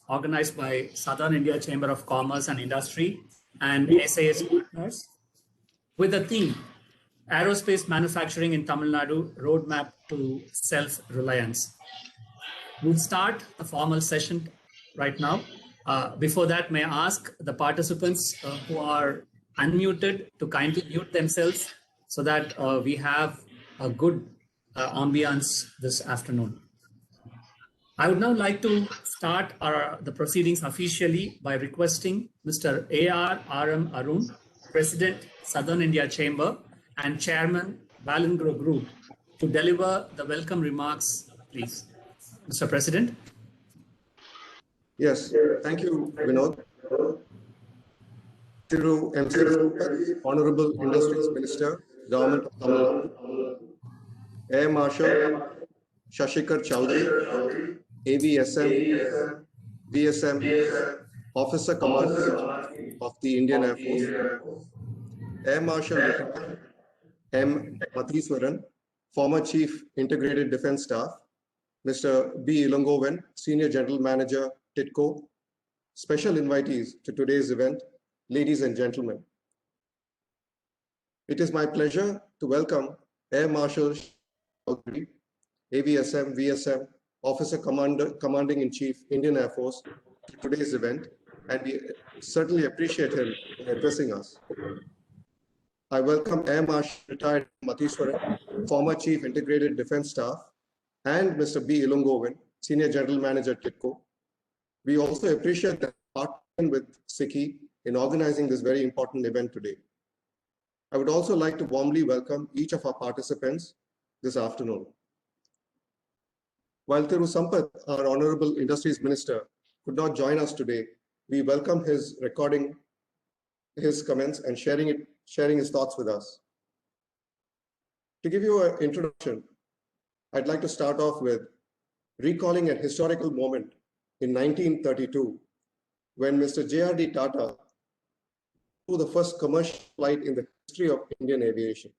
organized by Southern India Chamber of Commerce and Industry and SAS Partners with the theme Aerospace Manufacturing in Tamil Nadu Roadmap to Self-Reliance. We'll start the formal session right now. Before that, may I ask the participants who are unmuted to kindly mute themselves so that we have a good ambience this afternoon. I would now like to start the proceedings officially by requesting Mr. A.R.M. Arun, President, Southern India Chamber, and Chairman, Valingro Group, to deliver the welcome remarks, please. Mr. President. Yes, thank you, Vinod. Thiru MC Sampath, Honorable Industries Minister, Government of Tamil Nadu, Air Marshal, Shashiker Choudhary, AVSM, VSM, Officer Commander of the Indian Air Force, Air Marshal M. Matheeswaran, former Chief Integrated Defence Staff, Mr. B. Elangovan, Senior General Manager, TIDCO, special invitees to today's event, ladies and gentlemen. It is my pleasure to welcome Air Marshal Choudhary, AVSM, VSM, Officer Commanding-in-Chief, Indian Air Force, to today's event, and we certainly appreciate him in addressing us. I welcome Air Marshal Retired Matheeswaran, former Chief Integrated Defence Staff, and Mr. B. Elangovan, Senior General Manager, TIDCO. We also appreciate the partnership with SICCI in organizing this very important event today. I would also like to warmly welcome each of our participants this afternoon. While Thiru Sampath, our Honorable Industries Minister, could not join us today, we welcome his recording his comments and sharing his thoughts with us. To give you an introduction, I'd like to start off with recalling a historical moment in 1932 when Mr. J.R.D. Tata flew the first commercial flight in the history of Indian aviation.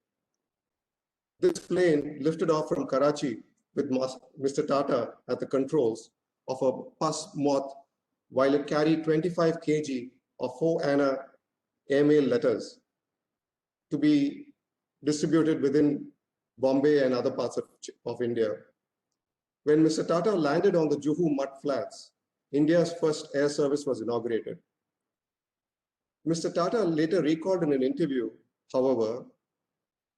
This plane lifted off from Karachi with Mr. Tata at the controls of a Pas Moth while it carried 25 kg of 4 Anna airmail letters to be distributed within Bombay and other parts of India. When Mr. Tata landed on the Juhu mud flats, India's first air service was inaugurated. Mr. Tata later recalled in an interview, however,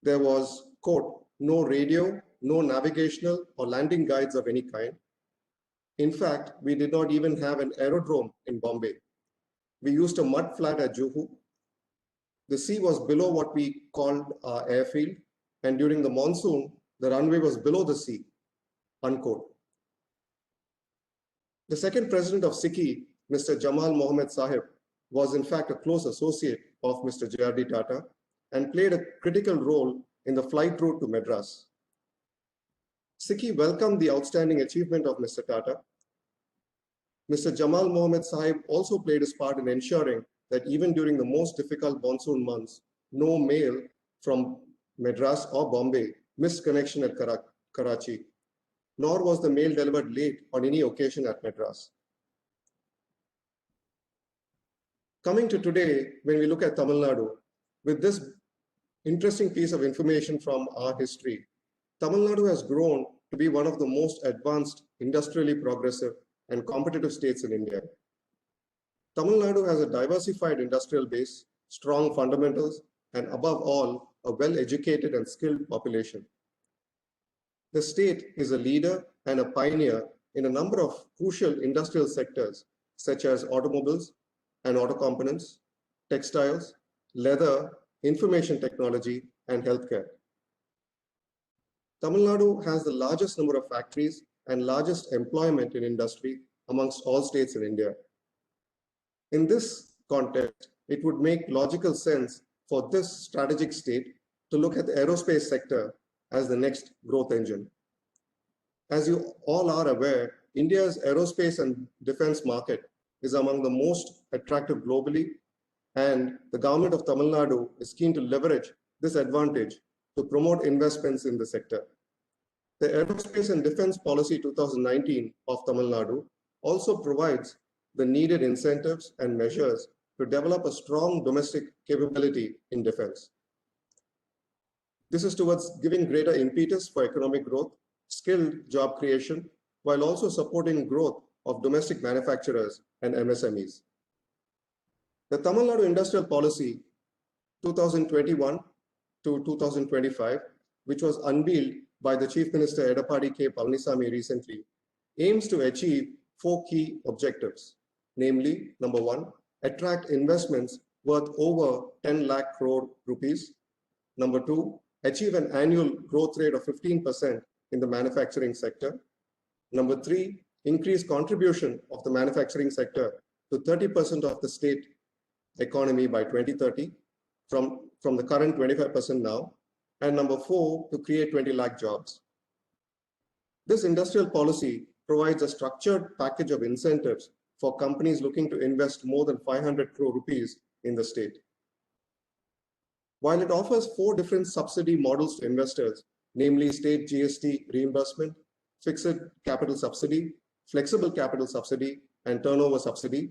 there was, quote, no radio, no navigational or landing guides of any kind. In fact, we did not even have an aerodrome in Bombay. We used a mud flat at Juhu. The sea was below what we called our airfield, and during the monsoon, the runway was below the sea, unquote. The second president of SICCI, Mr. Jamal Mohammed Sahib, was in fact a close associate of Mr. J.R.D. Tata and played a critical role in the flight route to Madras. SICCI welcomed the outstanding achievement of Mr. Tata. Mr. Jamal Mohammed Sahib also played his part in ensuring that even during the most difficult monsoon months, no mail from Madras or Bombay missed connection at Karachi, nor was the mail delivered late on any occasion at Madras. Coming to today, when we look at Tamil Nadu, with this interesting piece of information from our history, Tamil Nadu has grown to be one of the most advanced, industrially progressive, and competitive states in India. Tamil Nadu has a diversified industrial base, strong fundamentals, and above all, a well-educated and skilled population. The state is a leader and a pioneer in a number of crucial industrial sectors, such as automobiles and auto components, textiles, leather, information technology, and healthcare. Tamil Nadu has the largest number of factories and largest employment in industry amongst all states in India. In this context, it would make logical sense for this strategic state to look at the aerospace sector as the next growth engine. As you all are aware, India's aerospace and defense market is among the most attractive globally, and the government of Tamil Nadu is keen to leverage this advantage to promote investments in the sector. The Aerospace and Defence Policy 2019 of Tamil Nadu also provides the needed incentives and measures to develop a strong domestic capability in defense. This is towards giving greater impetus for economic growth, skilled job creation, while also supporting growth of domestic manufacturers and MSMEs. The Tamil Nadu Industrial Policy 2021 to 2025, which was unveiled by the Chief Minister Edappadi K. Palanisamy recently, aims to achieve 4 key objectives, namely, number 1, attract investments worth over 10 lakh crore rupees. Number 2, achieve an annual growth rate of 15% in the manufacturing sector. Number 3, increase contribution of the manufacturing sector to 30% of the state economy by 2030 from the current 25% now. And number 4, to create 20 lakh jobs. This industrial policy provides a structured package of incentives for companies looking to invest more than 500 crore rupees in the state. While it offers 4 different subsidy models to investors, namely state GST reimbursement, fixed capital subsidy, flexible capital subsidy, and turnover subsidy,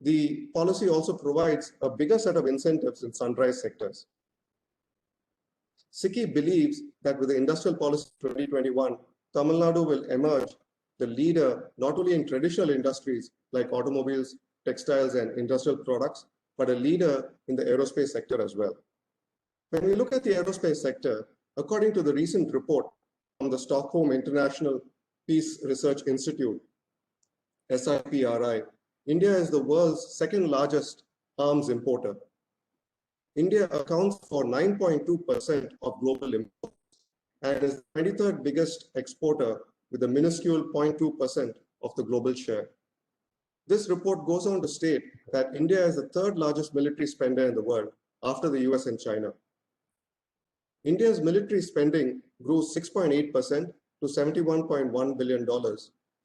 the policy also provides a bigger set of incentives in sunrise sectors. SICCI believes that with the Industrial Policy 2021, Tamil Nadu will emerge the leader not only in traditional industries like automobiles, textiles, and industrial products, but a leader in the aerospace sector as well. When we look at the aerospace sector, according to the recent report from the Stockholm International Peace Research Institute, SIPRI, India is the world's second largest arms importer. India accounts for 9.2% of global imports and is the 23rd biggest exporter with a minuscule 0.2% of the global share. This report goes on to state that India is the 3rd largest military spender in the world after the US and China. India's military spending grew 6.8% to $71.1 billion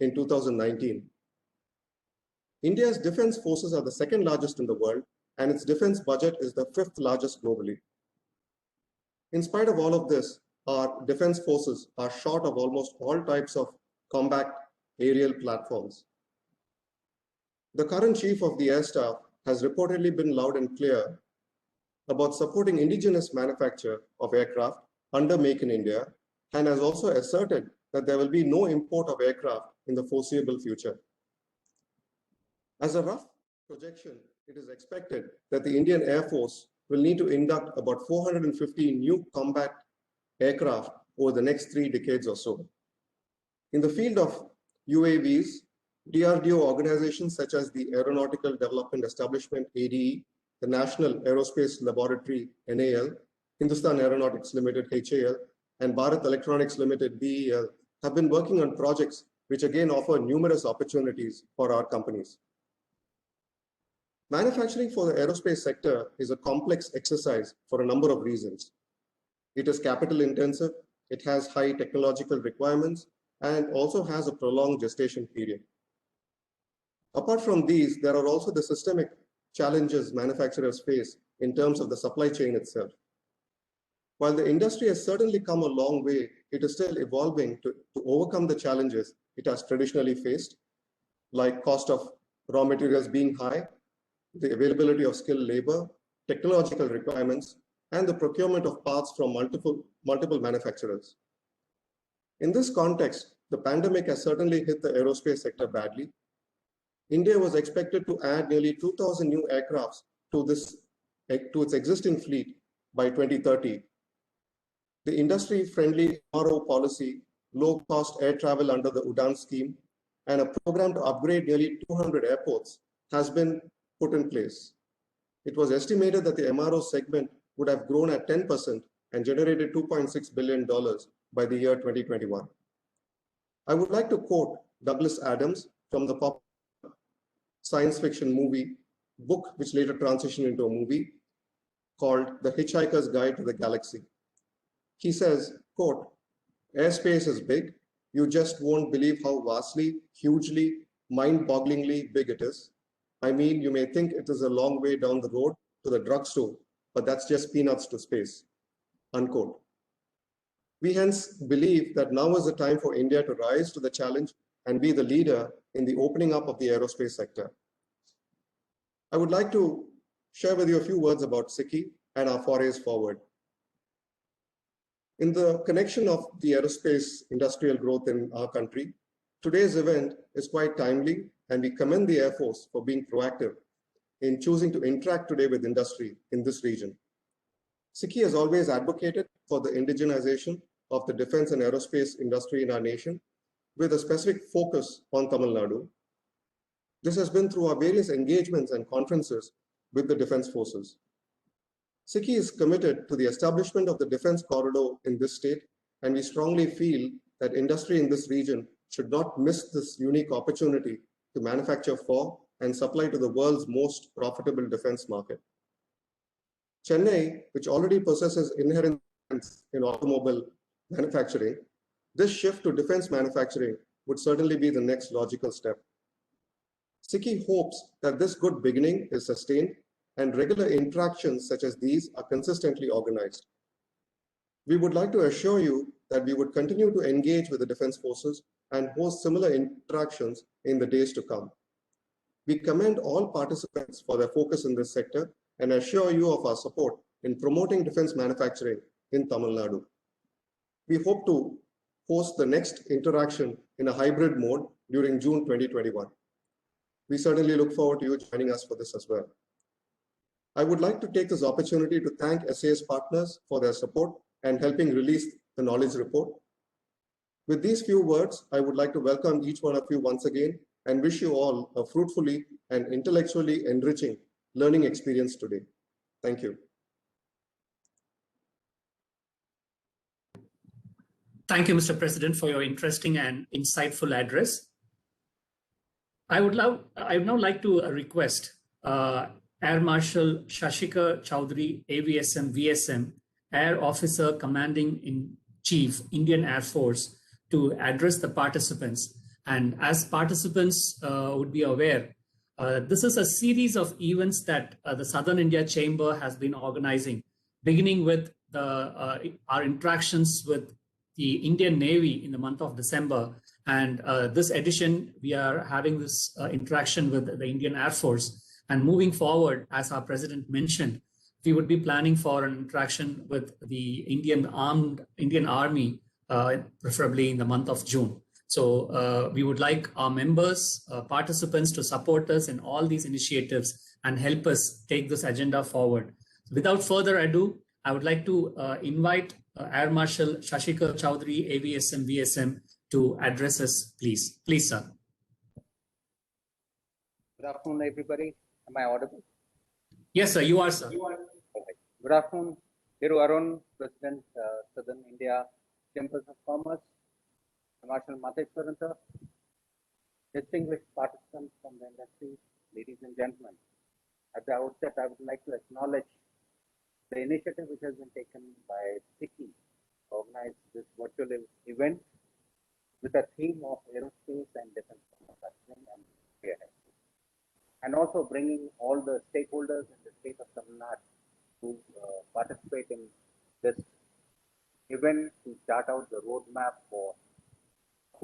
in 2019. India's defense forces are the 2nd largest in the world, and its defense budget is the 5th largest globally. In spite of all of this, our defense forces are short of almost all types of combat aerial platforms. The current chief of the air staff has reportedly been loud and clear about supporting indigenous manufacture of aircraft under Make in India, and has also asserted that there will be no import of aircraft in the foreseeable future. As a rough projection, it is expected that the Indian Air Force will need to induct about 450 new combat aircraft over the next 3 decades or so. In the field of UAVs, DRDO organizations such as the Aeronautical Development Establishment, ADE, the National Aerospace Laboratory, NAL, Hindustan Aeronautics Limited, HAL, and Bharat Electronics Limited, BEL, have been working on projects which again offer numerous opportunities for our companies. Manufacturing for the aerospace sector is a complex exercise for a number of reasons. It is capital intensive, it has high technological requirements, and also has a prolonged gestation period. Apart from these, there are also the systemic challenges manufacturers face in terms of the supply chain itself. While the industry has certainly come a long way, it is still evolving to overcome the challenges it has traditionally faced, like cost of raw materials being high, the availability of skilled labor, technological requirements, and the procurement of parts from multiple manufacturers. In this context, the pandemic has certainly hit the aerospace sector badly. India was expected to add nearly 2,000 new aircrafts to its existing fleet by 2030. The industry-friendly MRO policy, low-cost air travel under the UDAN scheme, and a program to upgrade nearly 200 airports has been put in place. It was estimated that the MRO segment would have grown at 10% and generated $2.6 billion by the year 2021. I would like to quote Douglas Adams from the popular science fiction book, which later transitioned into a movie, called The Hitchhiker's Guide to the Galaxy. He says, quote, "Airspace is big. You just won't believe how vastly, hugely, mind-bogglingly big it is. I mean, you may think it is a long way down the road to the drugstore, but that's just peanuts to space," unquote. We hence believe that now is the time for India to rise to the challenge and be the leader in the opening up of the aerospace sector. I would like to share with you a few words about SICCI and our forays forward. In the connection of the aerospace industrial growth in our country, today's event is quite timely, and we commend the Air Force for being proactive in choosing to interact today with industry in this region. SICCI has always advocated for the indigenization of the defense and aerospace industry in our nation, with a specific focus on Tamil Nadu. This has been through our various engagements and conferences with the defense forces. SICCI is committed to the establishment of the defense corridor in this state, and we strongly feel that industry in this region should not miss this unique opportunity to manufacture for and supply to the world's most profitable defense market. Chennai, which already possesses inherent in automobile manufacturing, this shift to defense manufacturing would certainly be the next logical step. SICCI hopes that this good beginning is sustained and regular interactions such as these are consistently organized. We would like to assure you that we would continue to engage with the defense forces and host similar interactions in the days to come. We commend all participants for their focus in this sector and assure you of our support in promoting defense manufacturing in Tamil Nadu. We hope to host the next interaction in a hybrid mode during June 2021. We certainly look forward to you joining us for this as well. I would like to take this opportunity to thank SAS Partners for their support and helping release the knowledge report. With these few words, I would like to welcome each one of you once again and wish you all a fruitfully and intellectually enriching learning experience today. Thank you. Thank you, Mr. President, for your interesting and insightful address. I would now like to request Air Marshal Shashiker Choudhary, AVSM, VSM, Air Officer Commanding in Chief, Indian Air Force, to address the participants. And as participants would be aware, this is a series of events that the Southern India Chamber has been organizing, beginning with our interactions with the Indian Navy in the month of December. And this edition, we are having this interaction with the Indian Air Force. And moving forward, as our president mentioned, we would be planning for an interaction with the Indian Army, preferably in the month of June. So we would like our members, participants to support us in all these initiatives and help us take this agenda forward. Without further ado, I would like to invite Air Marshal Shashiker Choudhary, AVSM, VSM, to address us, please. Please, sir. Good afternoon, everybody. Am I audible? Yes, sir, you are, sir. Okay. Good afternoon. Here Arun, President, Southern India Chambers of Commerce, Marshal Mateshwaran, distinguished participants from the industry, ladies and gentlemen. At the outset, I would like to acknowledge the initiative which has been taken by SICCI to organize this virtual event with a theme of aerospace and defense manufacturing and also bringing all the stakeholders in the state of Tamil Nadu to participate in this event to chart out the roadmap for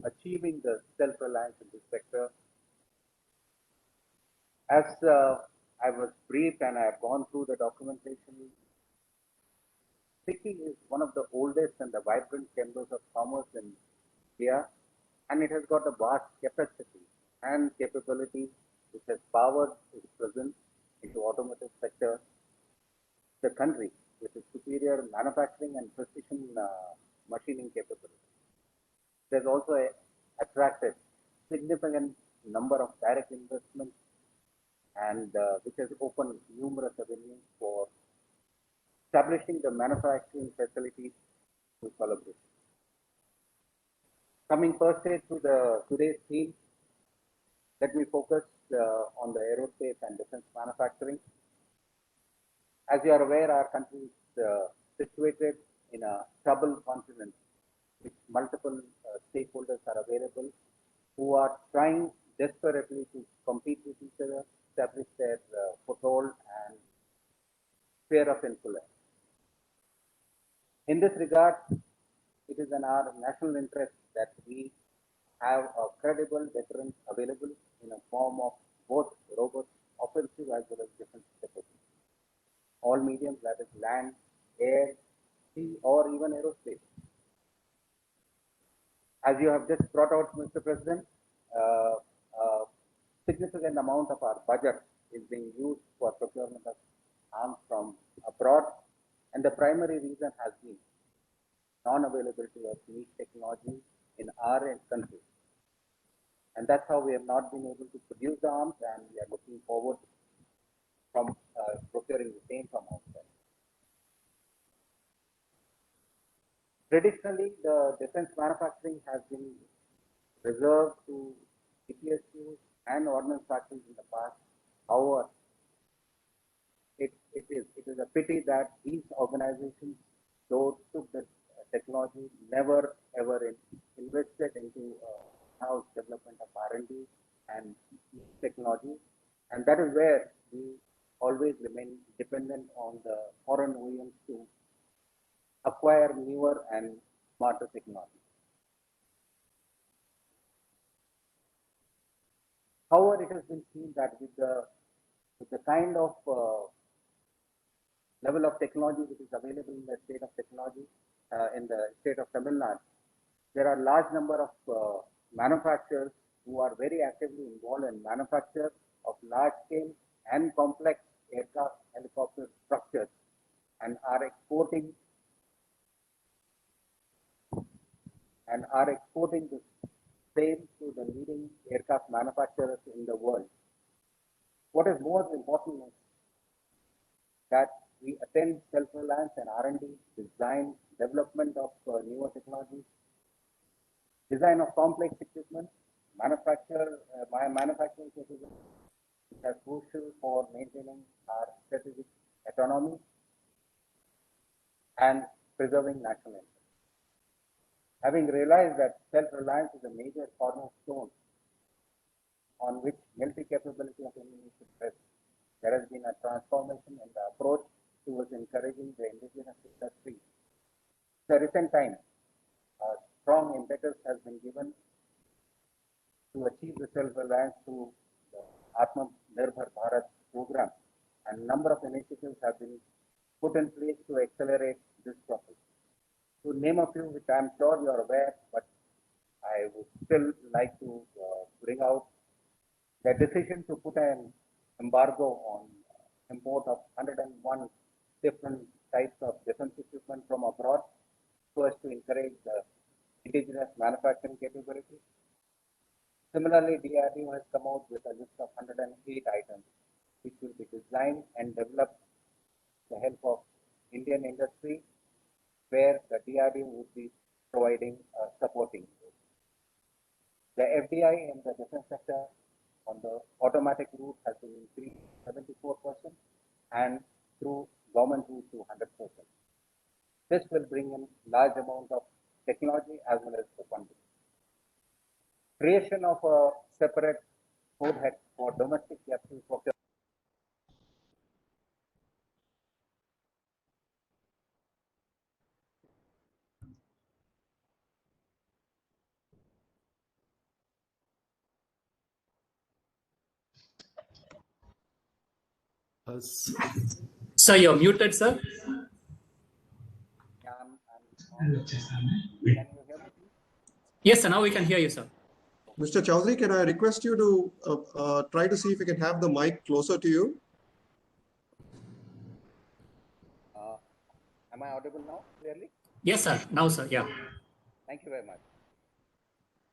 achieving the self-reliance in this sector. As I was briefed and I have gone through the documentation, SICCI is one of the oldest and the vibrant chambers of commerce in India, and it has got a vast capacity and capability which has powered its presence into automotive sector, the country with its superior manufacturing and precision machining capability. It has also attracted significant number of direct investments and which has opened numerous avenues for establishing the manufacturing facilities to collaborate. Coming first to today's theme, let me focus on the aerospace and defense manufacturing. As you are aware, our country is situated in a troubled continent with multiple stakeholders are available who are trying desperately to compete with each other, establish their foothold and sphere of influence. In this regard, it is in our national interest that we have a credible deterrent available in a form of both robust offensive as well as defensive capability. All mediums, that is land, air, sea, or even aerospace. As you have just brought out, Mr. President, a significant amount of our budget is being used for procurement of arms from abroad, and the primary reason has been non-availability of niche technology in our country. And that's how we have not been able to produce the arms, and we are looking forward from procuring the same from outside. Traditionally, the defense manufacturing has been reserved to CPSUs and ordnance factories in the past. However, it is a pity that these organizations, though took the technology, never ever invested into house development of R&D and technology, and that is where we always remain dependent on the foreign OEMs to acquire newer and smarter technology. However, it has been seen that with the kind of level of technology which is available in the state of technology, in the state of Tamil Nadu, there are large number of manufacturers who are very actively involved in manufacture of large scale and complex aircraft helicopter structures and are exporting the same to the leading aircraft manufacturers in the world. What is more important is that we attend self-reliance and R&D, design, development of newer technologies, design of complex equipment, manufacturing capabilities, which are crucial for maintaining our strategic autonomy and preserving national interest. Having realized that self-reliance is a major cornerstone on which multi-capability of India should rest, there has been a transformation in the approach towards encouraging the indigenous industry. In the recent time, a strong impetus has been given to achieve the self-reliance through the Atmanirbhar Bharat program, and a number of initiatives have been put in place to accelerate this process. To name a few, which I am sure you are aware, but I would still like to bring out the decision to put an embargo on import of 101 different types of defense equipment from abroad, so as to encourage the indigenous manufacturing capability. Similarly, DRDO has come out with a list of 108 items, which will be designed and developed with the help of Indian industry, where the DRDO would be providing supporting. The FDI in the defense sector on the automatic route has been increased 74% and through government route to 100%. This will bring in large amount of technology as well as the funding. Creation of a separate code head for domestic capital procurement. Sir, you're muted, sir. Can you hear me? Yes, sir. Now we can hear you, sir. Mr. Choudhary, can I request you to try to see if you can have the mic closer to you? Am I audible now clearly? Yes, sir. Now, sir. Yeah. Thank you very much.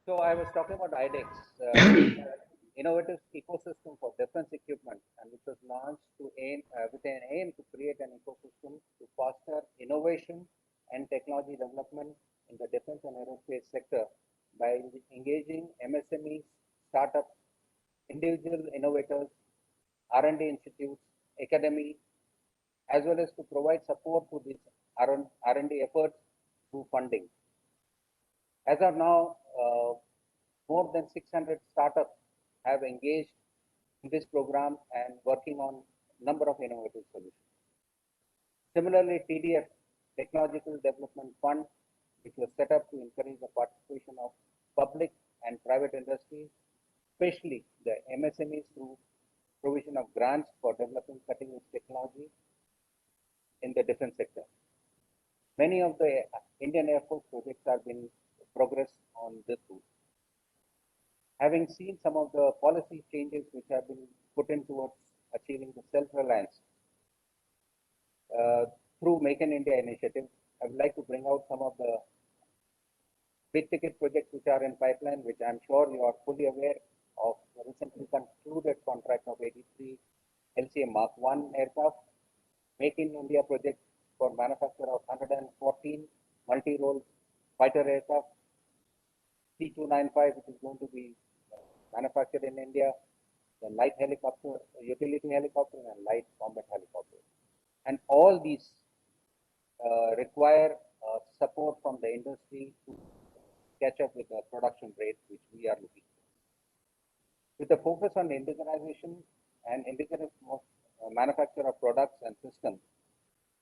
So I was talking about IDEX, innovative ecosystem for defense equipment, and which was launched to with an aim to create an ecosystem to foster innovation and technology development in the defense and aerospace sector by engaging MSMEs, startups, individual innovators, R&D institutes, academy, as well as to provide support to these R&D efforts through funding. As of now, more than 600 startups have engaged in this program and working on a number of innovative solutions. Similarly, TDF, Technological Development Fund, which was set up to encourage the participation of public and private industries, especially the MSMEs, through provision of grants for developing cutting-edge technology in the defense sector. Many of the Indian Air Force projects have been progressed on this route. Having seen some of the policy changes which have been put in towards achieving the self-reliance through Make in India initiative, I would like to bring out some of the big ticket projects which are in pipeline, which I'm sure you are fully aware of. The recently concluded contract of 83 LCA Mark 1 aircraft, Make in India project for manufacture of 114 multi-role fighter aircraft, C295, which is going to be manufactured in India, the light helicopter, utility helicopter, and light combat helicopter. And all these require support from the industry to catch up with the production rate which we are looking for. With the focus on indigenization and indigenous manufacture of products and systems,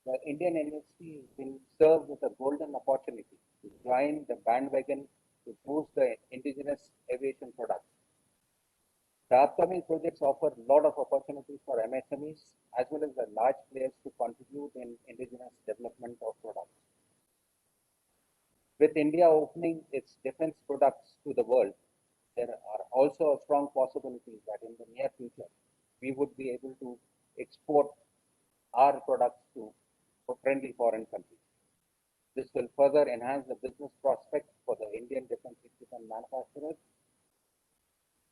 the Indian industry has been served with a golden opportunity to join the bandwagon to boost the indigenous aviation products. The upcoming projects offer a lot of opportunities for MSMEs as well as the large players to contribute in indigenous development of products. With India opening its defense products to the world, there are also strong possibilities that in the near future, we would be able to export our products to friendly foreign countries. This will further enhance the business prospects for the Indian defense equipment manufacturers.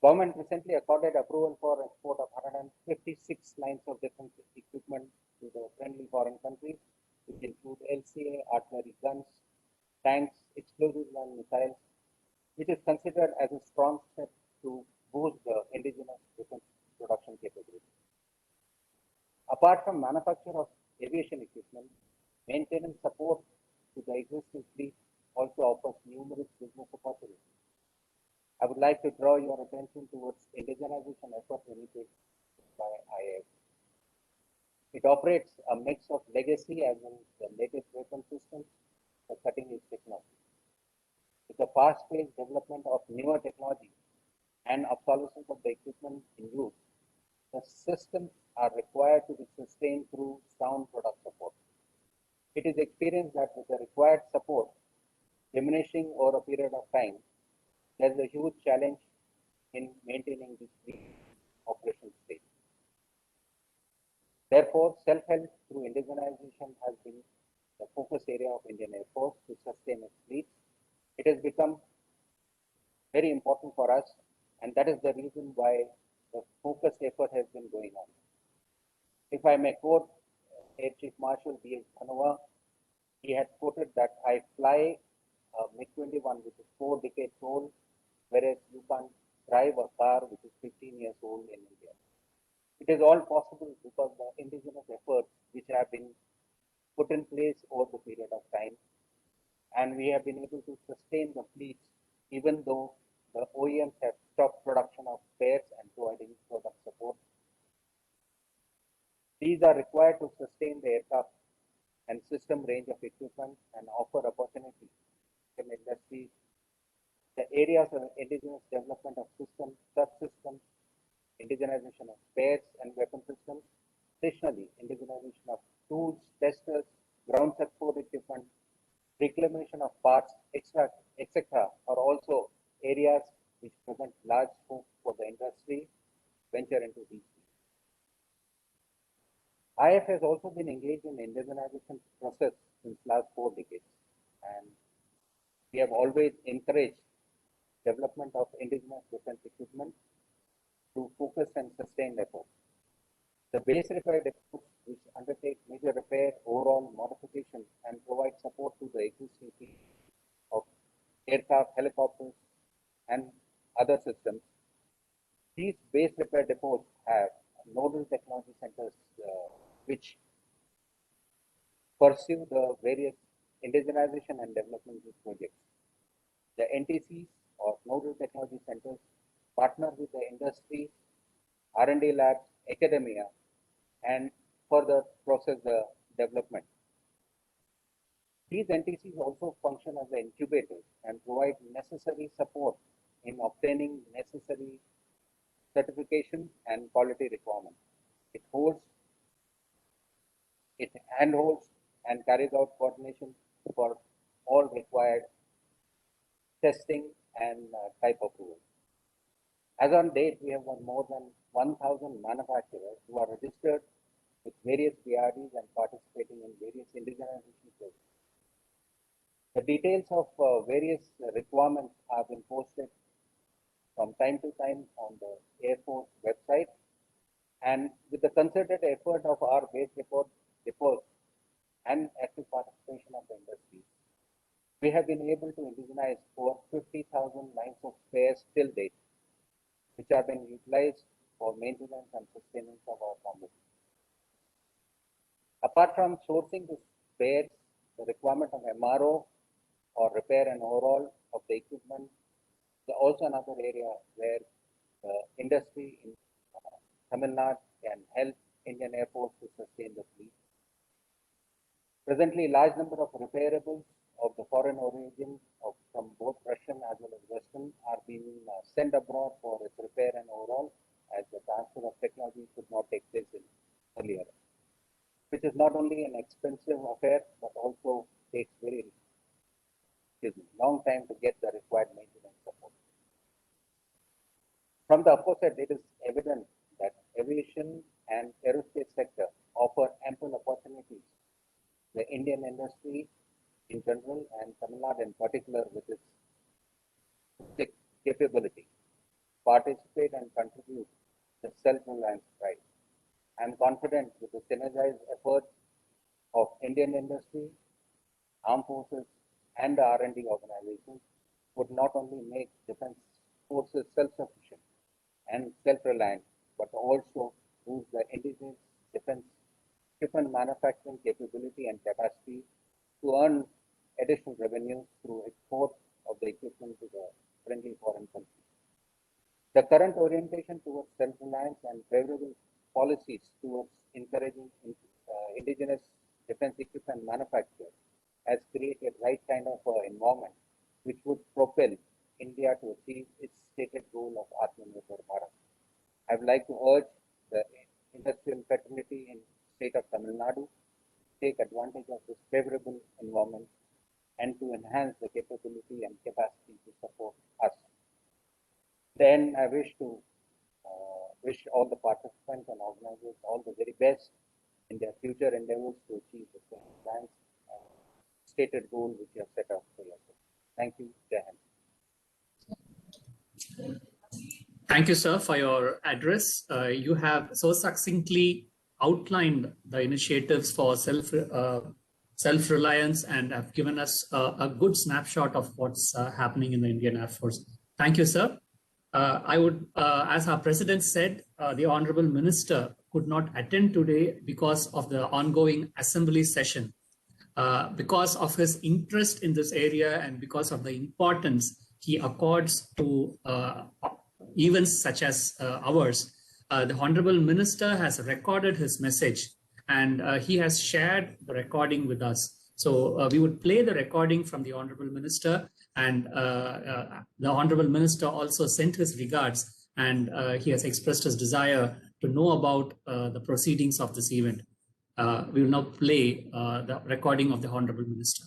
Government recently accorded approval for export of 156 lines of defense equipment to the friendly foreign countries, which include LCA, artillery guns, tanks, explosives and missiles, which is considered as a strong step to boost the indigenous defense production capability. Apart from manufacture of aviation equipment, maintenance support to the existing fleet also offers numerous business opportunities. I would like to draw your attention towards indigenization efforts initiated by IAF. It operates a mix of legacy as well as the latest weapon systems for cutting-edge technology. With the fast-paced development of newer technology and obsolescence of the equipment in use, the systems are required to be sustained through sound product support. It is experienced that with the required support diminishing over a period of time, there is a huge challenge in maintaining this operation state. Therefore, self-help through indigenization has been the focus area of Indian Air Force to sustain its fleet. It has become very important for us, and that is the reason why the focused effort has been going on. If I may quote Air Chief Marshal B.S. Dhanova, he had quoted that I fly a MiG-21 which is 4 decades old, whereas you can't drive a car which is 15 years old in India. It is all possible because the indigenous efforts which have been put in place over the period of time, and we have been able to sustain the fleets even though the OEMs have stopped production of spares and providing product support. These are required to sustain the aircraft and system range of equipment and offer opportunity in industries. The areas of indigenous development of systems, subsystems, indigenization of spares and weapon systems, additionally, indigenization of tools, testers, ground support equipment, reclamation of parts, etc., are also areas which present large scope for the industry venture into these. IF has also been engaged in indigenization process since last 4 decades, and we have always encouraged development of indigenous defense equipment through focused and sustained efforts. The base repair depots, which undertake major repair, overall modification, and provide support to the existing fleet of aircraft, helicopters, and other systems. These base repair depots have nodal technology centers which pursue the various indigenization and development projects. The NTCs or nodal technology centers partner with the industry, R&D labs, academia, and further process the development. These NTCs also function as the incubators and provide necessary support in obtaining necessary certification and quality requirements. It handholds and carries out coordination for all required testing and type approval. As on date, we have got more than 1,000 manufacturers who are registered with various PRDs and participating in various indigenization programs. The details of various requirements have been posted from time to time on the Air Force website, and with the concerted effort of our base depots and active participation of the industry, we have been able to indigenize over 50,000 lines of spares till date, which are being utilized for maintenance and sustenance of our company. Apart from sourcing the spares, the requirement of MRO or repair and overhaul of the equipment is also another area where the industry in Tamil Nadu can help Indian Air Force to sustain the fleet. Presently, large number of repairables of the foreign origin from both Russian as well as Western are being sent abroad for its repair and overhaul, as the transfer of technology could not take place earlier, which is not only an expensive affair but also takes very long time to get the required maintenance support. From the opposite, it is evident that aviation and aerospace sector offer ample opportunities. The Indian industry in general and Tamil Nadu in particular, with its capability, participate and contribute to self-reliance drive. I am confident with the synergized efforts of Indian industry, armed forces, and the R&D organizations would not only make defense forces self-sufficient and self-reliant, but also boost the indigenous defense equipment manufacturing capability and capacity to earn additional revenue through export of the equipment to the friendly foreign countries. The current orientation towards self-reliance and favorable policies towards encouraging indigenous defense equipment manufacture has created right kind of environment which would propel India to achieve its stated goal of Atmanirbhar Bharat. I would like to urge the industrial fraternity in state of Tamil Nadu to take advantage of this favorable environment and to enhance the capability and capacity to support us. Then I wish to wish all the participants and organizers all the very best in their future endeavors to achieve the plans and stated goal which you have set out for yourself. Thank you. Jai Hind. Thank you, sir, for your address. You have so succinctly outlined the initiatives for self-reliance and have given us a good snapshot of what's happening in the Indian Air Force. Thank you, sir. I would, as our president said, the Honorable Minister could not attend today because of the ongoing assembly session. Because of his interest in this area and because of the importance he accords to events such as ours, the Honorable Minister has recorded his message and he has shared the recording with us. So we would play the recording from the Honorable Minister, and the Honorable Minister also sent his regards, and he has expressed his desire to know about the proceedings of this event. We will now play the recording of the Honorable Minister.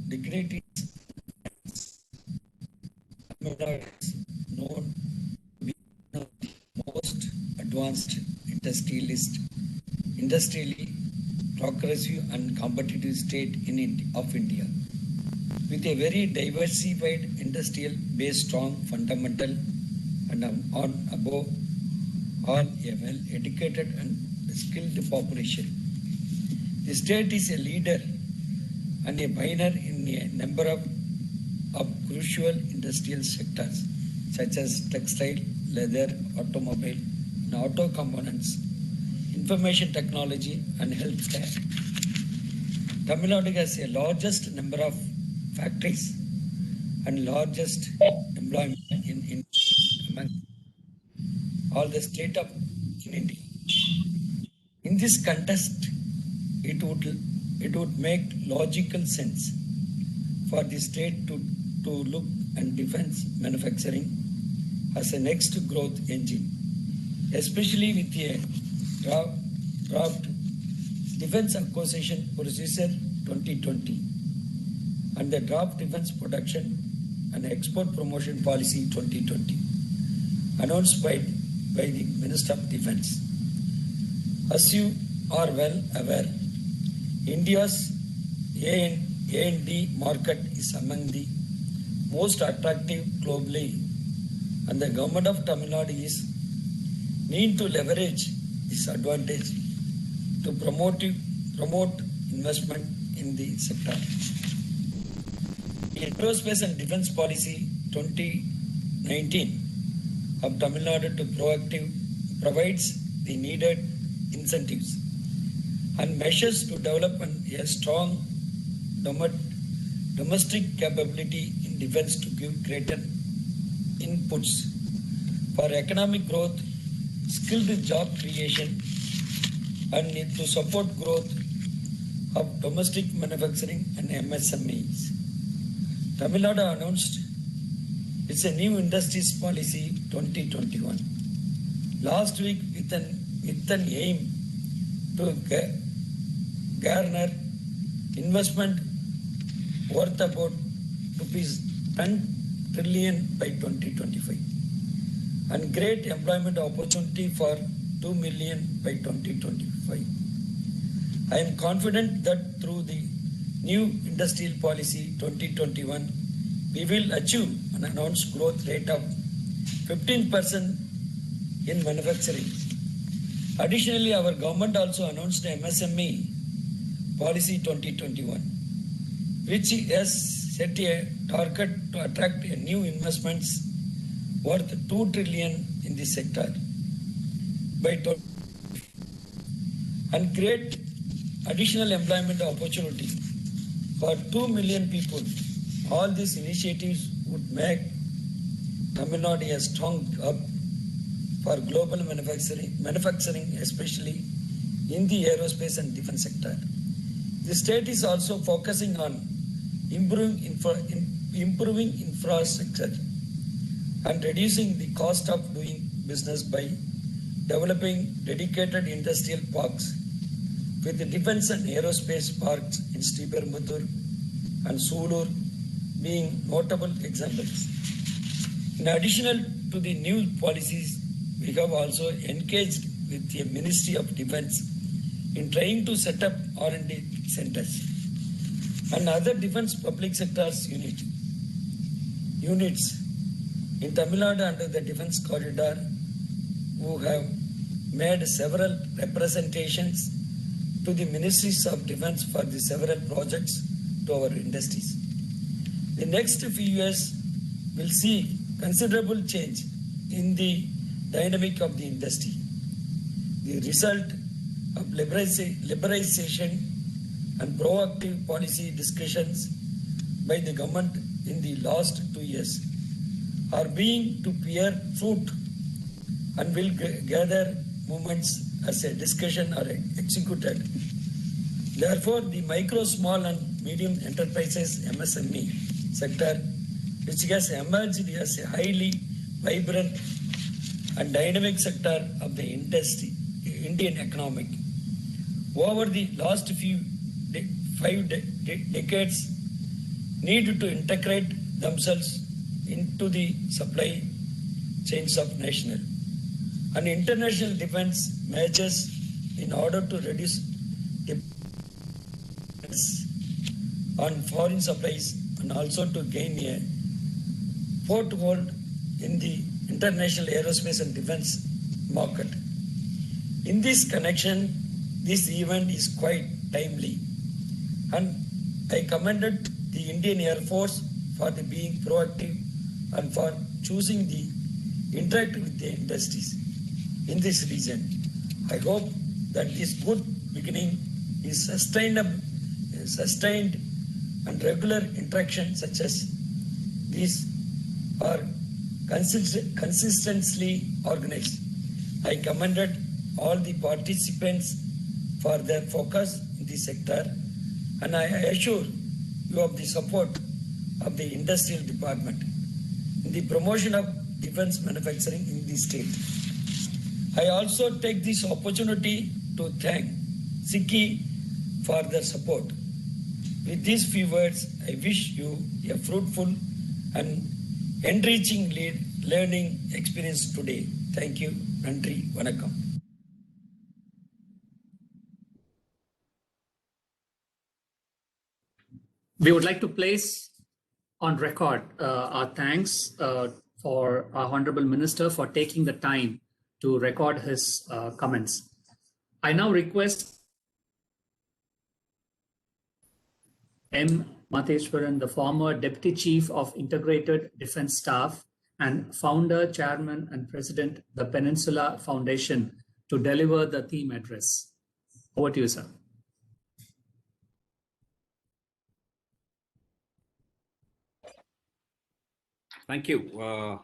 Dignitaries known to be one of the most advanced industrially progressive and competitive state of India, with a very diversified industrial base, strong fundamental and on above all a well-educated and skilled population. The state is a leader and a pioneer in a number of crucial industrial sectors such as textile, leather, automobile, and auto components, information technology, and healthcare. Tamil Nadu has the largest number of factories and largest employment in among all the state of India. In this context, it would make logical sense for the state to look at defense manufacturing as a next growth engine, especially with a draft Defense Acquisition Procedure 2020 and the draft Defense Production and Export Promotion Policy 2020 announced by the Minister of Defense. As you are well aware, India's A&D market is among the most attractive globally, and the government of Tamil Nadu is need to leverage this advantage to promote investment in the sector. The Aerospace and Defence Policy 2019 of Tamil Nadu provides the needed incentives and measures to develop a strong domestic capability in defence to give greater inputs for economic growth, skilled job creation, and to support growth of domestic manufacturing and MSMEs. Tamil Nadu announced its a new industries policy 2021 last week with an aim to garner investment worth about rupees 10 trillion by 2025 and great employment opportunity for 2 million by 2025. I am confident that through the new industrial policy 2021, we will achieve an announced growth rate of 15% in manufacturing. Additionally, our government also announced the MSME policy 2021, which has set a target to attract new investments worth 2 trillion in this sector by 2020 and create additional employment opportunity for 2 million people. All these initiatives would make Tamil Nadu a strong hub for global manufacturing, especially in the aerospace and defense sector. The state is also focusing on improving infrastructure and reducing the cost of doing business by developing dedicated industrial parks with the defense and aerospace parks in Sriperumbudur and Sulur being notable examples. In addition to the new policies, we have also engaged with the Ministry of Defence in trying to set up R&D centers and other defence public sectors units in Tamil Nadu under the defence corridor, who have made several representations to the Ministries of Defence for the several projects to our industries. The next few years will see considerable change in the dynamic of the industry. The result of liberalization and proactive policy discussions by the government in the last 2 years are being to bear fruit and will gather movements as a discussion are executed. Therefore, the micro, small and medium enterprises MSME sector, which has emerged as a highly vibrant and dynamic sector of the Indian economic. Over the last 5 decades, need to integrate themselves into the supply chains of national and international defense measures in order to reduce dependence on foreign supplies and also to gain a foothold in the international aerospace and defense market. In this connection, this event is quite timely, and I commended the Indian Air Force for being proactive and for choosing the interact with the industries in this region. I hope that this good beginning is sustained and regular interaction such as these are consistently organized. I commended all the participants for their focus in this sector, and I assure you of the support of the industrial department in the promotion of defense manufacturing in the state. I also take this opportunity to thank SICCI for their support. With these few words, I wish you a fruitful and enriching learning experience today. Thank you. Nandri, Vanakkam. We would like to place on record our thanks for our Honorable Minister for taking the time to record his comments. I now request M. Matheswaran, the former Deputy Chief of Integrated Defence Staff and Founder, Chairman and President, the Peninsula Foundation, to deliver the theme address. Over to you, sir. Thank you.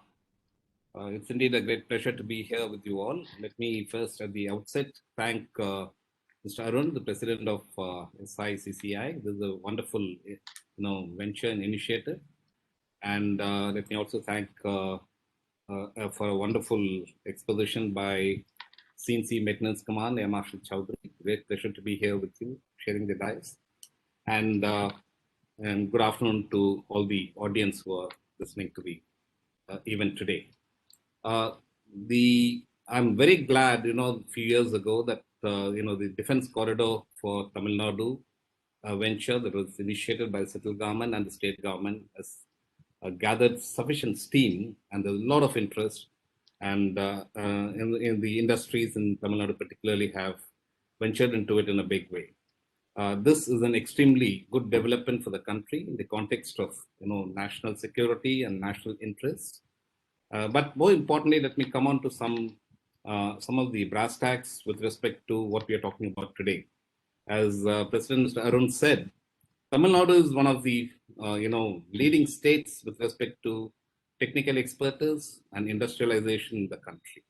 It's indeed a great pleasure to be here with you all. Let me first, at the outset, thank Mr. Arun, the president of SICCI. This is a wonderful, venture and initiative. And let me also thank for a wonderful exposition by CNC Maintenance Command, Air Marshal Choudhary. Great pleasure to be here with you, sharing the dice. And good afternoon to all the audience who are listening to the event today. I'm very glad, a few years ago that, the defense corridor for Tamil Nadu venture that was initiated by the central government and the state government has gathered sufficient steam, and there's a lot of interest, and in the industries in Tamil Nadu particularly have ventured into it in a big way. This is an extremely good development for the country in the context of national security and national interests. But more importantly, let me come on to some of the brass tacks with respect to what we are talking about today. As President Mr. Arun said, Tamil Nadu is one of the leading states with respect to technical expertise and industrialization in the country.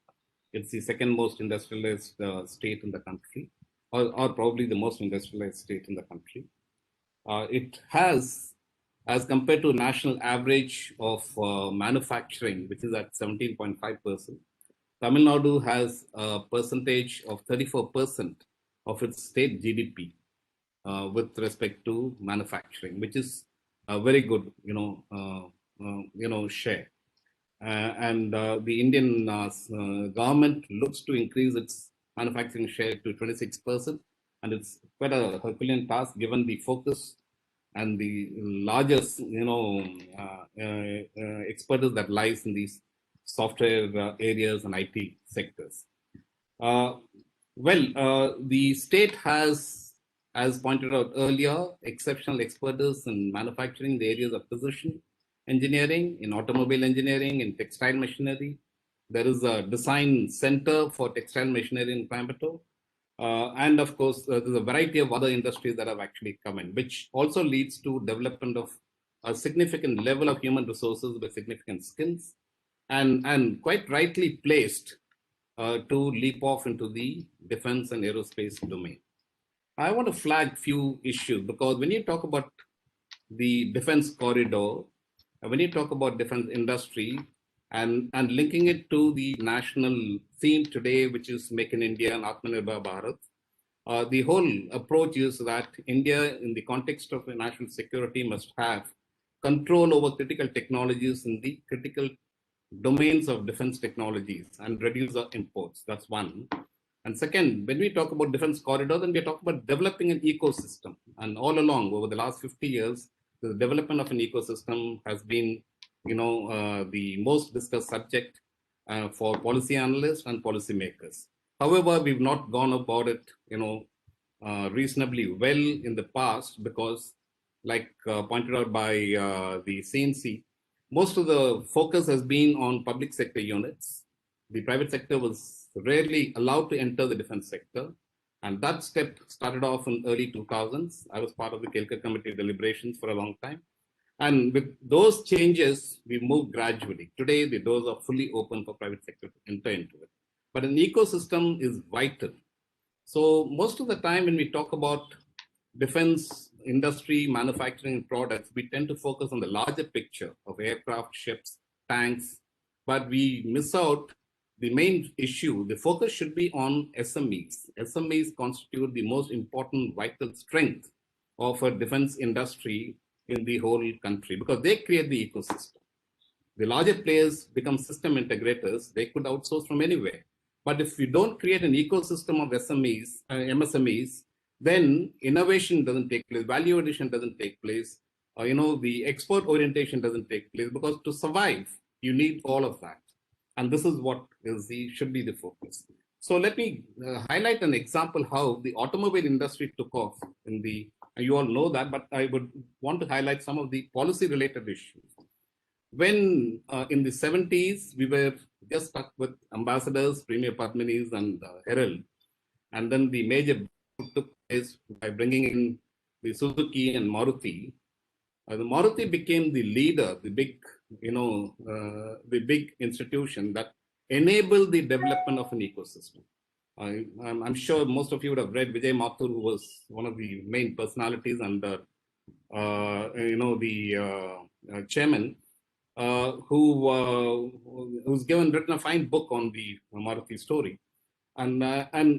It's the second most industrialized state in the country, or probably the most industrialized state in the country. It has, as compared to national average of manufacturing, which is at 17.5%, Tamil Nadu has a percentage of 34% of its state GDP with respect to manufacturing, which is a very good, share. And the Indian government looks to increase its manufacturing share to 26%, and it's quite a Herculean task given the focus and the largest, expertise that lies in these software areas and IT sectors. The state has, as pointed out earlier, exceptional expertise in manufacturing, the areas of precision engineering, in automobile engineering, in textile machinery. There is a design center for textile machinery in Coimbatore. And of course, there's a variety of other industries that have actually come in, which also leads to development of a significant level of human resources with significant skills, and quite rightly placed to leap off into the defense and aerospace domain. I want to flag few issues, because when you talk about the defense corridor, when you talk about defense industry, and linking it to the national theme today, which is Make in India and Atmanirbhar Bharat, the whole approach is that India, in the context of national security, must have control over critical technologies in the critical domains of defense technologies and reduce our imports. That's one. And second, when we talk about defense corridor, then we talk about developing an ecosystem. And all along, over the last 50 years, the development of an ecosystem has been, the most discussed subject for policy analysts and policymakers. However, we've not gone about it, reasonably well in the past because, like pointed out by the CNC, most of the focus has been on public sector units. The private sector was rarely allowed to enter the defense sector. And that step started off in early 2000s. I was part of the Kelkar committee deliberations for a long time. And with those changes, we moved gradually. Today, the doors are fully open for private sector to enter into it. But an ecosystem is vital. So most of the time when we talk about defense industry, manufacturing products, we tend to focus on the larger picture of aircraft, ships, tanks, but we miss out the main issue. The focus should be on SMEs. SMEs constitute the most important vital strength of a defense industry in the whole country because they create the ecosystem. The larger players become system integrators. They could outsource from anywhere. But if we don't create an ecosystem of SMEs, MSMEs, then innovation doesn't take place, value addition doesn't take place, the export orientation doesn't take place because to survive, you need all of that. And this is what should be the focus. So let me highlight an example how the automobile industry took off you all know that, but I would want to highlight some of the policy related issues. When in the 70s, we were just stuck with ambassadors, premier padminis and herald. And then the major took place by bringing in the Suzuki and Maruti. The Maruti became the leader, the big institution that enabled the development of an ecosystem. I'm sure most of you would have read Vijay Mathur, who was one of the main personalities under, the chairman, who's written a fine book on the Maruti story. And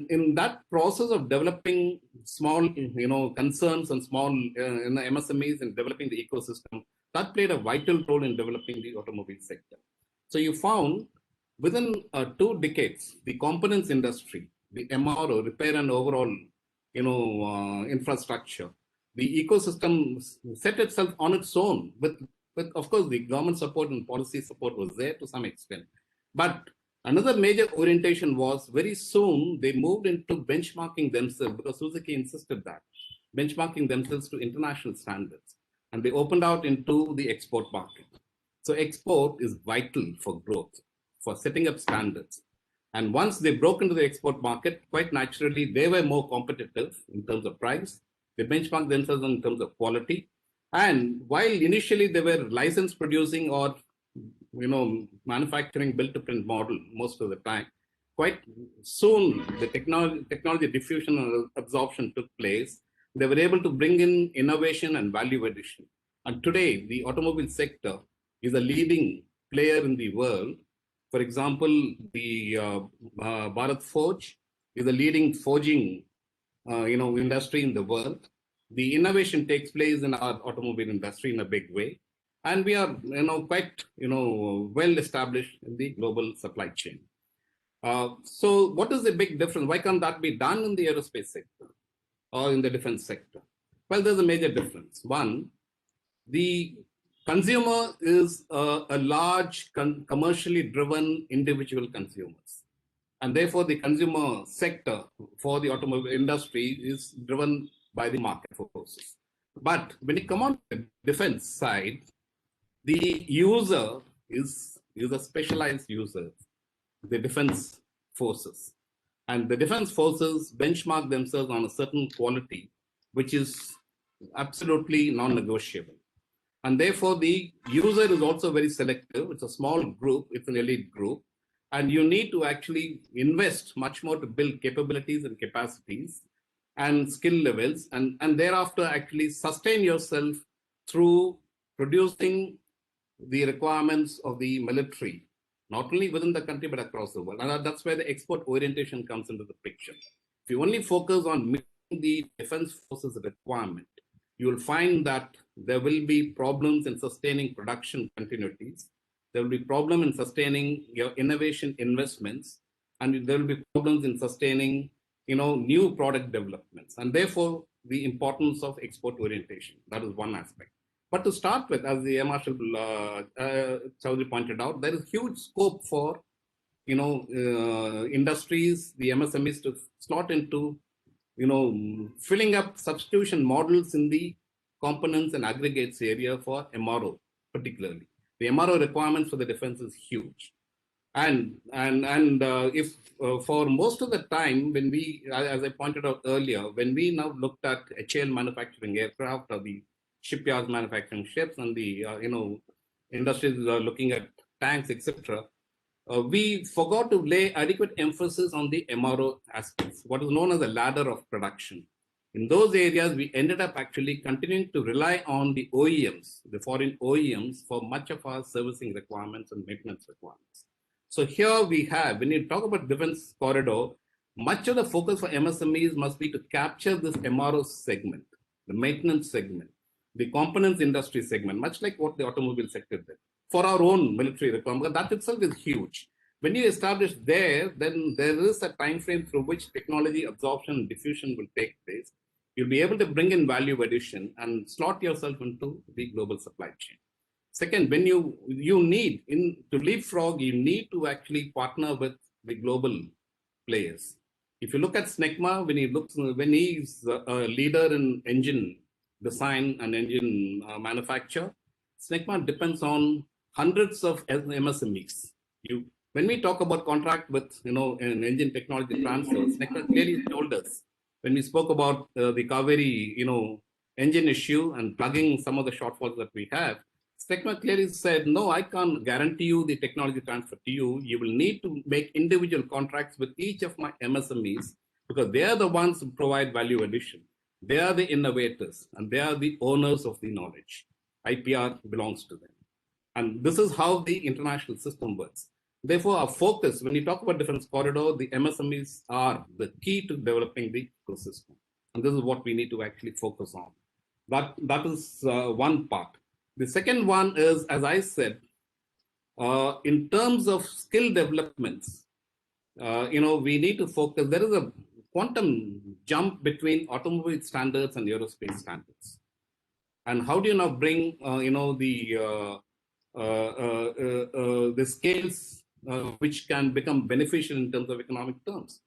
in that process of developing small, concerns and small MSMEs and developing the ecosystem, that played a vital role in developing the automobile sector. So you found within 2 decades, the components industry, the MRO, repair and overall, infrastructure, the ecosystem set itself on its own with of course, the government support and policy support was there to some extent. But another major orientation was very soon they moved into benchmarking themselves because Suzuki insisted that, benchmarking themselves to international standards. And they opened out into the export market. So export is vital for growth, for setting up standards. And once they broke into the export market, quite naturally, they were more competitive in terms of price. They benchmarked themselves in terms of quality. And while initially they were license producing or, manufacturing build-to-print model most of the time, quite soon the technology diffusion and absorption took place. They were able to bring in innovation and value addition. And today, the automobile sector is a leading player in the world. For example, the Bharat Forge is a leading forging, industry in the world. The innovation takes place in our automobile industry in a big way. And we are, quite, well established in the global supply chain. So what is the big difference? Why can't that be done in the aerospace sector or in the defense sector? Well, there's a major difference. One, the consumer is a large commercially driven individual consumers. And therefore, the consumer sector for the automobile industry is driven by the market forces. But when you come on the defense side, the user is a specialized user, the defense forces. And the defense forces benchmark themselves on a certain quality, which is absolutely non-negotiable. And therefore, the user is also very selective. It's a small group, it's an elite group. And you need to actually invest much more to build capabilities and capacities and skill levels, and thereafter actually sustain yourself through producing the requirements of the military, not only within the country, but across the world. And that's where the export orientation comes into the picture. If you only focus on meeting the defense forces requirement, you will find that there will be problems in sustaining production continuities. There will be problems in sustaining your innovation investments, and there will be problems in sustaining new product developments, and therefore the importance of export orientation. That is one aspect. But to start with, as the Marshal Choudhary pointed out, there is huge scope for industries, the MSMEs to slot into, filling up substitution models in the components and aggregates area for MRO, particularly. The MRO requirements for the defense is huge. And if for most of the time, when we, as I pointed out earlier, when we now looked at HAL manufacturing aircraft or the shipyards manufacturing ships and the, industries are looking at tanks, etc., we forgot to lay adequate emphasis on the MRO aspects, what is known as the ladder of production. In those areas, we ended up actually continuing to rely on the OEMs, the foreign OEMs, for much of our servicing requirements and maintenance requirements. So here we have, when you talk about defense corridor, much of the focus for MSMEs must be to capture this MRO segment, the maintenance segment, the components industry segment, much like what the automobile sector did, for our own military requirement. That itself is huge. When you establish there, then there is a time frame through which technology absorption and diffusion will take place. You'll be able to bring in value addition and slot yourself into the global supply chain. Second, when you need, to leapfrog, you need to actually partner with the global players. If you look at SNECMA, when he's a leader in engine design and engine manufacture, SNECMA depends on hundreds of MSMEs. When we talk about contract with, an engine technology transfer, SNECMA clearly told us, when we spoke about the Kaveri, engine issue and plugging some of the shortfalls that we have, SNECMA clearly said, no, I can't guarantee you the technology transfer to you. You will need to make individual contracts with each of my MSMEs because they are the ones who provide value addition. They are the innovators and they are the owners of the knowledge. IPR belongs to them. And this is how the international system works. Therefore, our focus, when you talk about defense corridor, the MSMEs are the key to developing the ecosystem. And this is what we need to actually focus on. That is one part. The second one is, as I said, in terms of skill developments, we need to focus. There is a quantum jump between automobile standards and aerospace standards. And how do you now bring, the scales which can become beneficial in terms of economic terms?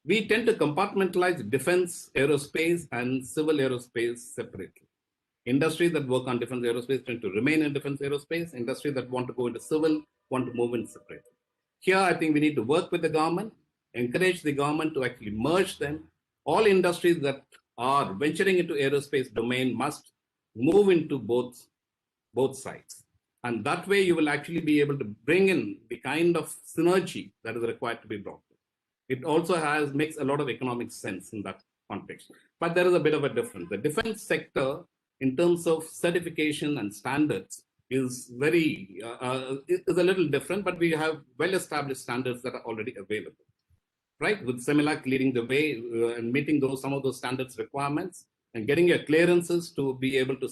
We tend to compartmentalize defense aerospace and civil aerospace separately. Industries that work on defense aerospace tend to remain in defense aerospace. Industries that want to go into civil want to move in separately. Here, I think we need to work with the government, encourage the government to actually merge them. All industries that are venturing into aerospace domain must move into both sides. And that way, you will actually be able to bring in the kind of synergy that is required to be brought in. It also makes a lot of economic sense in that context. But there is a bit of a difference. The defense sector, in terms of certification and standards, is a little different, but we have well-established standards that are already available, right? With CEMILAC leading the way and meeting some of those standards requirements and getting your clearances to be able to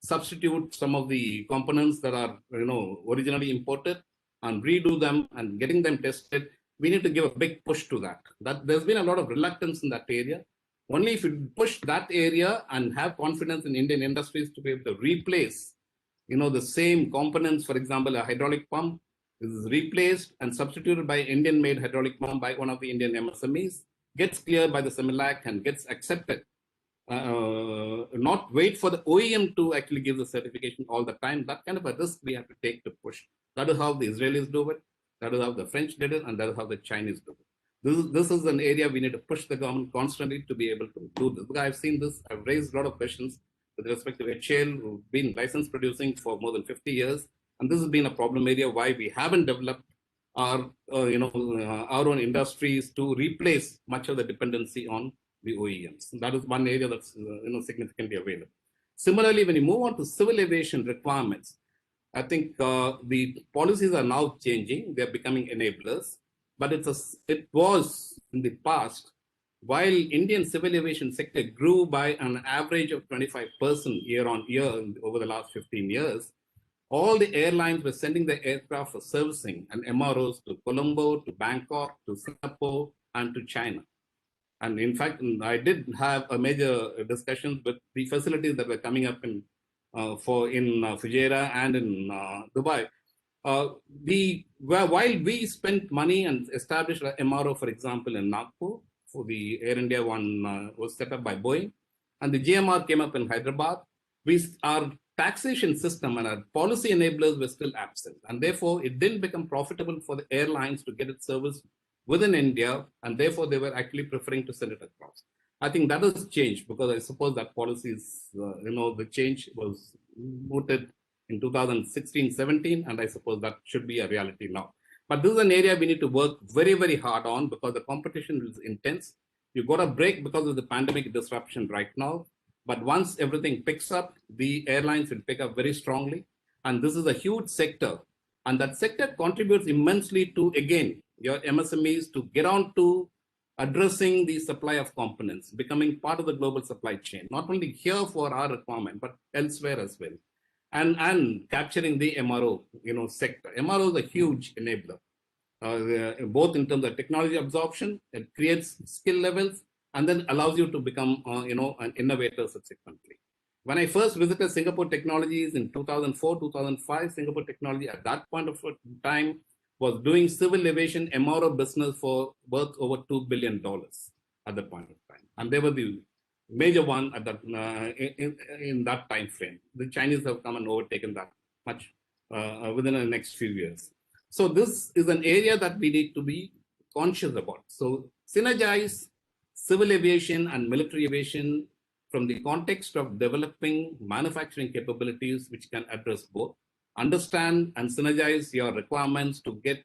substitute some of the components that are, originally imported and redo them and getting them tested. We need to give a big push to that. There's been a lot of reluctance in that area. Only if you push that area and have confidence in Indian industries to be able to replace, the same components, for example, a hydraulic pump is replaced and substituted by Indian-made hydraulic pump by one of the Indian MSMEs, gets cleared by the CEMILAC and gets accepted. Not wait for the OEM to actually give the certification all the time. That kind of a risk we have to take to push. That is how the Israelis do it. That is how the French did it. And that is how the Chinese do it. This is an area we need to push the government constantly to be able to do this. Because I've seen this. I've raised a lot of questions with respect to HAL, who've been license producing for more than 50 years. And this has been a problem area why we haven't developed our own industries to replace much of the dependency on the OEMs. That is one area that's significantly available. Similarly, when you move on to civil aviation requirements, I think the policies are now changing. They're becoming enablers. But it was in the past, while Indian civil aviation sector grew by an average of 25% year on year over the last 15 years, all the airlines were sending their aircraft for servicing and MROs to Colombo, to Bangkok, to Singapore, and to China. And in fact, I did have a major discussion with the facilities that were coming up in Fujairah and in Dubai. while we spent money and established an MRO, for example, in Nagpur, for the Air India one was set up by Boeing, and the GMR came up in Hyderabad, our taxation system and our policy enablers were still absent. And therefore, it didn't become profitable for the airlines to get its service within India. And therefore, they were actually preferring to send it across. I think that has changed because I suppose that policy is, the change was mooted in 2016-17, and I suppose that should be a reality now. But this is an area we need to work very, very hard on because the competition is intense. You've got a break because of the pandemic disruption right now. But once everything picks up, the airlines will pick up very strongly. And this is a huge sector. And that sector contributes immensely to, again, your MSMEs to get on to addressing the supply of components, becoming part of the global supply chain, not only here for our requirement, but elsewhere as well. And capturing the MRO sector. MRO is a huge enabler, both in terms of technology absorption, it creates skill levels, and then allows you to become, an innovator subsequently. When I first visited Singapore Technologies in 2004, 2005, Singapore Technology at that point of time was doing civil aviation MRO business for worth over $2 billion at that point of time. And they were the major one at that, in that time frame. The Chinese have come and overtaken that much within the next few years. So this is an area that we need to be conscious about. So synergize civil aviation and military aviation from the context of developing manufacturing capabilities which can address both. Understand and synergize your requirements to get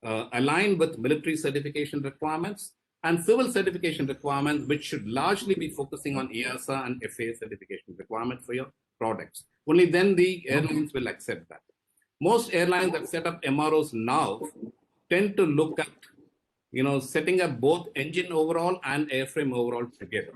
aligned with military certification requirements and civil certification requirements, which should largely be focusing on EASA and FAA certification requirements for your products. Only then the airlines will accept that. Most airlines that set up MROs now tend to look at setting up both engine overall and airframe overall together.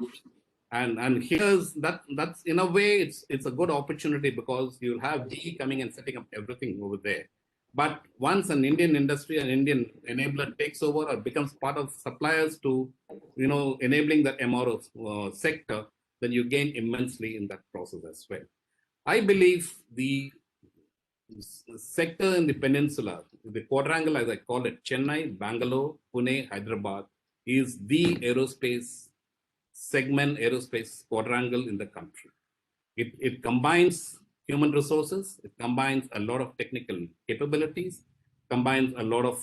And here's that's in a way it's a good opportunity because you'll have GE coming and setting up everything over there. But once an Indian industry, an Indian enabler takes over or becomes part of suppliers to enabling the MRO sector, then you gain immensely in that process as well. I believe the sector in the peninsula, the quadrangle as I call it, Chennai, Bangalore, Pune, Hyderabad, is the aerospace segment, aerospace quadrangle in the country. It combines human resources, it combines a lot of technical capabilities, combines a lot of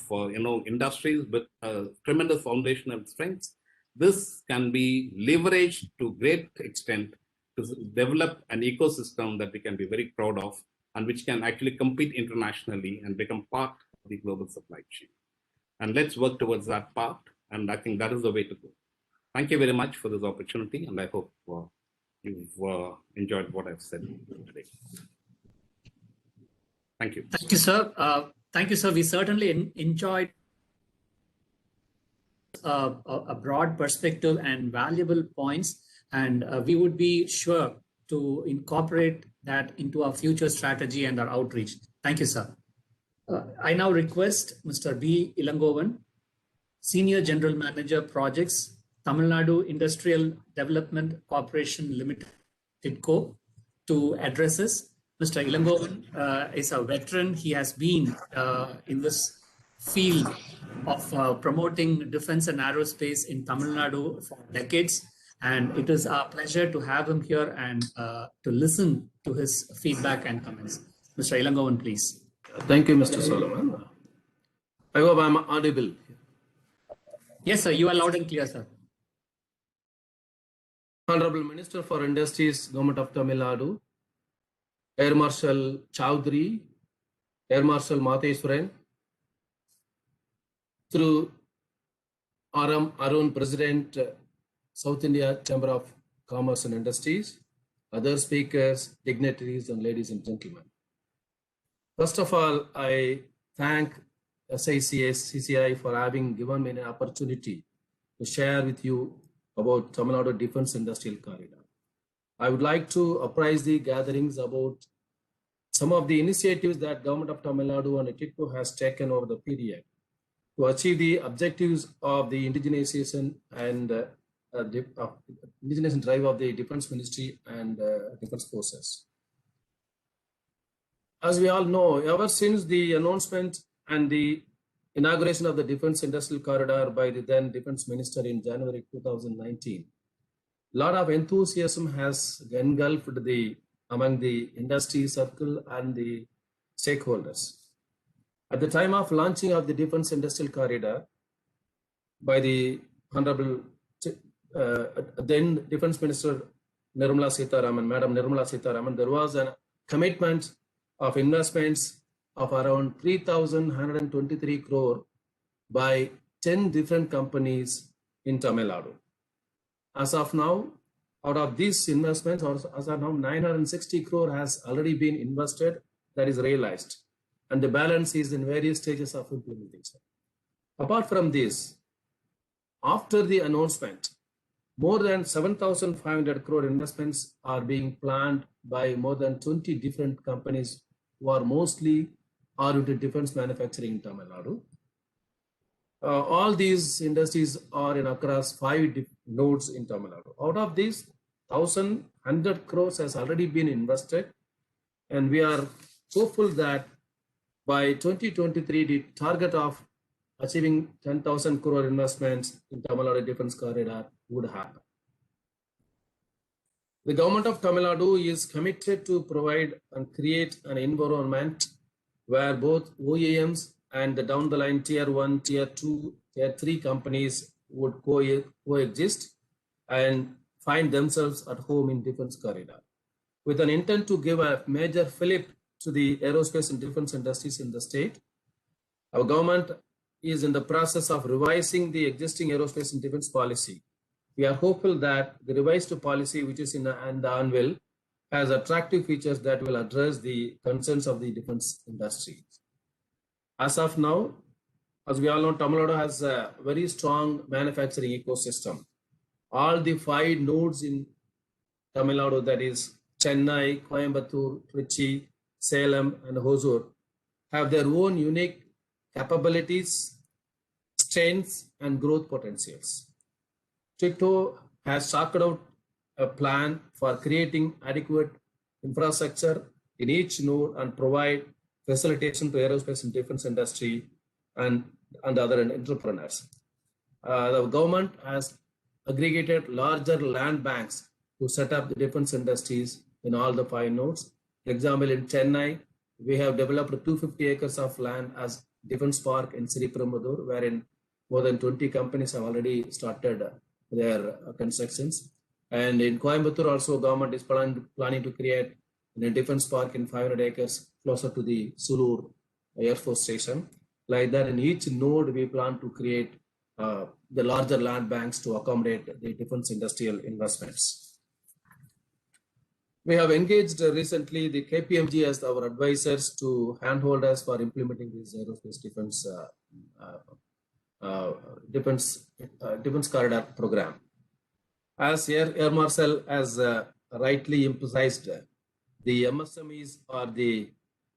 industries with tremendous foundational strengths. This can be leveraged to great extent to develop an ecosystem that we can be very proud of and which can actually compete internationally and become part of the global supply chain. And let's work towards that part. And I think that is the way to go. Thank you very much for this opportunity. And I hope you've enjoyed what I've said today. Thank you. Thank you, sir. Thank you, sir. We certainly enjoyed a broad perspective and valuable points. And we would be sure to incorporate that into our future strategy and our outreach. Thank you, sir. I now request Mr. B. Elangovan, Senior General Manager Projects, Tamil Nadu Industrial Development Corporation Limited, TIDCO, to address us. Mr. Elangovan is a veteran. He has been in this field of promoting defense and aerospace in Tamil Nadu for decades. And it is our pleasure to have him here and to listen to his feedback and comments. Mr. Elangovan, please. Thank you, Mr. Solomon. I hope I'm audible. Yes, sir. You are loud and clear, sir. Honorable Minister for Industries, Government of Tamil Nadu, Air Marshal Choudhary, Air Marshal Matheswaran, through Arun, President, South India Chamber of Commerce and Industries, other speakers, dignitaries, and ladies and gentlemen. First of all, I thank SICCI for having given me an opportunity to share with you about Tamil Nadu Defence Industrial Corridor. I would like to apprise the gatherings about some of the initiatives that Government of Tamil Nadu and TIDCO has taken over the period to achieve the objectives of the indigenization and indigenization drive of the Defence Ministry and Defence Forces. as we all know, ever since the announcement and the inauguration of the Defence Industrial Corridor by the then Defence Minister in January 2019, a lot of enthusiasm has engulfed among the industry circle and the stakeholders. At the time of launching of the Defence Industrial Corridor by the Honorable then Defence Minister Madam Nirmala Sitharaman, there was a commitment of investments of around 3,123 crore by 10 different companies in Tamil Nadu. As of now, out of these investments, as of now, 960 crore has already been invested, that is realized, and the balance is in various stages of implementation. Apart from this, after the announcement, more than 7,500 crore investments are being planned by more than 20 different companies who are mostly oriented defense manufacturing in Tamil Nadu. All these industries are in across 5 nodes in Tamil Nadu. Out of these, 1,100 crores has already been invested, and we are hopeful that by 2023, the target of achieving 10,000 crore investments in Tamil Nadu Defence Corridor would happen. The government of Tamil Nadu is committed to provide and create an environment where both OEMs and the down the line tier 1, tier 2, tier 3 companies would coexist and find themselves at home in Defence Corridor. With an intent to give a major fillip to the aerospace and defense industries in the state, our government is in the process of revising the existing aerospace and defense policy. We are hopeful that the revised policy, which is in the anvil, has attractive features that will address the concerns of the defense industry. As of now, as we all know, Tamil Nadu has a very strong manufacturing ecosystem. All the 5 nodes in Tamil Nadu, that is Chennai, Coimbatore, Trichy, Salem, and Hosur, have their own unique capabilities, strengths, and growth potentials. TIDCO has chalked out a plan for creating adequate infrastructure in each node and provide facilitation to aerospace and defense industry and other entrepreneurs. The government has aggregated larger land banks to set up the defense industries in all the 5 nodes. For example, in Chennai, we have developed 250 acres of land as Defense Park in Sri Perumbudur, wherein more than 20 companies have already started their constructions. And in Coimbatore also, government is planning to create a defense park in 500 acres closer to the Sulur Air Force Station. Like that, in each node, we plan to create the larger land banks to accommodate the defense industrial investments. We have engaged recently the KPMG as our advisors to handhold us for implementing this aerospace defense corridor program. As Air Marshal has rightly emphasized, the MSMEs are the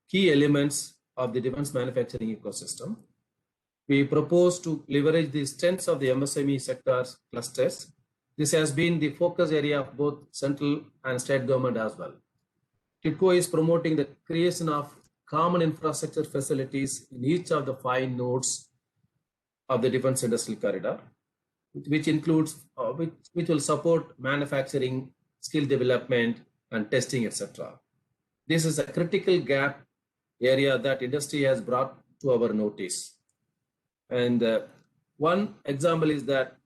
key elements of the defense manufacturing ecosystem. We propose to leverage the strengths of the MSME sectors clusters. This has been the focus area of both central and state government as well. TIDCO is promoting the creation of common infrastructure facilities in each of the 5 nodes of the defense industrial corridor, which includes, which will support manufacturing, skill development, and testing, etc. This is a critical gap area that industry has brought to our notice. And one example is that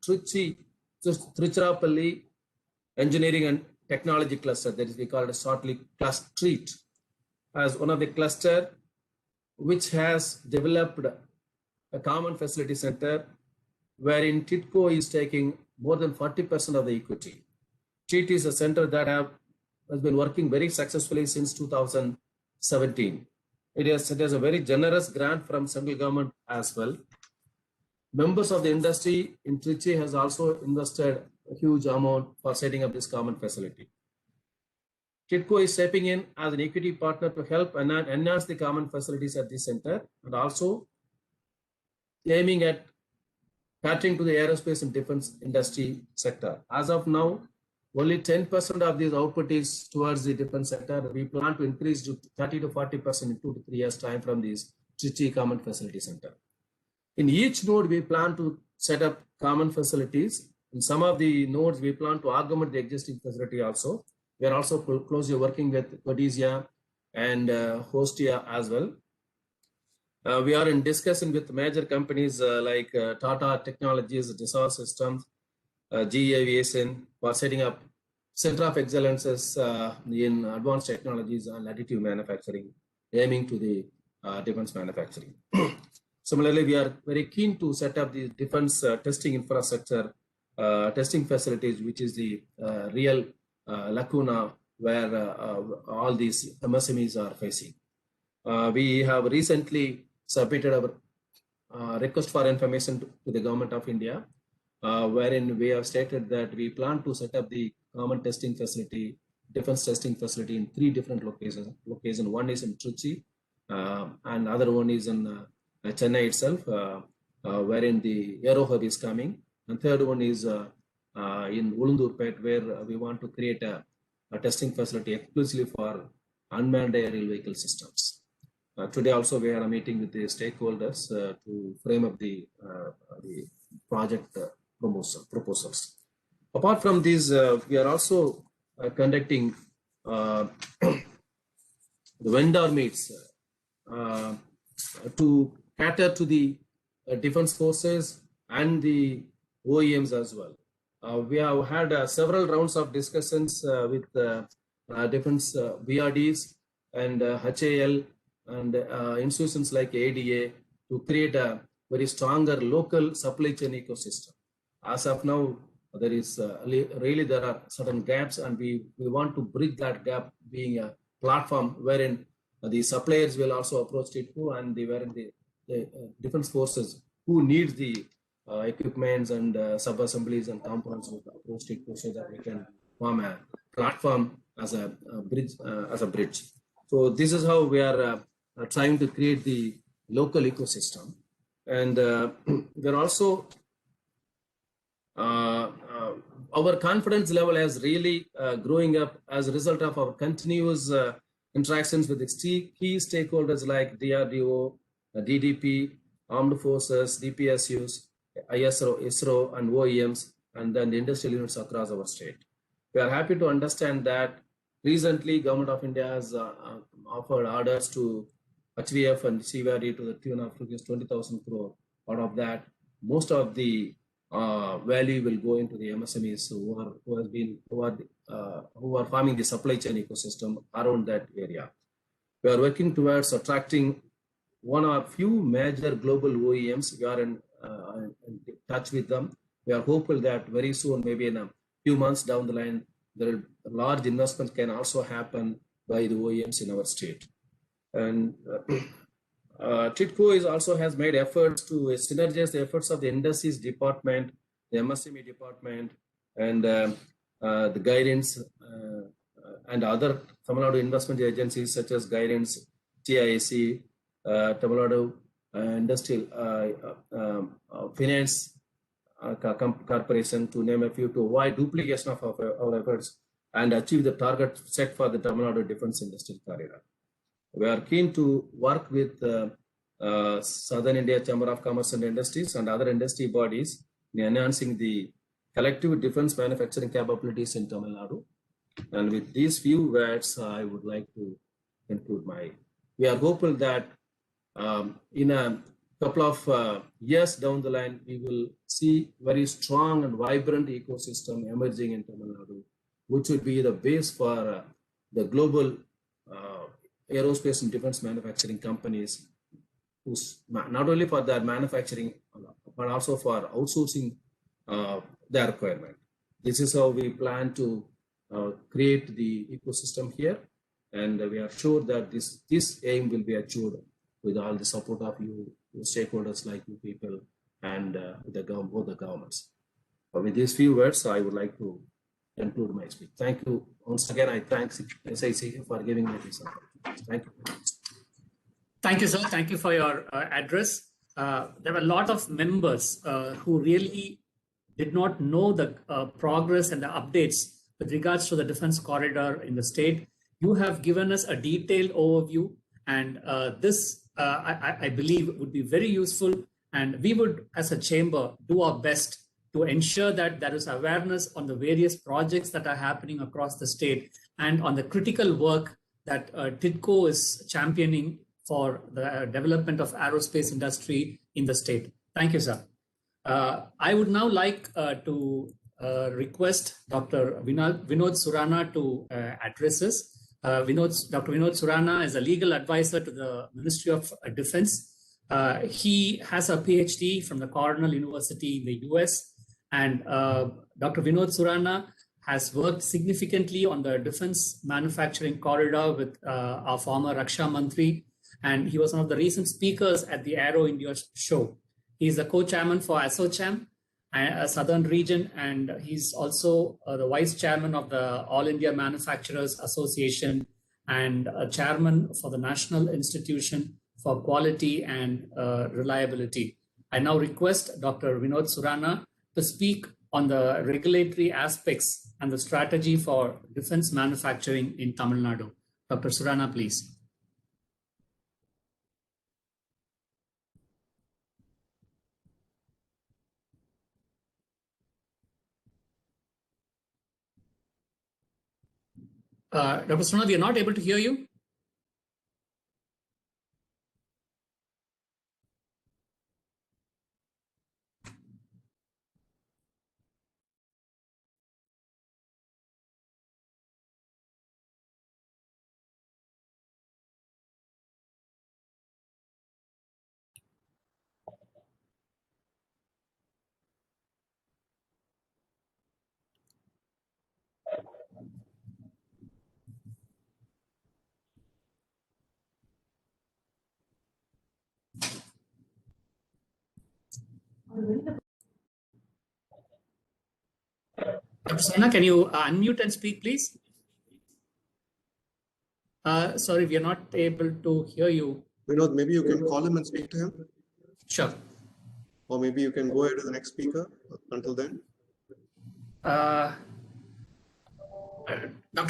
Trichirappalli Engineering and Technology Cluster, that is we call it a shortly TREAT, as one of the cluster which has developed a common facility center wherein TIDCO is taking more than 40% of the equity. TREAT is a center that has been working very successfully since 2017. It has a very generous grant from central government as well. Members of the industry in Trichy has also invested a huge amount for setting up this common facility. TIDCO is stepping in as an equity partner to help enhance the common facilities at this center and also aiming at catering to the aerospace and defense industry sector. As of now, only 10% of this output is towards the defense sector. We plan to increase to 30 to 40% in 2 to 3 years time from this Trichy Common Facility Center. In each node, we plan to set up common facilities. In some of the nodes, we plan to augment the existing facility also. We are also closely working with Codizia and Hostia as well. We are in discussion with major companies like Tata Technologies, Dassault Systems, GE Aviation for setting up Center of Excellences in advanced technologies and additive manufacturing, aiming to the defense manufacturing. Similarly, we are very keen to set up the defense testing infrastructure, testing facilities, which is the real lacuna where all these MSMEs are facing. We have recently submitted our request for information to the Government of India, wherein we have stated that we plan to set up the common testing facility, defense testing facility in 3 different locations. One is in Trichy, and other one is in Chennai itself, wherein the Aero Hub is coming. And third one is in Ulundurpet, where we want to create a testing facility exclusively for unmanned aerial vehicle systems. Today also we had a meeting with the stakeholders to frame up the project proposals. Apart from these, we are also conducting the vendor meets to cater to the defense forces and the OEMs as well. We have had several rounds of discussions with defense BRDs and HAL and institutions like ADA to create a very stronger local supply chain ecosystem. As of now, there is really there are certain gaps, and we want to bridge that gap, being a platform wherein the suppliers will also approach TIDCO, and wherein the defense forces who need the equipments and sub-assemblies and components will approach TIDCO, so that we can form a platform as a bridge. So this is how we are trying to create the local ecosystem. And we're also our confidence level has really growing up as a result of our continuous interactions with the key stakeholders like DRDO, DDP, Armed Forces, DPSUs, ISRO, and OEMs, and then the industrial units across our state. We are happy to understand that recently Government of India has offered orders to HVF and CVRD to the tune of 20,000 crore. Out of that, most of the value will go into the MSMEs who are forming the supply chain ecosystem around that area. We are working towards attracting one or few major global OEMs. We are in touch with them. We are hopeful that very soon, maybe in a few months down the line, large investments can also happen by the OEMs in our state. And TIDCO also has made efforts to synergize the efforts of the industries department, the MSME department, and the guidance and other Tamil Nadu investment agencies such as guidance, TIC, Tamil Nadu Industrial Finance Corporation, to name a few, to avoid duplication of our efforts and achieve the target set for the Tamil Nadu Defence Industrial Corridor. We are keen to work with Southern India Chamber of Commerce and Industries and other industry bodies in enhancing the collective defense manufacturing capabilities in Tamil Nadu. And with these few words, I would like to conclude we are hopeful that in a couple of years down the line, we will see very strong and vibrant ecosystem emerging in Tamil Nadu, which will be the base for the global aerospace and defense manufacturing companies, not only for their manufacturing, but also for outsourcing their requirement. This is how we plan to create the ecosystem here. And we are sure that this aim will be achieved with all the support of you stakeholders like you people and both the governments. With these few words, I would like to conclude my speech. Thank you. Once again, I thank SICCI for giving me this opportunity. Thank you. Thank you, sir. Thank you for your address. There were a lot of members who really did not know the progress and the updates with regards to the defense corridor in the state. You have given us a detailed overview, and this, I believe, would be very useful. And we would, as a chamber, do our best to ensure that there is awareness on the various projects that are happening across the state and on the critical work that TIDCO is championing for the development of aerospace industry in the state. Thank you, sir. I would now like to request Dr. Vinod Surana to address us. Dr. Vinod Surana is a legal advisor to the Ministry of Defense. He has a PhD from the Cornell University in the US, and Dr. Vinod Surana has worked significantly on the defense manufacturing corridor with our former Raksha Mantri, and he was one of the recent speakers at the Aero India show. He's the co-chairman for ASSOCHAM, a southern region, and he's also the vice chairman of the All India Manufacturers Association and a chairman for the National Institution for Quality and Reliability. I now request Dr. Vinod Surana to speak on the regulatory aspects and the strategy for defense manufacturing in Tamil Nadu. Dr. Surana, please. Dr. Surana, we are not able to hear you. Dr. Surana, can you unmute and speak, please? Sorry, we are not able to hear you. Vinod, maybe you can call him and speak to him. Sure. Or maybe you can go ahead to the next speaker until then. Dr.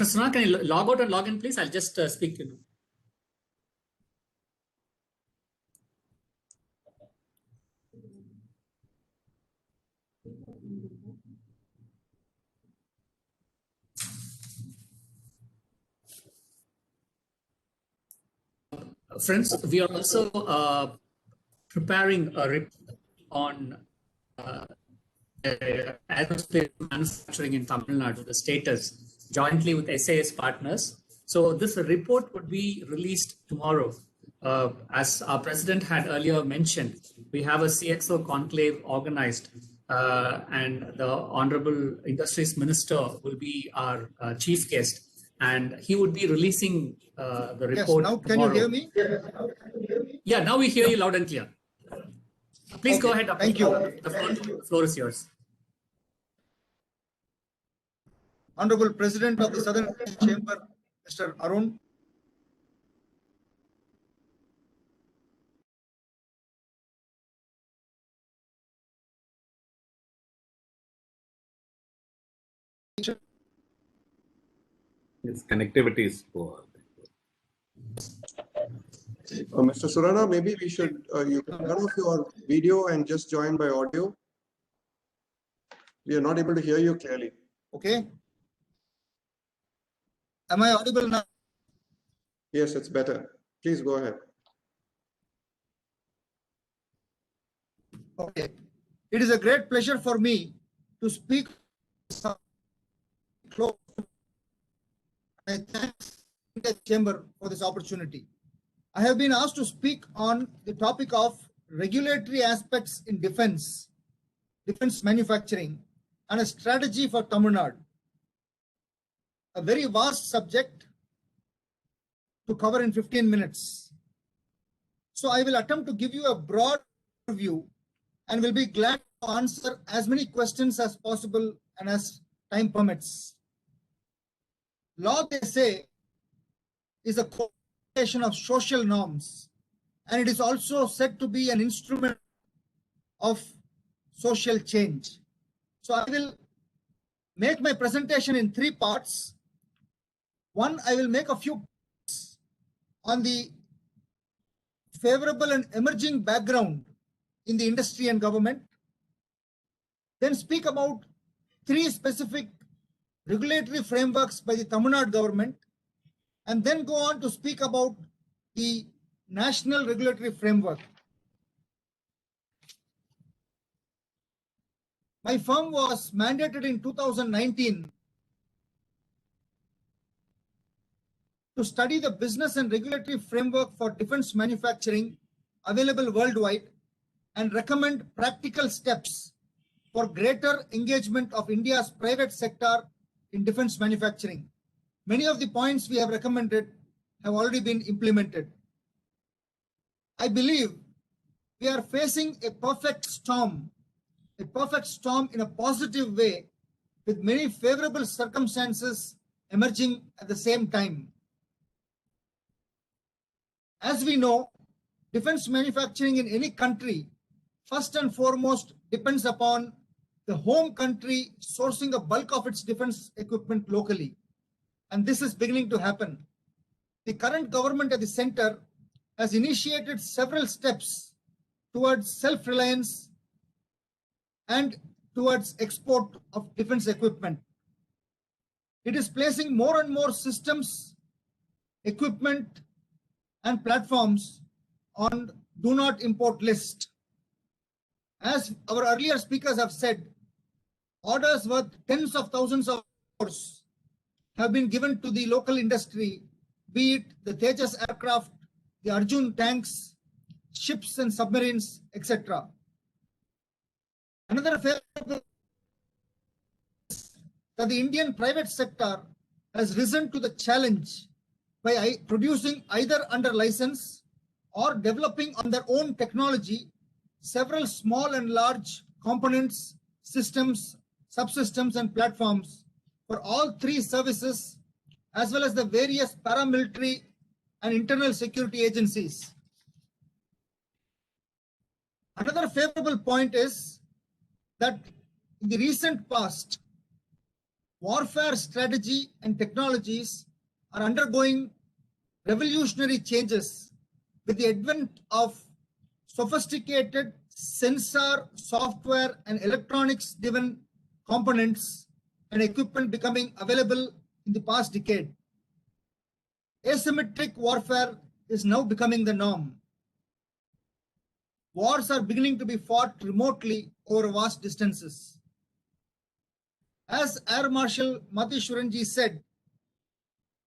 Surana, can you log out and log in, please? I'll just speak to you. Friends, we are also preparing a report on aerospace manufacturing in Tamil Nadu, the status, jointly with SAS Partners. So this report would be released tomorrow. As our president had earlier mentioned, we have a CXO conclave organized, and the Honorable Industries Minister will be our chief guest, and he would be releasing the report. Yes, now can tomorrow. you hear me? Yeah, now we hear you loud and clear. Please go ahead, Dr. Thank you. The floor is yours. Honorable President of the Southern Chamber, Mr. Arun. Its connectivity is poor. Mr. Surana, maybe we should, you can turn off your video and just join by audio. We are not able to hear you clearly. Okay. Am I audible now? Yes, it's better. Please go ahead. Okay. It is a great pleasure for me to speak. I thank the Chamber for this opportunity. I have been asked to speak on the topic of regulatory aspects in defense manufacturing, and a strategy for Tamil Nadu. A very vast subject to cover in 15 minutes. So I will attempt to give you a broad view and will be glad to answer as many questions as possible and as time permits. Law, they say, is a combination of social norms, and it is also said to be an instrument of social change. So I will make my presentation in three parts. One, I will make a few points on the favorable and emerging background in the industry and government. Then speak about three specific regulatory frameworks by the Tamil Nadu government, and then go on to speak about the national regulatory framework. My firm was mandated in 2019 to study the business and regulatory framework for defense manufacturing available worldwide and recommend practical steps for greater engagement of India's private sector in defense manufacturing. Many of the points we have recommended have already been implemented. I believe we are facing a perfect storm in a positive way, with many favorable circumstances emerging at the same time. As we know, defense manufacturing in any country, first and foremost, depends upon the home country sourcing a bulk of its defense equipment locally. And this is beginning to happen. The current government at the center has initiated several steps towards self-reliance and towards export of defense equipment. It is placing more and more systems, equipment, and platforms on do not import list. As our earlier speakers have said, orders worth tens of thousands of crores have been given to the local industry, be it the Tejas aircraft, the Arjun tanks, ships and submarines, etc. Another favorable is that the Indian private sector has risen to the challenge by producing either under license or developing on their own technology several small and large components, systems, subsystems, and platforms for all three services, as well as the various paramilitary and internal security agencies. Another favorable point is that in the recent past, warfare strategy and technologies are undergoing revolutionary changes with the advent of sophisticated sensor, software, and electronics-driven components and equipment becoming available in the past decade. Asymmetric warfare is now becoming the norm. Wars are beginning to be fought remotely over vast distances. As Air Marshal Matheshwaranji said,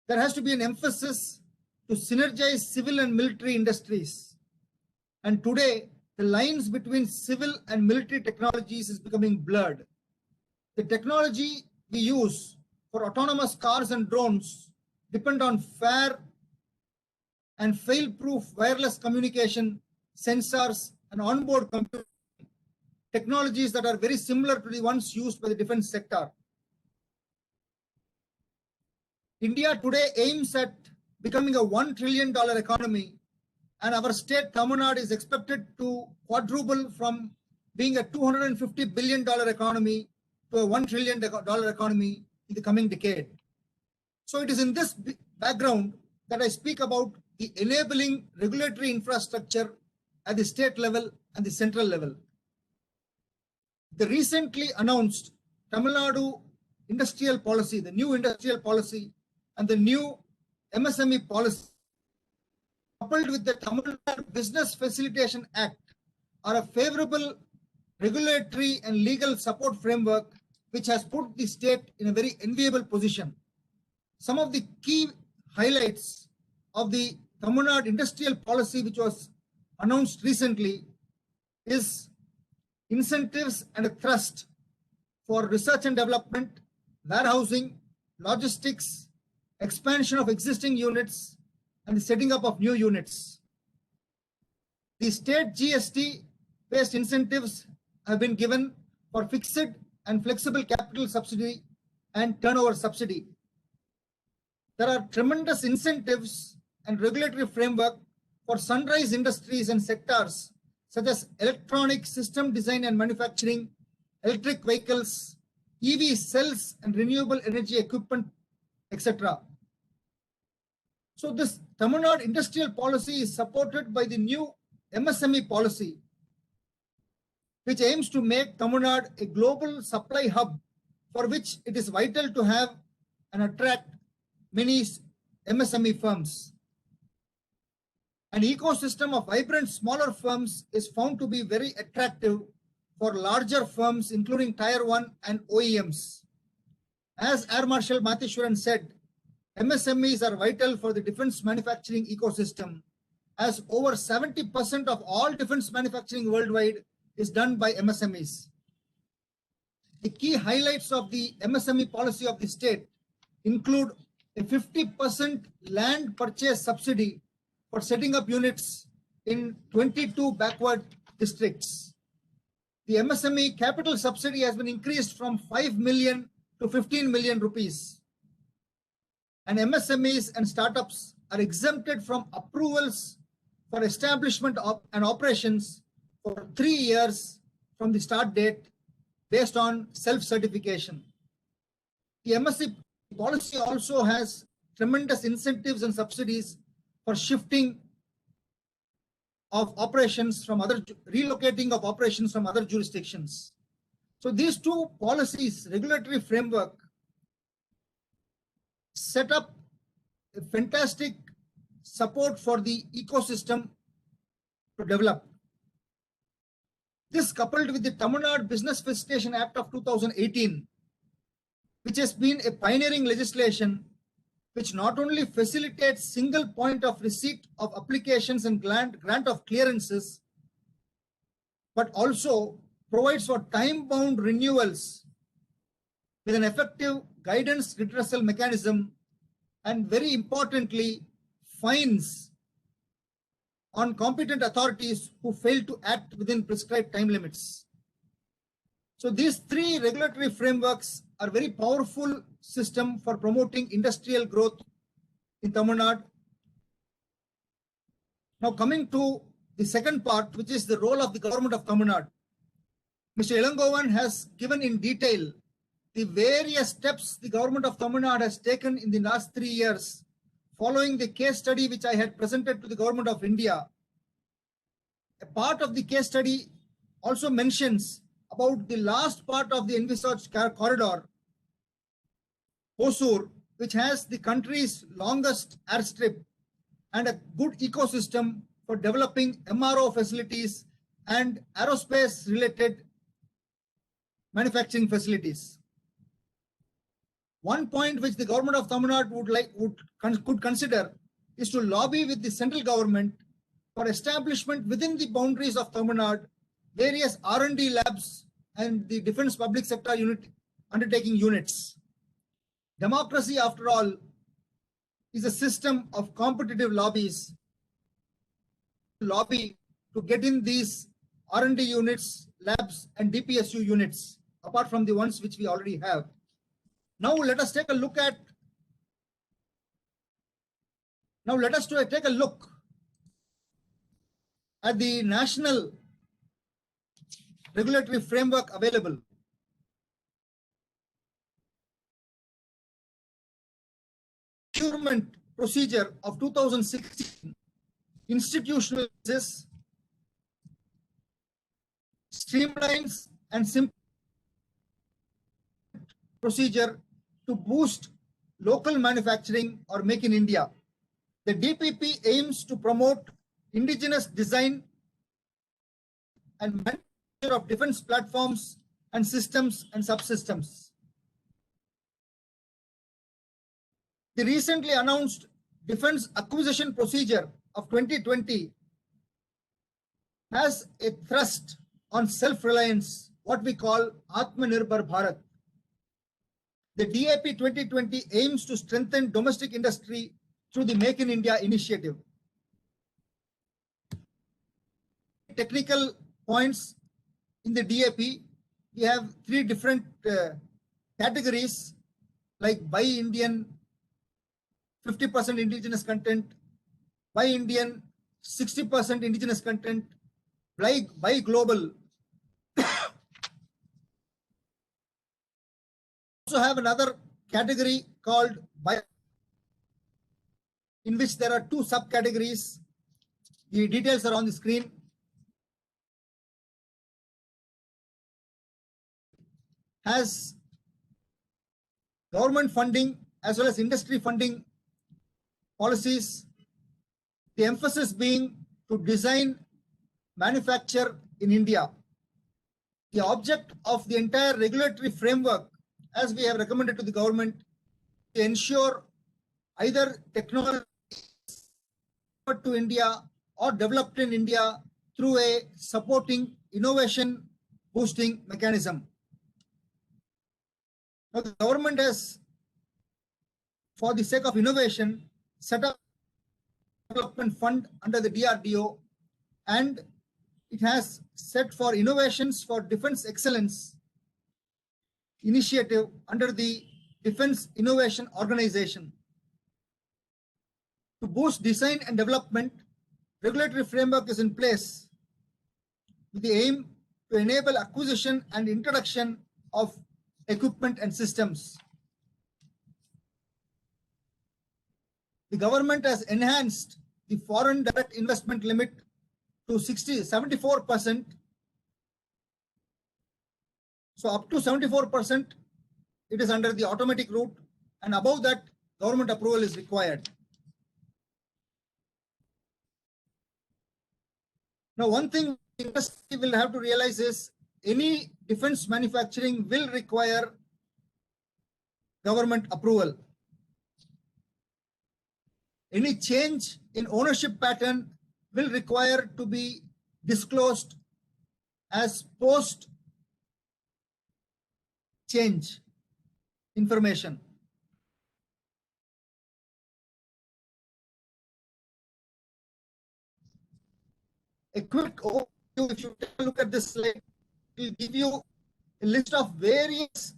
there has to be an emphasis to synergize civil and military industries. And today, the lines between civil and military technologies is becoming blurred. The technology we use for autonomous cars and drones depend on fair and fail-proof wireless communication, sensors, and onboard computing technologies that are very similar to the ones used by the defense sector. India today aims at becoming a $1 trillion economy, and our state, Tamil Nadu, is expected to quadruple from being a $250 billion economy to a $1 trillion economy in the coming decade. So it is in this background that I speak about the enabling regulatory infrastructure at the state level and the central level. The recently announced Tamil Nadu industrial policy, the new industrial policy, and the new MSME policy, coupled with the Tamil Nadu Business Facilitation Act, are a favorable regulatory and legal support framework which has put the state in a very enviable position. Some of the key highlights of the Tamil Nadu industrial policy which was announced recently is incentives and a thrust for research and development, warehousing, logistics, expansion of existing units, and the setting up of new units. The state GST-based incentives have been given for fixed and flexible capital subsidy and turnover subsidy. There are tremendous incentives and regulatory framework for sunrise industries and sectors such as electronic system design and manufacturing, electric vehicles, EV cells and renewable energy equipment, etc. So this Tamil Nadu industrial policy is supported by the new MSME policy, which aims to make Tamil Nadu a global supply hub, for which it is vital to have and attract many MSME firms. An ecosystem of vibrant smaller firms is found to be very attractive for larger firms, including Tier 1 and OEMs. As Air Marshal Matheshwaran said, MSMEs are vital for the defense manufacturing ecosystem, as over 70% of all defense manufacturing worldwide is done by MSMEs. The key highlights of the MSME policy of the state include a 50% land purchase subsidy for setting up units in 22 backward districts. The MSME capital subsidy has been increased from 5 million to 15 million rupees. And MSMEs and startups are exempted from approvals for establishment of and operations for 3 years from the start date based on self-certification. The MSME policy also has tremendous incentives and subsidies for shifting of operations from relocating of operations from other jurisdictions. So these two policies, regulatory framework, set up a fantastic support for the ecosystem to develop. This, coupled with the Tamil Nadu Business Facilitation Act of 2018, which has been a pioneering legislation which not only facilitates single point of receipt of applications and grant of clearances, but also provides for time-bound renewals with an effective guidance redressal mechanism, and very importantly, fines on competent authorities who fail to act within prescribed time limits. So these three regulatory frameworks are very powerful system for promoting industrial growth in Tamil Nadu. Now coming to the second part, which is the role of the government of Tamil Nadu. Mr. Elangovan has given in detail the various steps the government of Tamil Nadu has taken in the last 3 years, following the case study which I had presented to the government of India. A part of the case study also mentions about the last part of the envisaged corridor, Hosur, which has the country's longest airstrip and a good ecosystem for developing MRO facilities and aerospace related manufacturing facilities. One point which the government of Tamil Nadu could consider is to lobby with the central government for establishment within the boundaries of Tamil Nadu various R&D labs and the defense public sector undertaking units. Democracy, after all, is a system of competitive lobbies. Lobby to get in these R&D units, labs, and DPSU units, apart from the ones which we already have. Now let us take a look at. The national regulatory framework available. Procurement procedure of 2016, institutional basis, streamlines and simple procedure to boost local manufacturing or make in India. The DPP aims to promote indigenous design and manufacture of defense platforms and systems and subsystems. The recently announced Defense Acquisition Procedure of 2020 has a thrust on self-reliance, what we call Atmanirbhar Bharat. The DAP 2020 aims to strengthen domestic industry through the Make in India initiative. Technical points in the DAP, we have 3 different categories, like Buy Indian, 50% indigenous content, Buy Indian, 60% indigenous content, Buy Global, also have another category called in which there are two subcategories. The details are on the screen. Has government funding as well as industry funding policies, the emphasis being to design, manufacture in India. The object of the entire regulatory framework, as we have recommended to the government, to ensure either technology to India or developed in India through a supporting innovation boosting mechanism. Now, the government has, for the sake of innovation, set up a development fund under the DRDO, and it has set for innovations for defense excellence initiative under the Defence Innovation Organization. To boost design and development, regulatory framework is in place with the aim to enable acquisition and introduction of equipment and systems. The government has enhanced the foreign direct investment limit to 74%. So up to 74%, it is under the automatic route, and above that, government approval is required. Now, one thing the industry will have to realize is any defense manufacturing will require government approval. Any change in ownership pattern will require to be disclosed as post change information. A quick overview, if you take a look at this slide, it will give you a list of various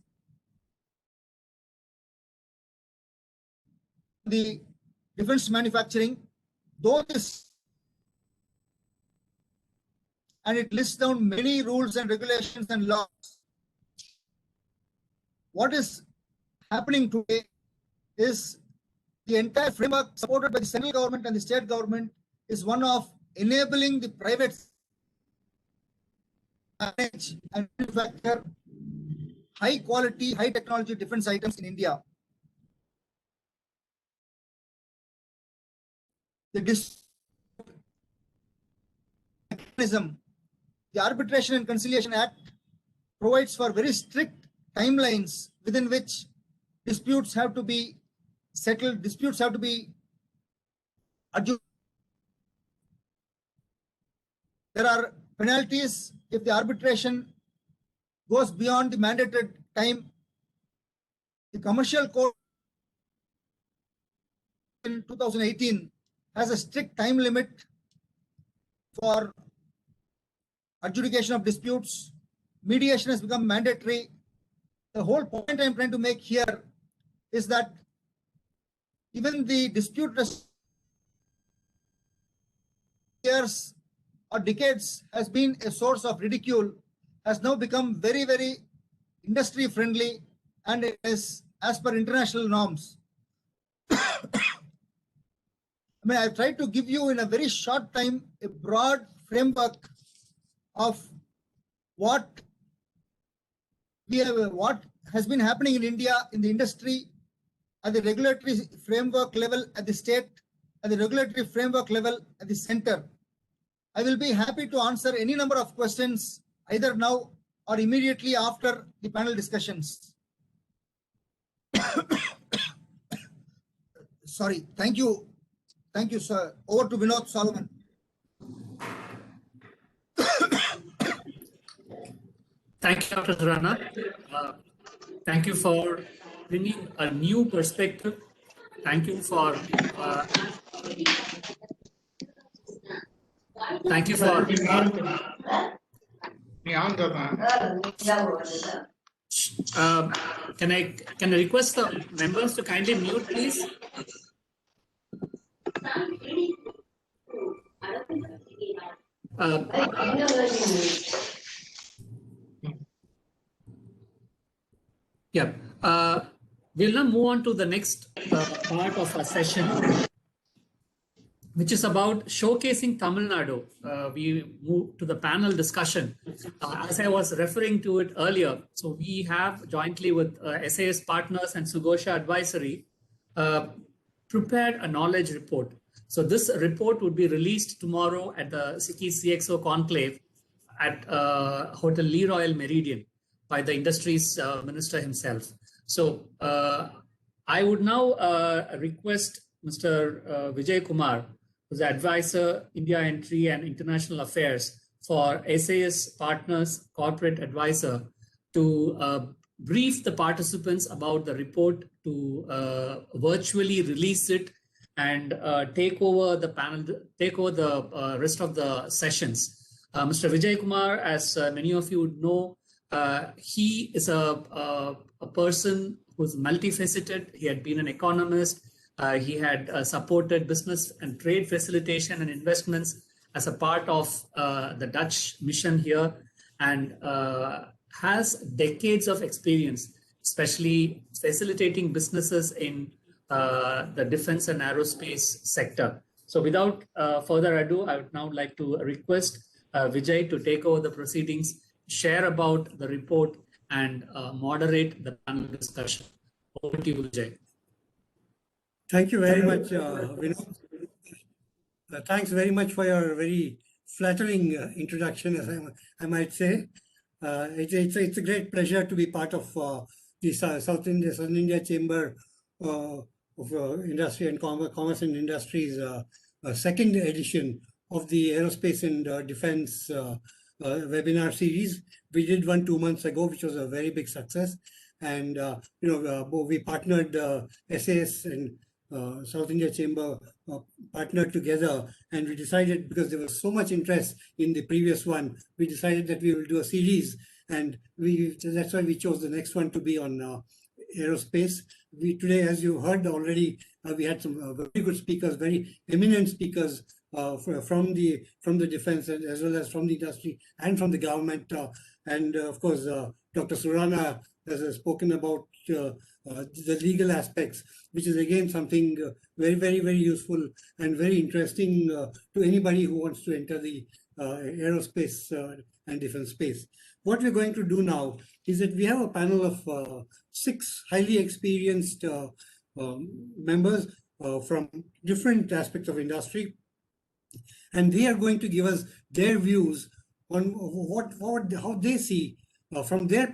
the defense manufacturing, though this, and it lists down many rules and regulations and laws. What is happening today is the entire framework supported by the central government and the state government is one of enabling the private manage and manufacture high quality, high technology defense items in India. The mechanism, the Arbitration and Conciliation Act, provides for very strict timelines within which disputes have to be settled, disputes have to be adjudicated. There are penalties if the arbitration goes beyond the mandated time. The Commercial Code in 2018 has a strict time limit for adjudication of disputes. Mediation has become mandatory. The whole point I'm trying to make here is that even the dispute years or decades has been a source of ridicule, has now become very, very industry friendly, and it is as per international norms. I mean, I've tried to give you in a very short time a broad framework of what we have, what has been happening in India in the industry at the regulatory framework level at the state, at the regulatory framework level at the center. I will be happy to answer any number of questions either now or immediately after the panel discussions. Sorry, thank you. Thank you, sir. Over to Vinod Solomon. Thank you, Dr. Rana. Thank you for bringing a new perspective. Thank you for can I request the members to kindly mute, please? Yeah. We'll now move on to the next part of our session, which is about showcasing Tamil Nadu. We move to the panel discussion. As I was referring to it earlier, so we have jointly with SAS Partners and Sugosha Advisory prepared a knowledge report. So this report would be released tomorrow at the SICCI CXO conclave at Hotel Le Royal Meridian by the Industries Minister himself. So I would now request Mr. Vijay Kumar, who's the Advisor, India Entry and International Affairs for SAS Partners Corporate Advisor, to brief the participants about the report, to virtually release it and take over the panel, take over the rest of the sessions. Mr. Vijay Kumar, as many of you know, he is a person who's multifaceted. He had been an economist. He had supported business and trade facilitation and investments as a part of the Dutch mission here, and has decades of experience, especially facilitating businesses in the defense and aerospace sector. So without further ado, I would now like to request Vijay to take over the proceedings, share about the report, and moderate the panel discussion. Over to you, Vijay. Thank you very much, Vinod. Thanks very much for your very flattering introduction, as I might say. It's a great pleasure to be part of the Southern India Chamber of Industry and Commerce and Industries second edition of the Aerospace and Defence webinar series. We did one 2 months ago, which was a very big success. And, we partnered SAS and South India Chamber partnered together, and we decided, because there was so much interest in the previous one, we decided that we will do a series, and that's why we chose the next one to be on aerospace. Today, as you heard already, we had some very good speakers, very eminent speakers from the defense, as well as from the industry and from the government, and of course Dr. Surana has spoken about the legal aspects, which is again something very, very, very useful and very interesting to anybody who wants to enter the aerospace and defense space. What we're going to do now is that we have a panel of 6 highly experienced members from different aspects of industry, and they are going to give us their views on how they see from their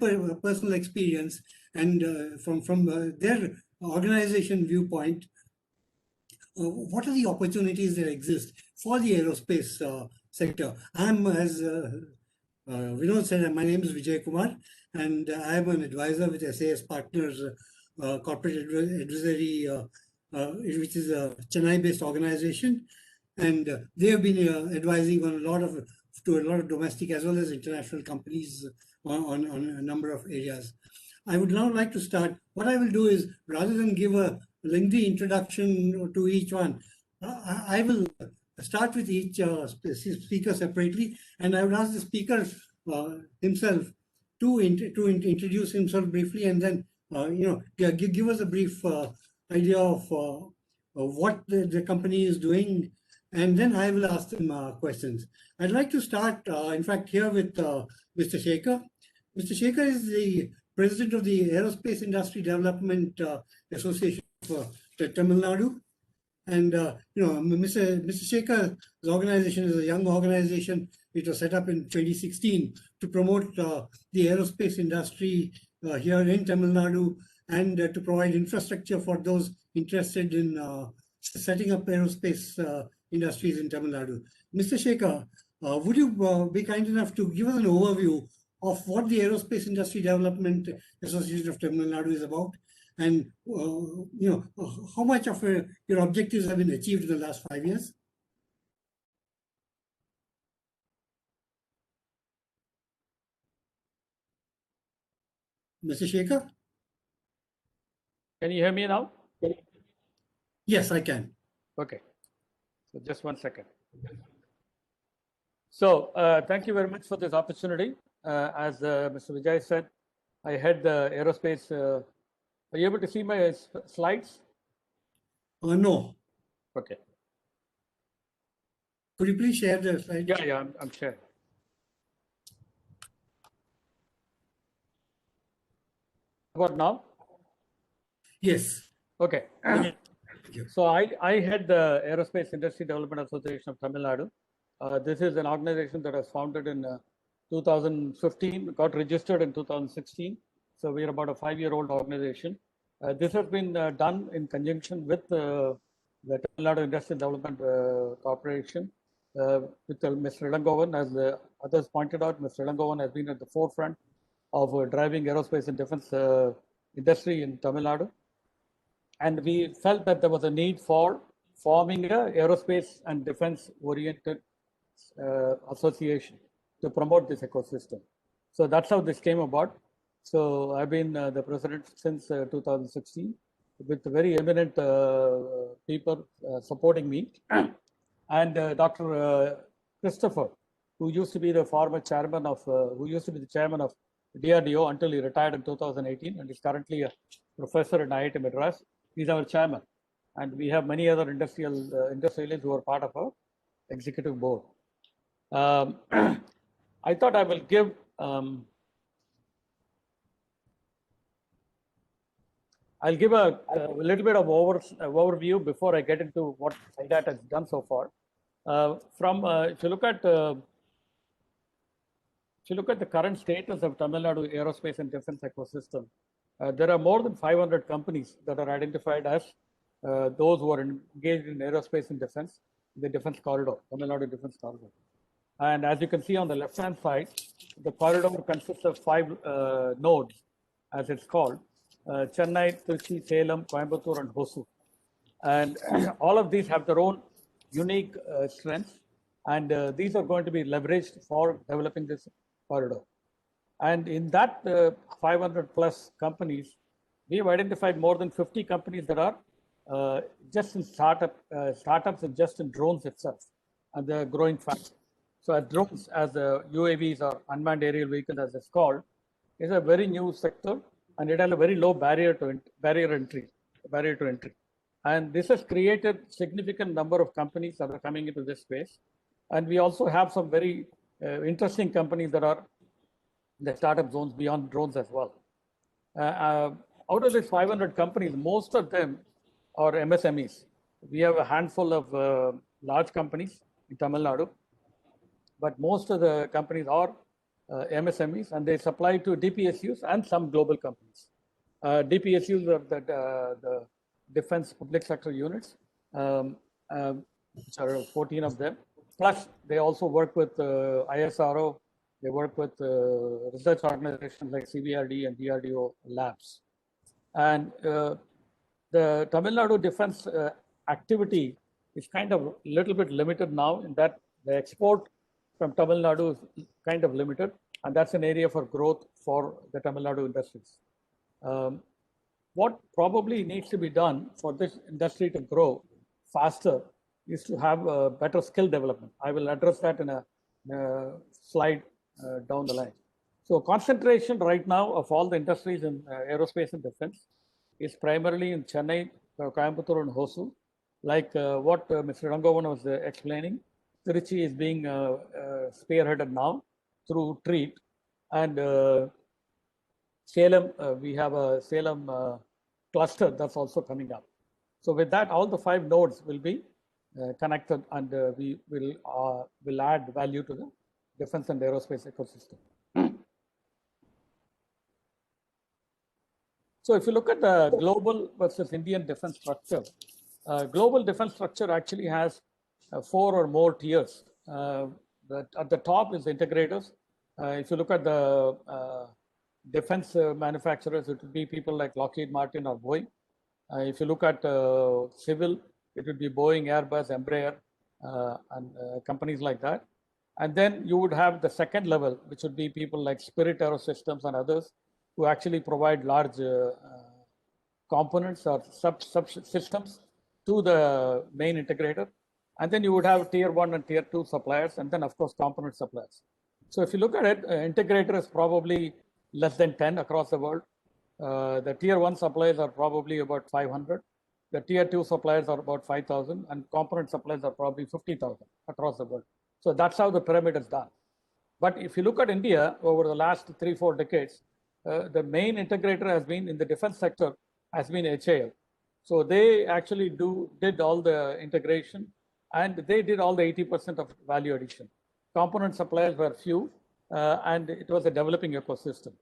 personal experience and from their organization viewpoint, what are the opportunities that exist for the aerospace sector. I'm, as Vinod said, my name is Vijay Kumar, and I am an advisor with SAS Partners Corporate Advisory, which is a Chennai-based organization, and they have been advising on a lot of domestic as well as international companies on a number of areas. I would now like to start. What I will do is, rather than give a lengthy introduction to each one, I will start with each speaker separately, and I would ask the speaker himself to introduce himself briefly, and then give us a brief idea of what the company is doing, and then I will ask them questions. I'd like to start, in fact, here with Mr. Shekar. Mr. Shekar is the president of the Aerospace Industry Development Association for Tamil Nadu. And, Mr. Shekar's organization is a young organization. It was set up in 2016 to promote the aerospace industry here in Tamil Nadu, and to provide infrastructure for those interested in setting up aerospace industries in Tamil Nadu. Mr. Shekar, would you be kind enough to give us an overview of what the Aerospace Industry Development Association of Tamil Nadu is about, and how much of your objectives have been achieved in the last 5 years? Mr. Shekar? Can you hear me now? Yes, I can. Okay. So just 1 second. So thank you very much for this opportunity. As Mr. Vijay said, I head the Aerospace Are you able to see my slides? No. Okay. Could you please share the slide? Yeah, I'm sharing. About now? Yes. Okay. So I head the Aerospace Industry Development Association of Tamil Nadu. This is an organization that was founded in 2015, got registered in 2016. So we are about a 5-year-old organization. This has been done in conjunction with the Tamil Nadu Industry Development Corporation, with Mr. Elangovan. As the others pointed out, Mr. Elangovan has been at the forefront of driving aerospace and defense industry in Tamil Nadu. And we felt that there was a need for forming a aerospace and defense oriented association to promote this ecosystem. So that's how this came about. So I've been the president since 2016 with very eminent people supporting me. And Dr. Christopher, who used to be the former chairman of, who used to be the chairman of DRDO until he retired in 2018 and is currently a professor in IIT Madras. He's our chairman. And we have many other industrialists who are part of our executive board. I thought I will give I'll give a little bit of overview before I get into what AIDAT has done so far. If you look at the current status of Tamil Nadu aerospace and defense ecosystem, there are more than 500 companies that are identified as those who are engaged in aerospace and defense, the defense corridor, Tamil Nadu defense corridor. And as you can see on the left-hand side, the corridor consists of 5 nodes, as it's called, Chennai, Trichy, Salem, Coimbatore, and Hosur. And all of these have their own unique strengths, and these are going to be leveraged for developing this corridor. And in that 500 plus companies, we have identified more than 50 companies that are just in startups and just in drones itself, and they're growing fast. So as drones, as UAVs or unmanned aerial vehicles as it's called, is a very new sector, and it has a very low barrier to entry. And this has created significant number of companies that are coming into this space. And we also have some very interesting companies that are in the startup zones beyond drones as well. Out of these 500 companies, most of them are MSMEs. We have a handful of large companies in Tamil Nadu, but most of the companies are MSMEs, and they supply to DPSUs and some global companies. DPSUs are the defense public sector units, which are 14 of them. Plus, they also work with ISRO. They work with research organizations like CBRD and DRDO labs. And the Tamil Nadu defense activity is kind of a little bit limited now, in that the export from Tamil Nadu is kind of limited, and that's an area for growth for the Tamil Nadu industries. What probably needs to be done for this industry to grow faster is to have better skill development. I will address that in a slide down the line. So concentration right now of all the industries in aerospace and defense is primarily in Chennai, Coimbatore, and Hosur. Like what Mr. Elangovan was explaining, Trichy is being spearheaded now through TREAT, and Salem, we have a Salem cluster that's also coming up. So with that, all the 5 nodes will be connected, and we will add value to the defense and aerospace ecosystem. So if you look at the global versus Indian defense structure, global defense structure actually has 4 or more tiers. At the top is integrators. If you look at the defense manufacturers, it would be people like Lockheed Martin or Boeing. If you look at civil, it would be Boeing, Airbus, Embraer, and companies like that. And then you would have the second level, which would be people like Spirit Aerosystems and others, who actually provide large components or subsystems to the main integrator. And then you would have tier 1 and tier 2 suppliers, and then of course component suppliers. So if you look at it, integrator is probably less than 10 across the world. The tier 1 suppliers are probably about 500. The tier 2 suppliers are about 5,000, and component suppliers are probably 50,000 across the world. So that's how the pyramid is done. But if you look at India over the last 3-4 decades, the main integrator has been in the defense sector has been HAL. So they actually did all the integration, and they did all the 80% of value addition. Component suppliers were few, and it was a developing ecosystem.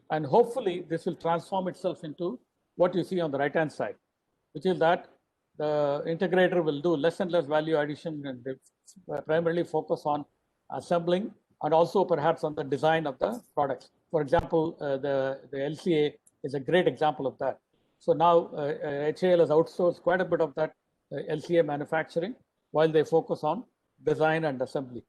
And hopefully this will transform itself into what you see on the right-hand side, which is that the integrator will do less and less value addition and primarily focus on assembling and also perhaps on the design of the products. For example, the LCA is a great example of that. So now HAL has outsourced quite a bit of that LCA manufacturing while they focus on design and assembly.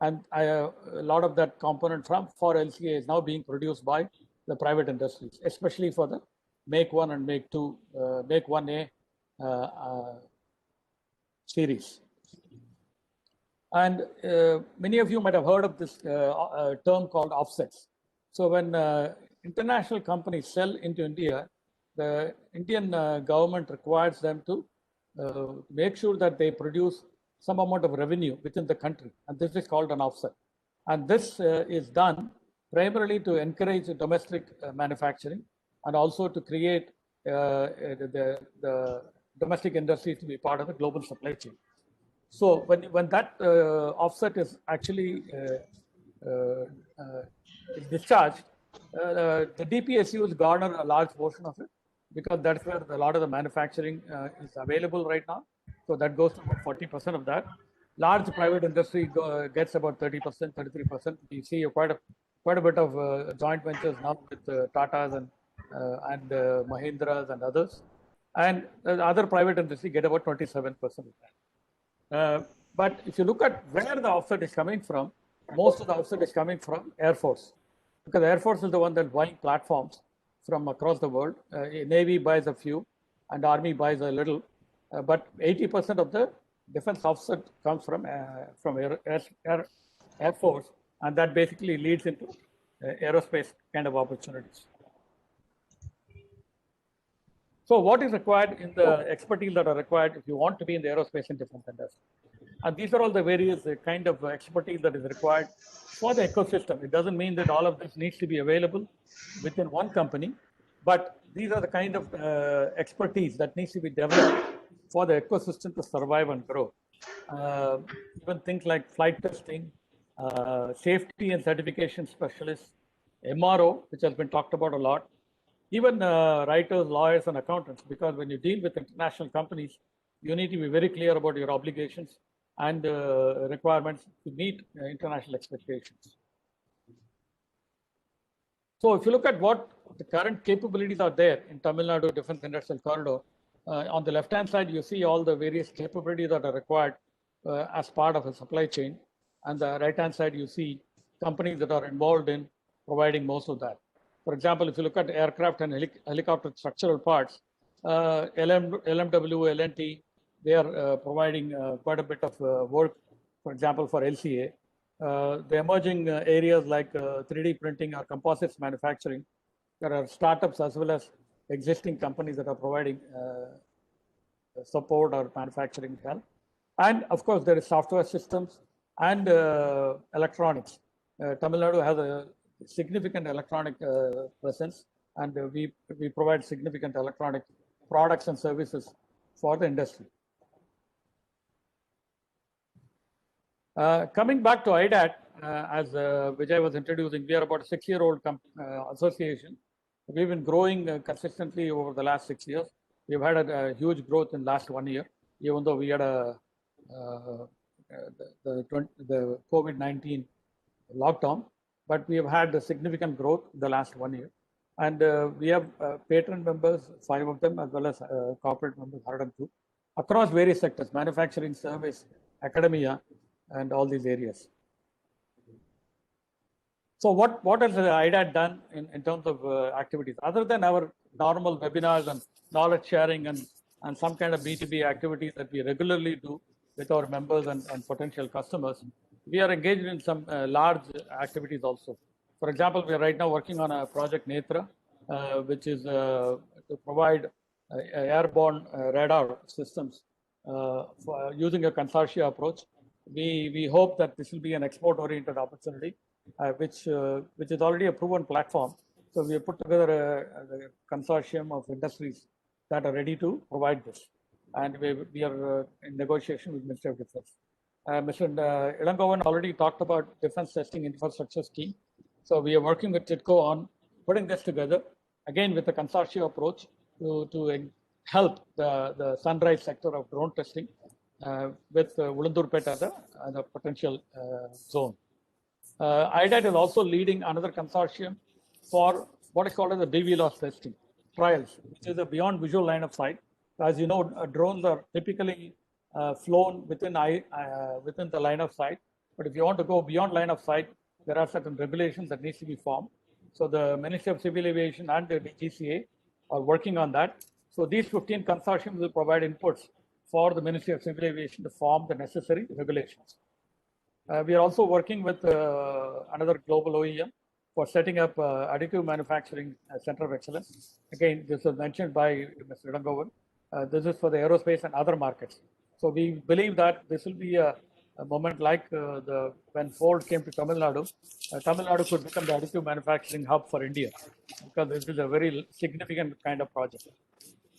And a lot of that component for LCA is now being produced by the private industries, especially for the Make 1 and Make 2, Make 1A series. And many of you might have heard of this term called offsets. So when international companies sell into India, the Indian government requires them to make sure that they produce some amount of revenue within the country. And this is called an offset. And this is done primarily to encourage domestic manufacturing and also to create the domestic industries to be part of the global supply chain. So when that offset is actually discharged, the DPSUs garner a large portion of it because that's where a lot of the manufacturing is available right now. So that goes to about 40% of that. Large private industry gets about 30%, 33%. You see quite a bit of joint ventures now with Tatas and Mahindras and others. And the other private industry get about 27% of that. But if you look at where the offset is coming from, most of the offset is coming from Air Force. Because Air Force is the one that's buying platforms from across the world. Navy buys a few and Army buys a little. But 80% of the defense offset comes from Air Force. And that basically leads into aerospace kind of opportunities. So what is required in the expertise that are required if you want to be in the aerospace and defense industry? And these are all the various kind of expertise that is required for the ecosystem. It doesn't mean that all of this needs to be available within one company, but these are the kind of expertise that needs to be developed for the ecosystem to survive and grow. Even things like flight testing, safety and certification specialists, MRO, which has been talked about a lot, even writers, lawyers, and accountants, because when you deal with international companies, you need to be very clear about your obligations and requirements to meet international expectations. So if you look at what the current capabilities are there in Tamil Nadu Defence Industrial Corridor, on the left-hand side, you see all the various capabilities that are required as part of a supply chain. And the right-hand side, you see companies that are involved in providing most of that. For example, if you look at aircraft and helicopter structural parts, LMW, L&T, they are providing quite a bit of work, for example, for LCA. The emerging areas like 3D printing or composites manufacturing, there are startups as well as existing companies that are providing support or manufacturing help. And of course, there is software systems and electronics. Tamil Nadu has a significant electronic presence, and we provide significant electronic products and services for the industry. Coming back to AIDAT, as Vijay was introducing, we are about a 6-year-old association. We've been growing consistently over the last 6 years. We've had a huge growth in the last 1 year, even though we had the COVID-19 lockdown. But we have had a significant growth in the last 1 year. And we have patron members, 5 of them, as well as corporate members, 102, across various sectors, manufacturing, service, academia, and all these areas. So what has AIDAT done in terms of activities? Other than our normal webinars and knowledge sharing and some kind of B2B activities that we regularly do with our members and potential customers, we are engaged in some large activities also. For example, we are right now working on a project Netra, which is to provide airborne radar systems for using a consortia approach. We hope that this will be an export-oriented opportunity, which is already a proven platform. So we have put together a consortium of industries that are ready to provide this, and we are in negotiation with Ministry of Defence. Mr. Elangovan already talked about defense testing infrastructure scheme. So we are working with TIDCO on putting this together, again with a consortium approach to help the sunrise sector of drone testing with Ulundurpet as a potential zone. AIDAT is also leading another consortium for what is called as the BVLOS testing trials, which is a beyond visual line of sight. As you know, drones are typically flown within the line of sight. But if you want to go beyond line of sight, there are certain regulations that needs to be formed. So the Ministry of Civil Aviation and the DGCA are working on that. So these 15 consortiums will provide inputs for the Ministry of Civil Aviation to form the necessary regulations. We are also working with another global OEM for setting up additive manufacturing center of excellence. Again, this was mentioned by Mr. Elangovan. This is for the aerospace and other markets. So we believe that this will be a moment like when Ford came to Tamil Nadu. Tamil Nadu could become the additive manufacturing hub for India, because this is a very significant kind of project.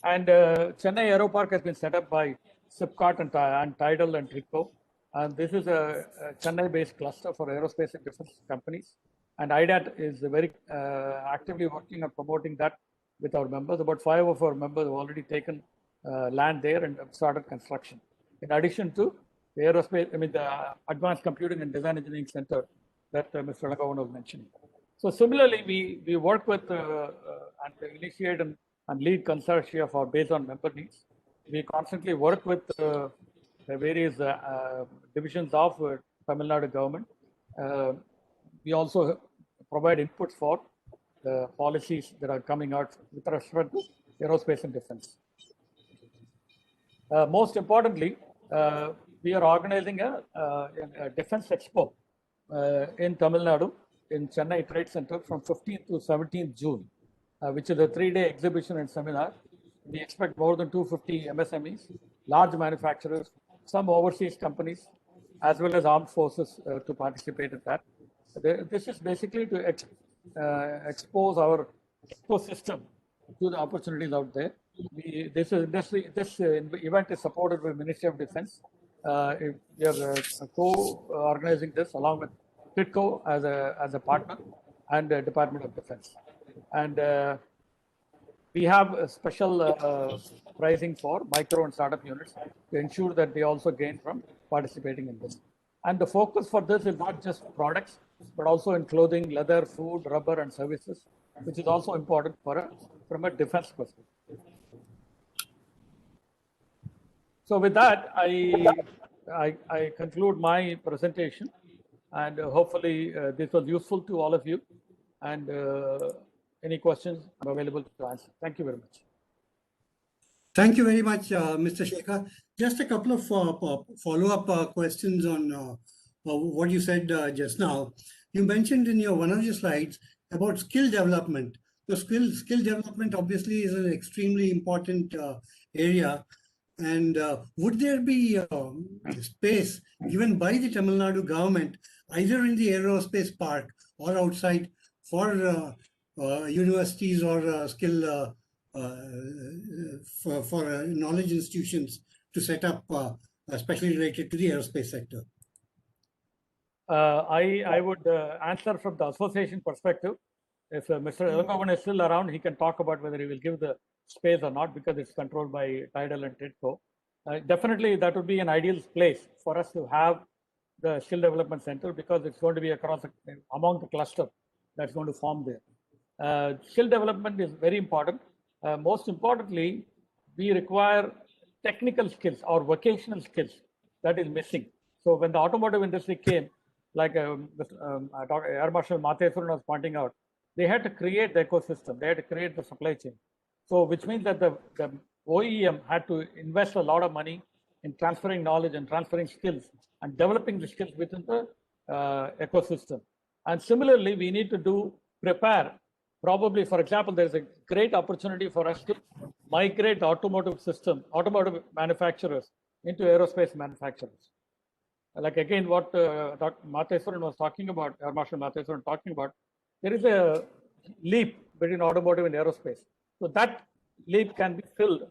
And Chennai Aeropark has been set up by SIPCOT and TIDCO and TIDCO. And this is a Chennai-based cluster for aerospace and defense companies. And AIDAT is very actively working on promoting that with our members. About 5 of our members have already taken land there and have started construction. In addition to the aerospace, the Advanced Computing and Design Engineering Center that Mr. Elangovan was mentioning. So similarly, we work with and initiate and lead consortia for based on member needs. We constantly work with the various divisions of Tamil Nadu government. We also provide inputs for the policies that are coming out with respect to aerospace and defense. Most importantly, we are organizing a defense expo in Tamil Nadu in Chennai Trade Center from 15th to 17th June, which is a 3-day exhibition and seminar. We expect more than 250 MSMEs, large manufacturers, some overseas companies, as well as armed forces to participate in that. This is basically to expose our ecosystem to the opportunities out there. This event is supported by Ministry of Defence. We are co-organizing this along with TIDCO as a partner and the Department of Defence. And we have a special pricing for micro and startup units to ensure that they also gain from participating in this. And the focus for this is not just products, but also in clothing, leather, food, rubber, and services, which is also important from a defense perspective. So with that, I conclude my presentation, and hopefully this was useful to all of you. And any questions, I'm available to answer. Thank you very much. Thank you very much, Mr. Shekar. Just a couple of follow-up questions on what you said just now. You mentioned in one of your slides about skill development. So skill development obviously is an extremely important area. And would there be space given by the Tamil Nadu government, either in the aerospace park or outside, for universities or skill for knowledge institutions to set up, especially related to the aerospace sector? I would answer from the association perspective. If Mr. Elangovan is still around, he can talk about whether he will give the space or not, because it's controlled by TIDCO and TIDCO. Definitely, that would be an ideal place for us to have the skill development center, because it's going to be among the cluster that's going to form there. Skill development is very important. Most importantly, we require technical skills or vocational skills that is missing. So when the automotive industry came, like Air Marshal Matheswaran was pointing out, they had to create the ecosystem, they had to create the supply chain. So which means that the OEM had to invest a lot of money in transferring knowledge and transferring skills and developing the skills within the ecosystem. And similarly, we need to prepare probably, for example, there's a great opportunity for us to migrate automotive manufacturers into aerospace manufacturers. Like again, what Dr. Matheswaran was talking about, Air Marshal Matheswaran talking about, there is a leap between automotive and aerospace. So that leap can be filled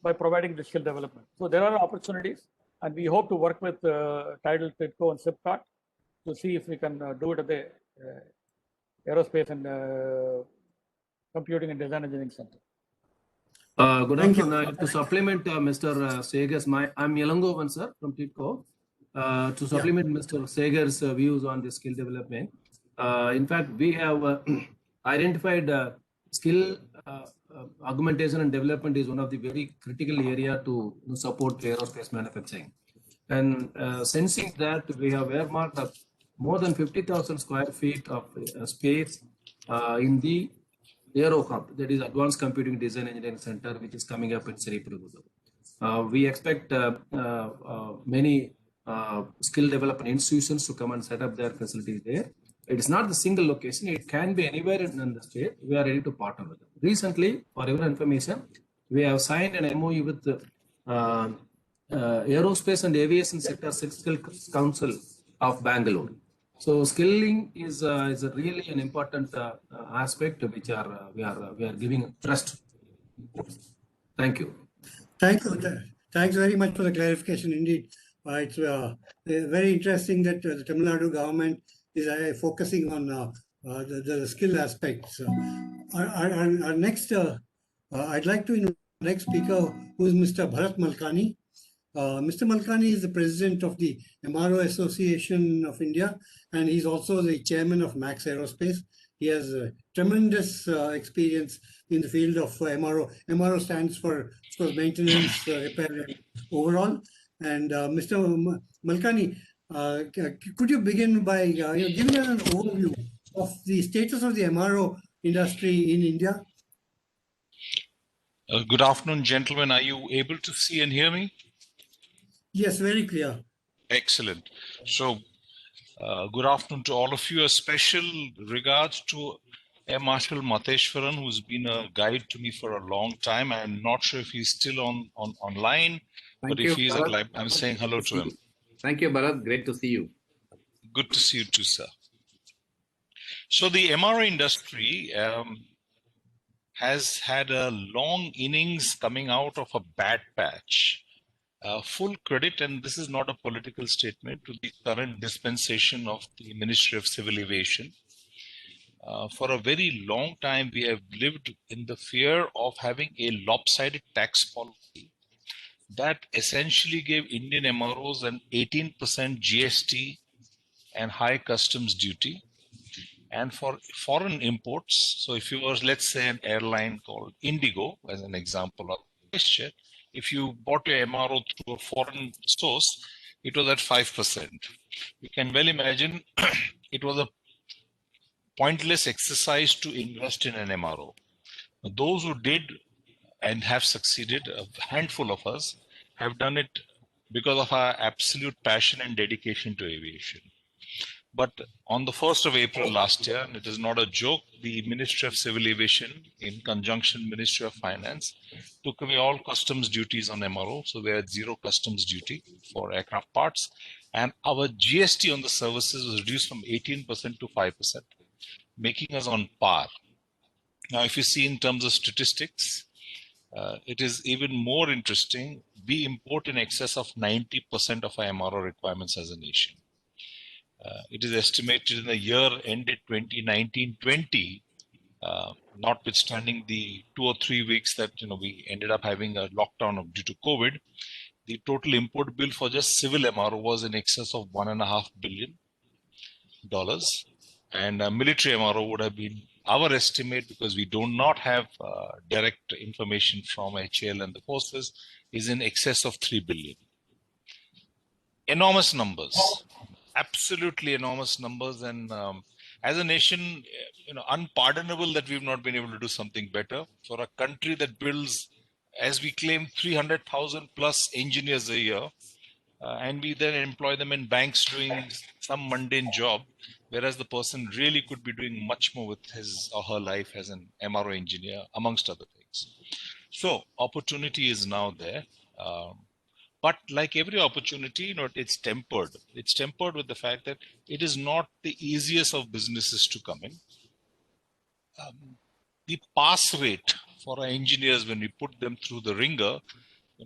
by providing the skill development. So there are opportunities, and we hope to work with TIDCO and SICCI to see if we can do it at the Aerospace and Computing and Design Engineering Center. Good afternoon. To supplement Mr. Segar's, I'm Elangovan, sir, from TIDCO. To supplement Mr. Segar's views on the skill development, in fact, we have identified skill augmentation and development is one of the very critical area to support aerospace manufacturing. And sensing that, we have earmarked more than 50,000 square feet of space in the Aero Hub, that is Advanced Computing Design Engineering Center, which is coming up in Srinivasa. We expect many skill development institutions to come and set up their facilities there. It is not the single location, it can be anywhere in the state. We are ready to partner with them. Recently, for your information, we have signed an MOU with the Aerospace and Aviation Sector Skill Council of Bangalore. So skilling is really an important aspect which we are giving trust. Thank you. Thank you. Thanks very much for the clarification. Indeed, it's very interesting that the Tamil Nadu government is focusing on the skill aspects. Our next, I'd like to invite the next speaker, who is Mr. Bharat Malkani. Mr. Malkani is the president of the MRO Association of India, and he's also the chairman of Max Aerospace. He has tremendous experience in the field of MRO. MRO stands for, of course, maintenance, repair, and overall. And Mr. Malkani, could you begin by giving us an overview of the status of the MRO industry in India? Good afternoon, gentlemen. Are you able to see and hear me? Yes, very clear. Excellent. So, good afternoon to all of you. A special regards to Air Marshal Matheswaran, who's been a guide to me for a long time. I'm not sure if he's still online, but if he's alive, I'm saying hello to him. Thank you, Bharat. Great to see you. Good to see you too, sir. So the MRO industry has had a long innings coming out of a bad patch. Full credit, and this is not a political statement, to the current dispensation of the Ministry of Civil Aviation. For a very long time, we have lived in the fear of having a lopsided tax policy that essentially gave Indian MROs an 18% GST and high customs duty. And for foreign imports, so if you were, let's say, an airline called Indigo, as an example of question, if you bought your MRO through a foreign source, it was at 5%. You can well imagine it was a pointless exercise to invest in an MRO. Those who did and have succeeded, a handful of us, have done it because of our absolute passion and dedication to aviation. But on the 1st of April last year, and it is not a joke, the Ministry of Civil Aviation, in conjunction with Ministry of Finance, took away all customs duties on MRO. So we had zero customs duty for aircraft parts. And our GST on the services was reduced from 18% to 5%, making us on par. Now, if you see in terms of statistics, it is even more interesting. We import in excess of 90% of our MRO requirements as a nation. It is estimated in the year ended 2019-20, notwithstanding the 2 or 3 weeks that we ended up having a lockdown due to COVID, the total import bill for just civil MRO was in excess of $1.5 billion, and military MRO would have been our estimate, because we do not have direct information from HAL and the forces, is in excess of $3 billion. Enormous numbers. Absolutely enormous numbers, and as a nation, unpardonable that we've not been able to do something better for a country that builds, as we claim, 300,000 plus engineers a year, and we then employ them in banks doing some mundane job. whereas the person really could be doing much more with his or her life as an MRO engineer, amongst other things. So opportunity is now there. But like every opportunity, it's tempered. It's tempered with the fact that it is not the easiest of businesses to come in. The pass rate for our engineers, when we put them through the ringer,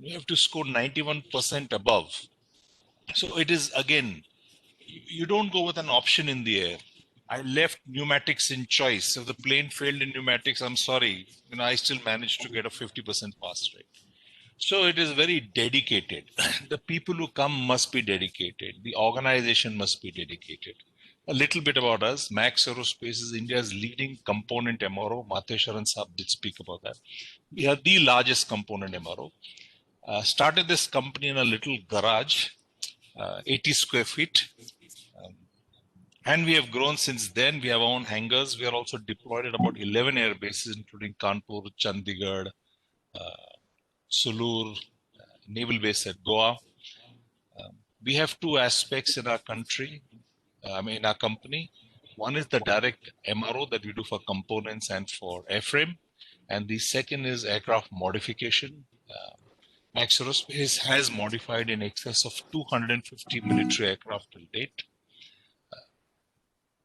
we have to score 91% above. So it is, again, you don't go with an option in the air. I left pneumatics in choice. If the plane failed in pneumatics, I'm sorry. I still managed to get a 50% pass rate. So it is very dedicated. The people who come must be dedicated. The organization must be dedicated. A little bit about us. Max Aerospace is India's leading component MRO. Mateshwaran Saab did speak about that. We are the largest component MRO. Started this company in a little garage, 80 square feet. And we have grown since then. We have our own hangars. We are also deployed at about 11 air bases, including Kanpur, Chandigarh, Sulur, Naval Base at Goa. We have two aspects in our country, in our company. One is the direct MRO that we do for components and for airframe. And the second is aircraft modification. Max Aerospace has modified in excess of 250 military aircraft till date.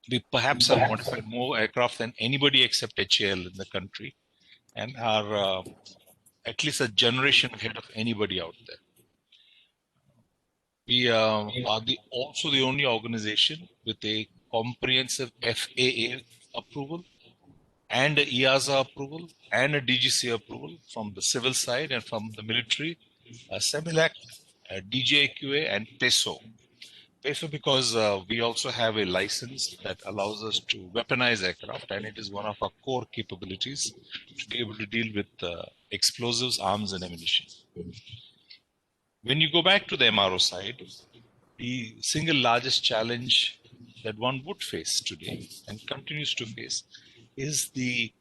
We perhaps have modified more aircraft than anybody except HAL in the country, and are at least a generation ahead of anybody out there. We are also the only organization with a comprehensive FAA approval and a EASA approval and a DGC approval from the civil side and from the military, CEMILAC, DGAQA and PESO. PESO because we also have a license that allows us to weaponize aircraft, and it is one of our core capabilities to be able to deal with explosives, arms and ammunition. When you go back to the MRO side, the single largest challenge that one would face today and continues to face is the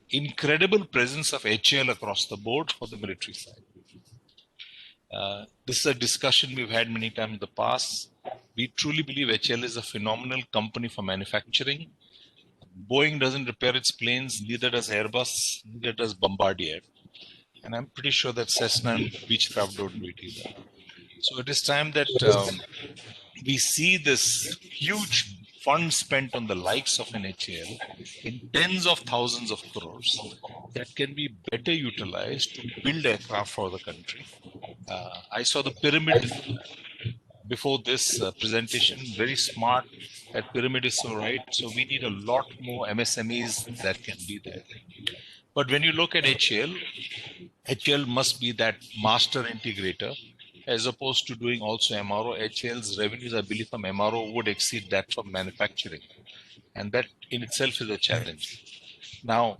incredible presence of HAL across the board for the military side. This is a discussion we've had many times in the past. We truly believe HAL is a phenomenal company for manufacturing. Boeing doesn't repair its planes, neither does Airbus, neither does Bombardier. And I'm pretty sure that Cessna and Beechcraft don't do it either. So it is time that we see this huge fund spent on the likes of an HAL in tens of thousands of crores that can be better utilized to build aircraft for the country. I saw the pyramid before this presentation, very smart. That pyramid is so right. So we need a lot more MSMEs that can be there. But when you look at HAL, HAL must be that master integrator as opposed to doing also MRO. HAL's revenues, I believe, from MRO would exceed that from manufacturing. And that in itself is a challenge. Now,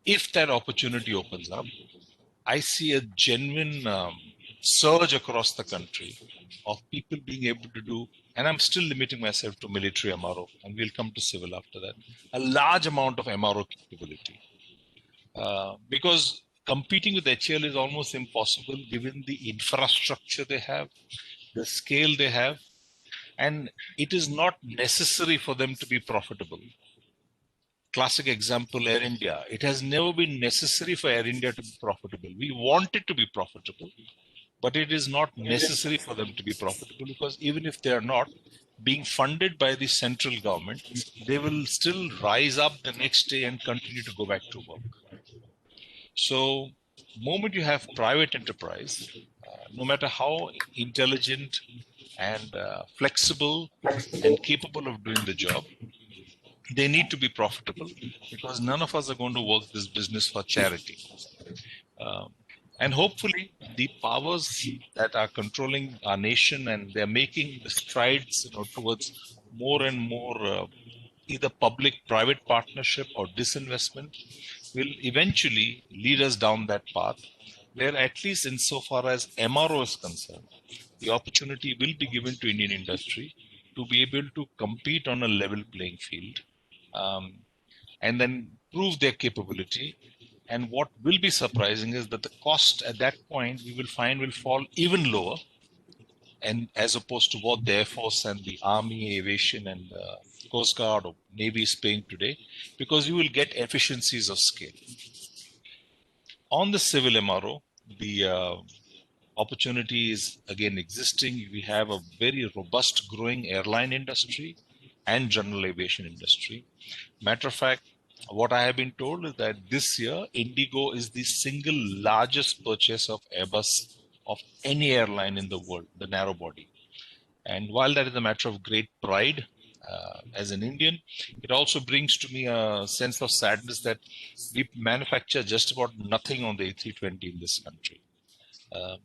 if that opportunity opens up, I see a genuine surge across the country of people being able to do, and I'm still limiting myself to military MRO, and we'll come to civil after that, a large amount of MRO capability. Because competing with HAL is almost impossible given the infrastructure they have, the scale they have, and it is not necessary for them to be profitable. Classic example, Air India. It has never been necessary for Air India to be profitable. We want it to be profitable, but it is not necessary for them to be profitable because even if they are not being funded by the central government, they will still rise up the next day and continue to go back to work. So, moment you have private enterprise, no matter how intelligent and flexible and capable of doing the job, they need to be profitable because none of us are going to work this business for charity. And hopefully the powers that are controlling our nation and they're making the strides towards more and more either public-private partnership or disinvestment will eventually lead us down that path where at least insofar as MRO is concerned, the opportunity will be given to Indian industry to be able to compete on a level playing field and then prove their capability. And what will be surprising is that the cost at that point we will find will fall even lower and as opposed to what the Air Force and the Army, Aviation and Coast Guard or Navy is paying today, because you will get efficiencies of scale. On the civil MRO, the opportunity is again existing. We have a very robust growing airline industry and general aviation industry. Matter of fact, what I have been told is that this year, Indigo is the single largest purchase of Airbus of any airline in the world, the narrow body. And while that is a matter of great pride as an Indian, it also brings to me a sense of sadness that we manufacture just about nothing on the A320 in this country.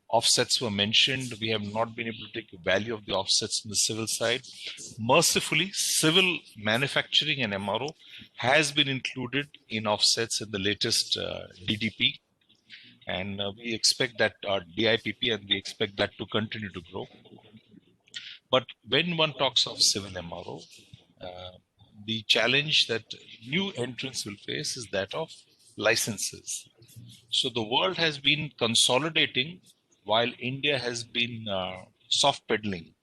Offsets were mentioned. We have not been able to take the value of the offsets in the civil side. Mercifully, civil manufacturing and MRO has been included in offsets in the latest DDP. And we expect that DIPP, and we expect that to continue to grow. But when one talks of civil MRO, the challenge that new entrants will face is that of licenses. So the world has been consolidating while India has been soft pedaling.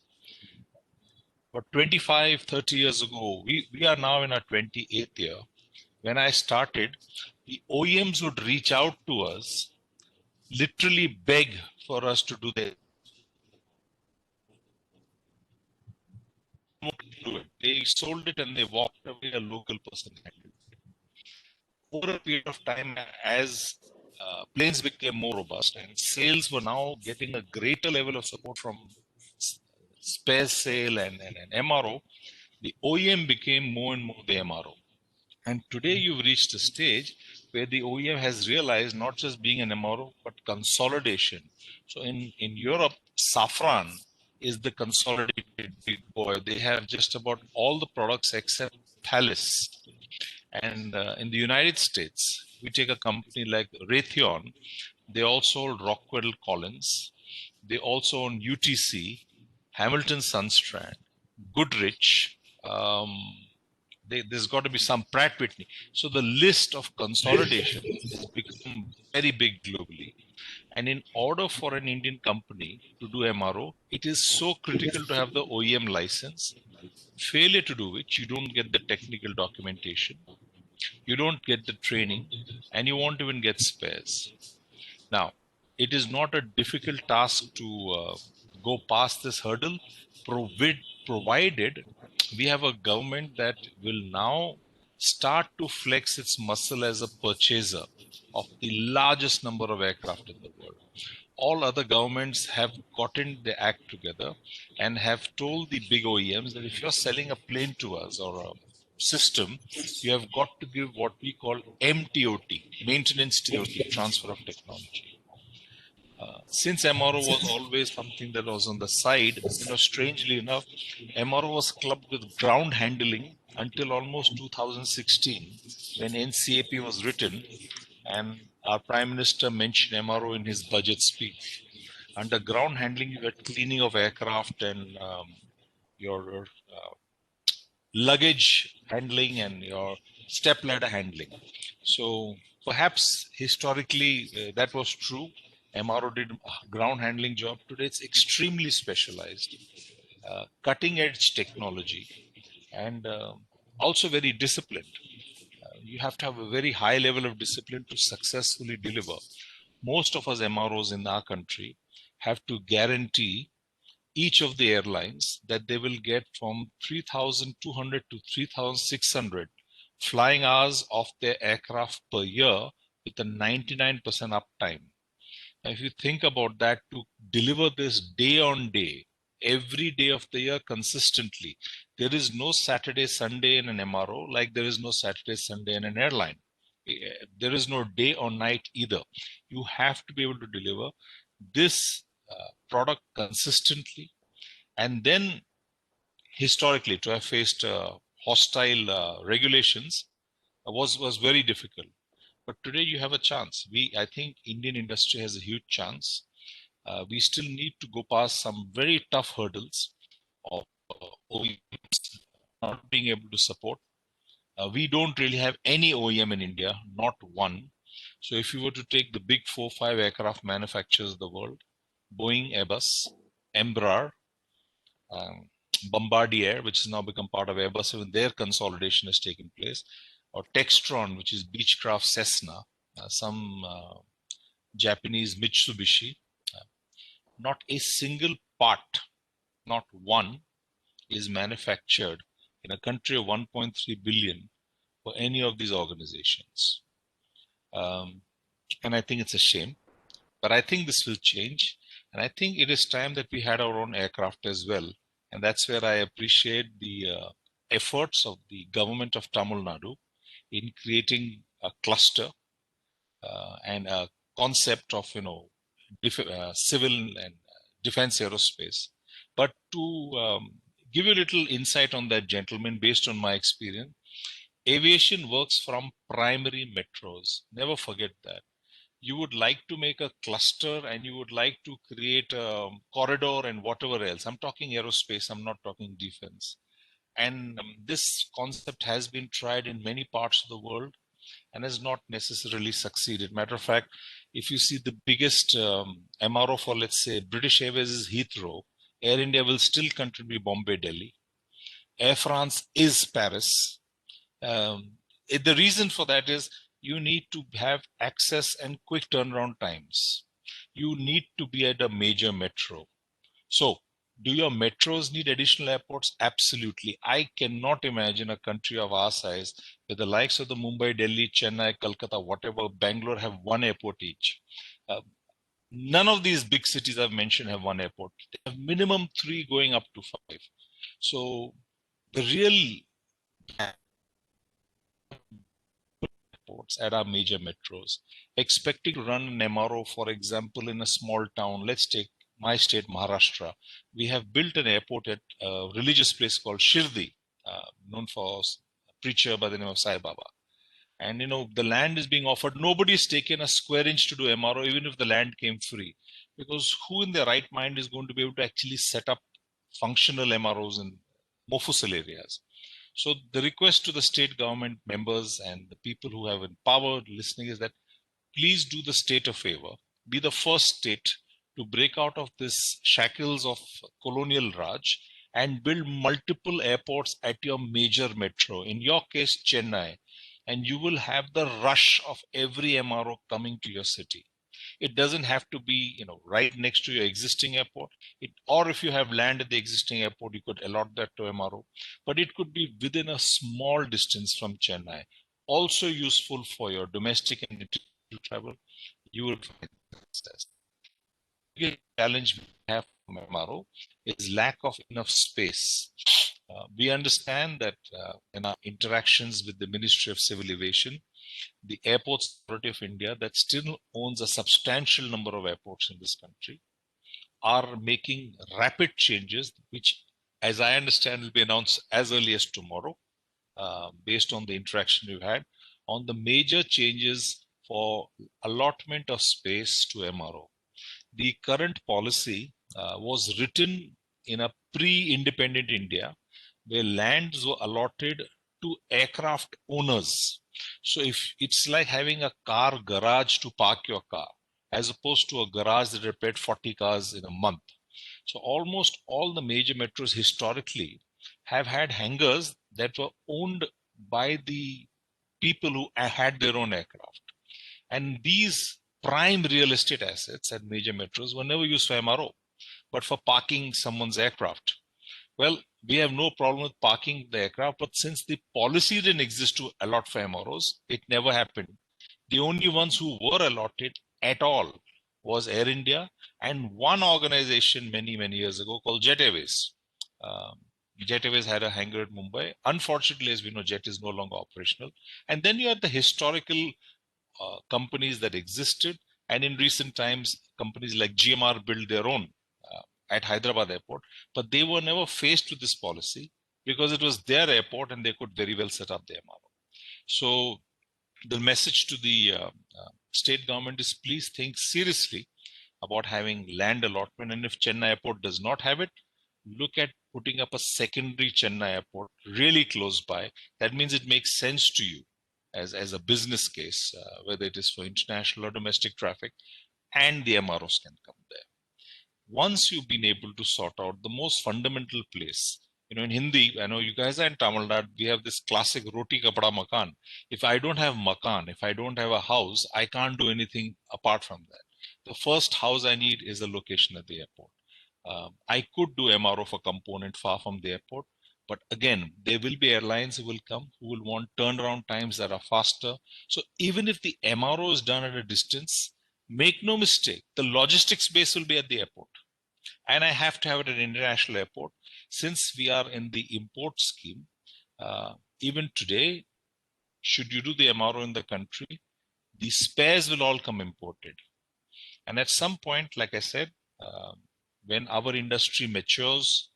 But 25, 30 years ago, we are now in our 28th year. When I started, the OEMs would reach out to us, literally beg for us to do this. They sold it and they walked away, a local person handled it. Over a period of time, as planes became more robust and sales were now getting a greater level of support from spare sale and MRO, the OEM became more and more the MRO. And today you've reached a stage where the OEM has realized not just being an MRO, but consolidation. So in Europe, Safran is the consolidated big boy. They have just about all the products except Thales. And in the United States, we take a company like Raytheon. They also sold Rockwell Collins. They also own UTC, Hamilton Sunstrand, Goodrich. There's got to be some Pratt Whitney. So the list of consolidation has become very big globally. And in order for an Indian company to do MRO, it is so critical to have the OEM license. Failure to do which, you don't get the technical documentation, you don't get the training, and you won't even get spares. Now, it is not a difficult task to go past this hurdle, provided we have a government that will now start to flex its muscle as a purchaser of the largest number of aircraft in the world. All other governments have gotten the act together and have told the big OEMs that if you're selling a plane to us or a system, you have got to give what we call MTOT, maintenance TOT, transfer of technology. Since MRO was always something that was on the side, strangely enough, MRO was clubbed with ground handling until almost 2016, when NCAP was written, and our Prime Minister mentioned MRO in his budget speech. Under ground handling, you had cleaning of aircraft and your luggage handling and your step ladder handling. So perhaps historically that was true. MRO did ground handling job. Today it's extremely specialized, cutting edge technology, and also very disciplined. You have to have a very high level of discipline to successfully deliver. Most of us MROs in our country have to guarantee each of the airlines that they will get from 3,200 to 3,600 flying hours of their aircraft per year with a 99% uptime. Now, if you think about that, to deliver this day on day, every day of the year consistently, there is no Saturday, Sunday in an MRO like there is no Saturday, Sunday in an airline. There is no day or night either. You have to be able to deliver this product consistently. And then historically, to have faced hostile regulations was very difficult. But today you have a chance. I think Indian industry has a huge chance. We still need to go past some very tough hurdles of OEMs not being able to support. We don't really have any OEM in India, not one. So if you were to take the big 4-5 aircraft manufacturers of the world, Boeing, Airbus, Embraer, Bombardier, which has now become part of Airbus, even their consolidation has taken place, or Textron, which is Beechcraft Cessna, some Japanese Mitsubishi. Not a single part, not one, is manufactured in a country of 1.3 billion for any of these organizations. And I think it's a shame, but I think this will change. And I think it is time that we had our own aircraft as well. And that's where I appreciate the efforts of the government of Tamil Nadu in creating a cluster and a concept of, civil and defense aerospace. But to give you a little insight on that, gentlemen, based on my experience, aviation works from primary metros. Never forget that. You would like to make a cluster and you would like to create a corridor and whatever else. I'm talking aerospace, I'm not talking defense. And this concept has been tried in many parts of the world and has not necessarily succeeded. Matter of fact, if you see the biggest MRO for, let's say, British Airways is Heathrow, Air India will still continue Bombay, Delhi. Air France is Paris. The reason for that is you need to have access and quick turnaround times. You need to be at a major metro. So, do your metros need additional airports? Absolutely. I cannot imagine a country of our size where the likes of the Mumbai, Delhi, Chennai, Kolkata, whatever, Bangalore have one airport each. None of these big cities I've mentioned have one airport. They have minimum 3 going up to 5. So, the real airports at our major metros, expecting to run an MRO, for example, in a small town, let's take my state, Maharashtra. We have built an airport at a religious place called Shirdi, known for a preacher by the name of Sai Baba. And, the land is being offered. Nobody's taken a square inch to do MRO, even if the land came free. Because who in their right mind is going to be able to actually set up functional MROs in Mofussil areas? So the request to the state government members and the people who have empowered listening is that please do the state a favor. Be the first state to break out of this shackles of colonial Raj and build multiple airports at your major metro. In your case, Chennai. And you will have the rush of every MRO coming to your city. It doesn't have to be, right next to your existing airport. Or if you have land at the existing airport, you could allot that to MRO. But it could be within a small distance from Chennai. Also useful for your domestic and international travel. You will find success. The biggest challenge we have from MRO is lack of enough space. We understand that in our interactions with the Ministry of Civil Aviation, the Airports Authority of India, that still owns a substantial number of airports in this country, are making rapid changes, which, as I understand, will be announced as early as tomorrow, based on the interaction we've had, on the major changes for allotment of space to MRO. The current policy was written in a pre-independent India, where lands were allotted to aircraft owners. So if it's like having a car garage to park your car, as opposed to a garage that repaired 40 cars in a month. So almost all the major metros historically have had hangars that were owned by the people who had their own aircraft. And these prime real estate assets at major metros were never used for MRO, but for parking someone's aircraft. Well, we have no problem with parking the aircraft, but since the policy didn't exist to allot for MROs, it never happened. The only ones who were allotted at all was Air India and one organization many, many years ago called Jet Airways. Jet Airways had a hangar at Mumbai. Unfortunately, as we know, Jet is no longer operational. And then you had the historical companies that existed. And in recent times, companies like GMR built their own at Hyderabad airport, but they were never faced with this policy because it was their airport and they could very well set up their MRO. So the message to the state government is please think seriously about having land allotment. And if Chennai airport does not have it, look at putting up a secondary Chennai airport really close by. That means it makes sense to you as a business case, whether it is for international or domestic traffic, and the MROs can come there. once you've been able to sort out the most fundamental place. In Hindi, I know you guys are in Tamil Nadu, we have this classic roti kapada makan. If I don't have makan, if I don't have a house, I can't do anything apart from that. The first house I need is a location at the airport. I could do MRO for component far from the airport, but again, there will be airlines who will come who will want turnaround times that are faster. So even if the MRO is done at a distance, make no mistake, the logistics base will be at the airport. And I have to have it at an international airport. Since we are in the import scheme, even today, should you do the MRO in the country, the spares will all come imported. And at some point, like I said, when our industry matures,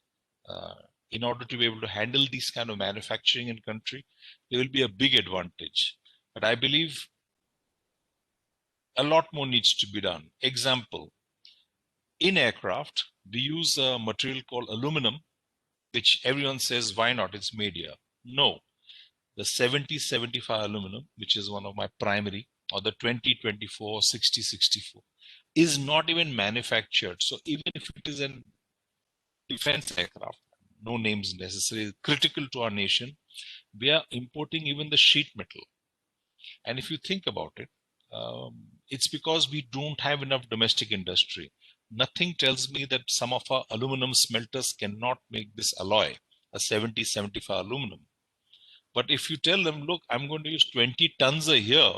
in order to be able to handle these kind of manufacturing in country, there will be a big advantage. But I believe a lot more needs to be done. Example, in aircraft, we use a material called aluminum, which everyone says, why not? It's made here. No, the 70-75 aluminum, which is one of my primary, or the 20-24, 60-64, is not even manufactured. So even if it is a defense aircraft, no names necessary, critical to our nation, we are importing even the sheet metal. And if you think about it, it's because we don't have enough domestic industry. Nothing tells me that some of our aluminum smelters cannot make this alloy, a 70-75 aluminum. But if you tell them, look, I'm going to use 20 tons a year,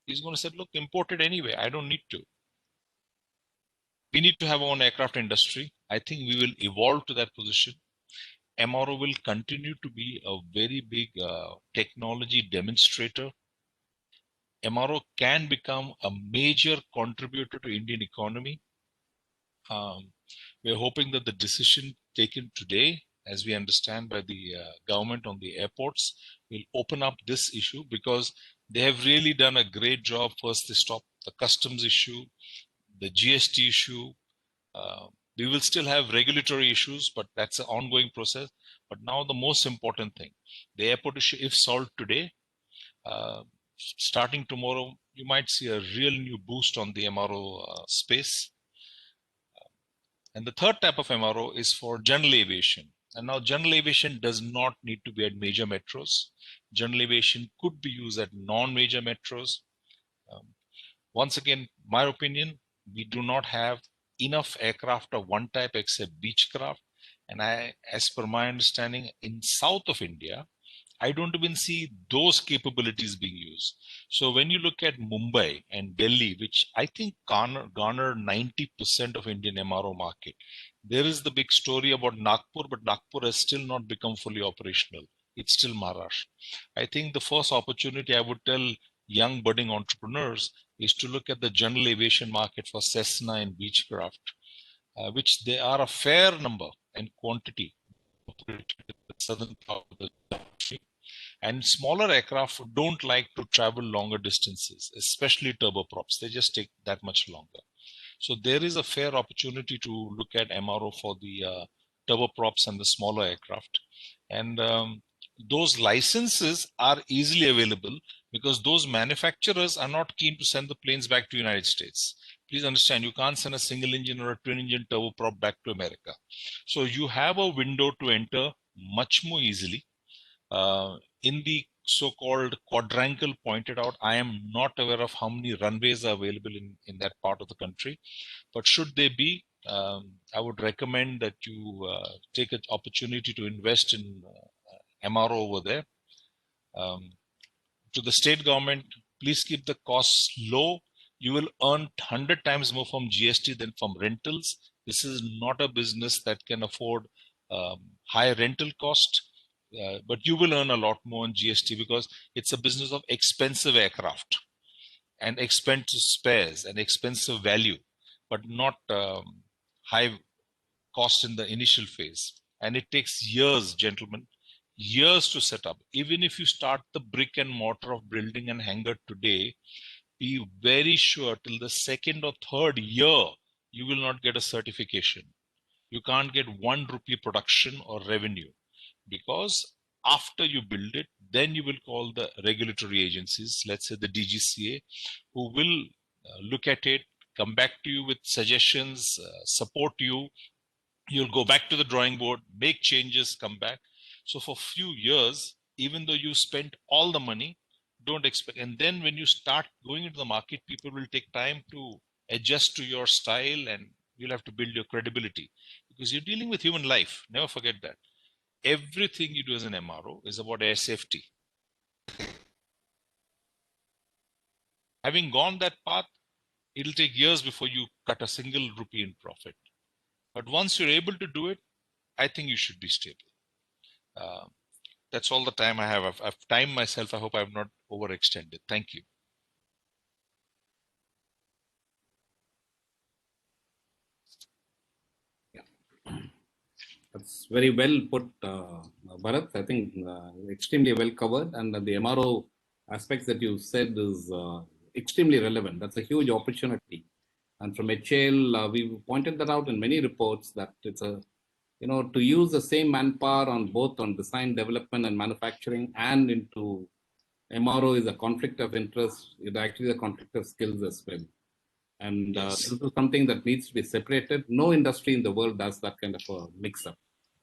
he's going to say, look, import it anyway. I don't need to. We need to have our own aircraft industry. I think we will evolve to that position. MRO will continue to be a very big technology demonstrator. MRO can become a major contributor to Indian economy. We're hoping that the decision taken today, as we understand by the government on the airports, will open up this issue, because they have really done a great job. First, they stopped the customs issue, the GST issue. We will still have regulatory issues, but that's an ongoing process. But now the most important thing, the airport issue, if solved today, starting tomorrow, you might see a real new boost on the MRO space. And the third type of MRO is for general aviation. And now general aviation does not need to be at major metros. General aviation could be used at non-major metros. Once again, my opinion, we do not have enough aircraft of one type except Beechcraft. And as per my understanding, in south of India, I don't even see those capabilities being used. So when you look at Mumbai and Delhi, which I think garner 90% of Indian MRO market, there is the big story about Nagpur, but Nagpur has still not become fully operational. It's still Maharashtra. I think the first opportunity I would tell young budding entrepreneurs is to look at the general aviation market for Cessna and Beechcraft, which they are a fair number and quantity operated in the southern part of the country. And smaller aircraft don't like to travel longer distances, especially turboprops. They just take that much longer. So there is a fair opportunity to look at MRO for the turboprops and the smaller aircraft. And those licenses are easily available because those manufacturers are not keen to send the planes back to the United States. Please understand, you can't send a single engine or a twin engine turboprop back to America. So you have a window to enter much more easily. In the so-called quadrangle pointed out, I am not aware of how many runways are available in that part of the country, but should they be, I would recommend that you take an opportunity to invest in MRO over there. To the state government, please keep the costs low. You will earn 100 times more from GST than from rentals. This is not a business that can afford high rental cost. But you will earn a lot more on GST because it's a business of expensive aircraft and expensive spares and expensive value, but not high cost in the initial phase. And it takes years, gentlemen, years to set up. Even if you start the brick and mortar of building and hangar today, be very sure till the second or third year, you will not get a certification. You can't get 1 rupee production or revenue. Because after you build it, then you will call the regulatory agencies, let's say the DGCA, who will look at it, come back to you with suggestions, support you. You'll go back to the drawing board, make changes, come back. So for a few years, even though you spent all the money, don't expect. And then when you start going into the market, people will take time to adjust to your style, and you'll have to build your credibility because you're dealing with human life. Never forget that. Everything you do as an MRO is about air safety. Having gone that path, it'll take years before you cut a single rupee in profit. But once you're able to do it, I think you should be stable. That's all the time I have. I've timed myself. I hope I've not overextended. Thank you. That's very well put, Bharat. I think extremely well covered. And the MRO aspects that you said is extremely relevant. That's a huge opportunity. And from HAL, we pointed that out in many reports that it's a, to use the same manpower on both on design, development, and manufacturing and into MRO is a conflict of interest. It's actually a conflict of skills as well. And this is something that needs to be separated. No industry in the world does that kind of a mix-up.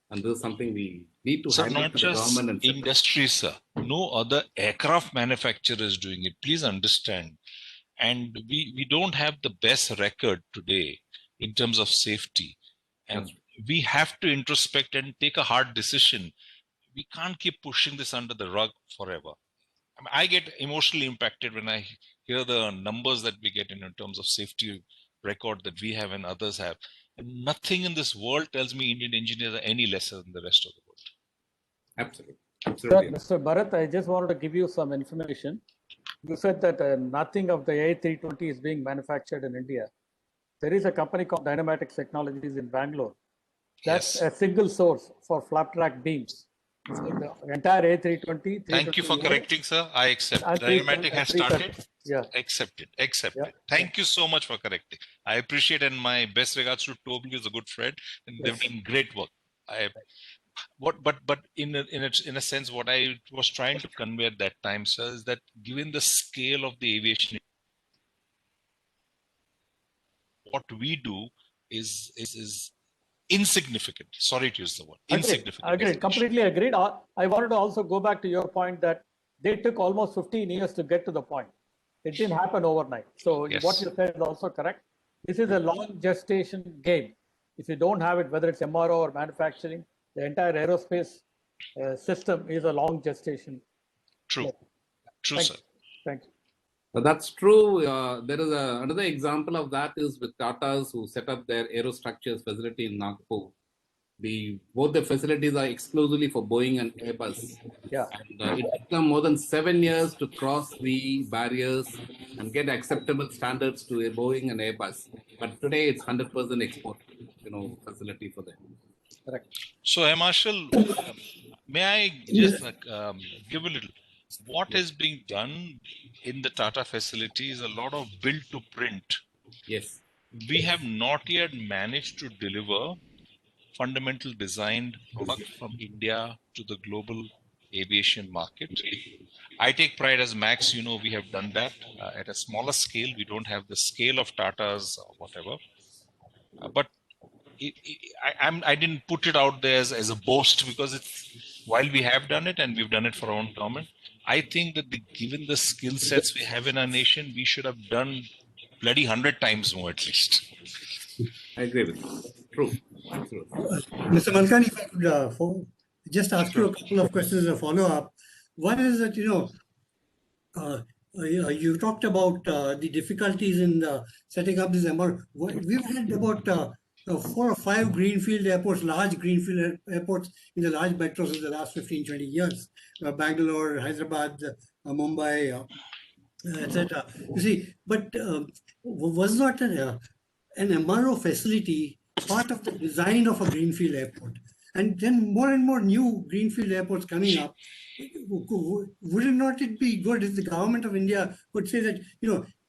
And this is something we need to highlight to the government. And industry, sir. No other aircraft manufacturer is doing it. Please understand. And we don't have the best record today in terms of safety. And we have to introspect and take a hard decision. We can't keep pushing this under the rug forever. I get emotionally impacted when I hear the numbers that we get in terms of safety record that we have and others have. And nothing in this world tells me Indian engineers are any lesser than the rest of the world. Absolutely. Absolutely. Mr. Bharat, I just wanted to give you some information. You said that nothing of the A320 is being manufactured in India. There is a company called Dynamatics Technologies in Bangalore. That's a single source for flap track beams. So the entire A320. Thank you for correcting, sir. I accept. Dynamatic has started. Yeah. Accepted. Thank you so much for correcting. I appreciate, and my best regards to Toby, who's a good friend, and they've done great work. But in a sense, what I was trying to convey at that time, sir, is that given the scale of the aviation, what we do is insignificant. Sorry to use the word. Insignificant. Agreed. Completely agreed. I wanted to also go back to your point that they took almost 15 years to get to the point. It didn't happen overnight. So what you said is also correct. This is a long gestation game. If you don't have it, whether it's MRO or manufacturing, the entire aerospace system is a long gestation. True. True, sir. Thank you. That's true. There is another example of that is with Tata's, who set up their aerostructures facility in Nagpur. Both the facilities are exclusively for Boeing and Airbus. Yeah. And it took them more than 7 years to cross the barriers and get acceptable standards to a Boeing and Airbus. But today it's 100% export, facility for them. Correct. So, Marshal, may I just give a little? What is being done in the Tata facility is a lot of build to print. Yes. We have not yet managed to deliver fundamental designed product from India to the global aviation market. I take pride as Max, we have done that at a smaller scale. We don't have the scale of Tata's or whatever. But I didn't put it out there as a boast because while we have done it and we've done it for our own government, I think that given the skill sets we have in our nation, we should have done bloody 100 times more at least. I agree with you. True. Absolutely. Mr. Malkani, if I could just ask you a couple of questions as a follow-up. One is that, you talked about the difficulties in setting up this MRO. We've had about 4 or 5 greenfield airports, large greenfield airports in the large metros in the last 15, 20 years. Bangalore, Hyderabad, Mumbai, etc. You see, but was not an MRO facility part of the design of a greenfield airport? And then more and more new greenfield airports coming up. Would it not be good if the government of India could say that,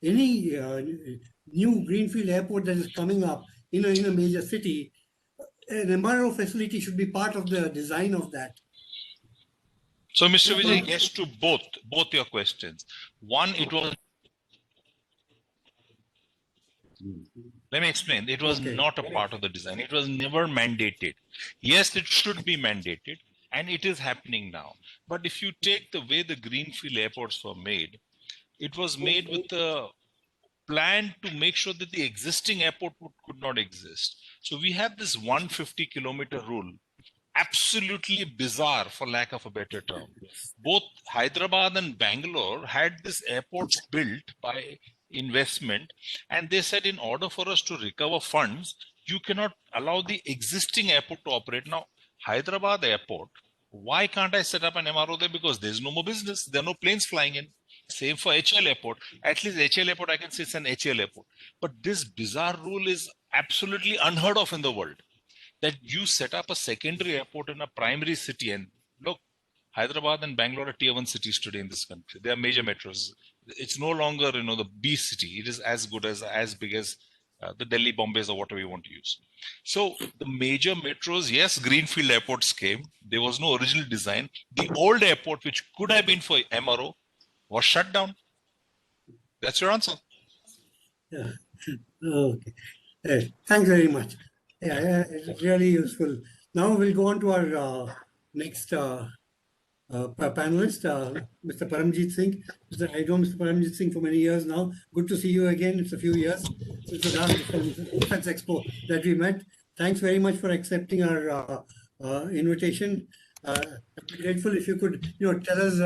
any new greenfield airport that is coming up in a major city, an MRO facility should be part of the design of that? So, Mr. Vijay, yes to both your questions. One, it was Let me explain. It was not a part of the design. It was never mandated. Yes, it should be mandated, and it is happening now. But if you take the way the greenfield airports were made, it was made with a plan to make sure that the existing airport could not exist. So we have this 150-kilometer rule, absolutely bizarre for lack of a better term. Both Hyderabad and Bangalore had this airports built by investment, and they said in order for us to recover funds, you cannot allow the existing airport to operate. Now, Hyderabad airport, why can't I set up an MRO there? Because there's no more business. There are no planes flying in. Same for HL airport. At least HL airport, I can say it's an HL airport. But this bizarre rule is absolutely unheard of in the world, that you set up a secondary airport in a primary city. And look, Hyderabad and Bangalore are tier 1 cities today in this country. They are major metros. It's no longer, the B city. It is as good as big as the Delhi, Bombays, or whatever you want to use. So the major metros, yes, greenfield airports came. There was no original design. The old airport, which could have been for MRO, was shut down. That's your answer. Yeah. Okay. Thanks very much. Yeah, it's really useful. Now we'll go on to our next panelist, Mr. Paramjeet Singh. I know Mr. Paramjeet Singh for many years now. Good to see you again. It's a few years since the last Defense Expo that we met. Thanks very much for accepting our invitation. I'd be grateful if you could, tell us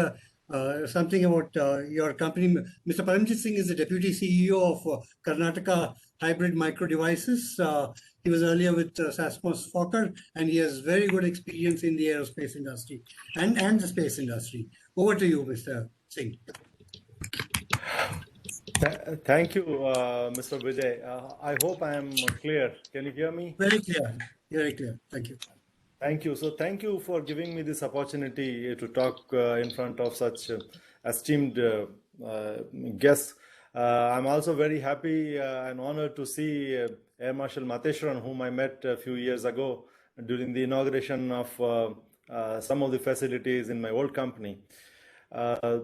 something about your company. Mr. Paramjeet Singh is the Deputy CEO of Karnataka Hybrid Micro Devices. He was earlier with SAS Partners, and he has very good experience in the aerospace industry and the space industry. Over to you, Mr. Singh. Thank you, Mr. Vijay. I hope I am clear. Can you hear me? Very clear. Very clear. Thank you. Thank you. So thank you for giving me this opportunity to talk in front of such esteemed guests. I'm also very happy and honored to see Air Marshal Mateshwaran, whom I met a few years ago during the inauguration of some of the facilities in my old company.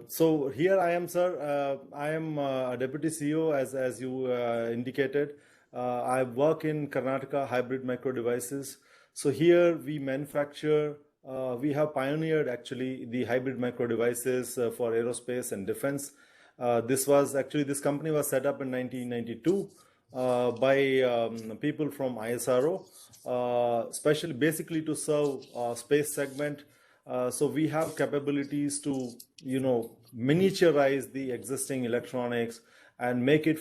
So here I am, sir. I am a Deputy CEO, as you indicated. I work in Karnataka Hybrid Micro Devices. So here we manufacture, we have pioneered actually the hybrid micro devices for aerospace and defense. This company was set up in 1992 by people from ISRO, basically to serve space segment. So we have capabilities to, miniaturize the existing electronics and make it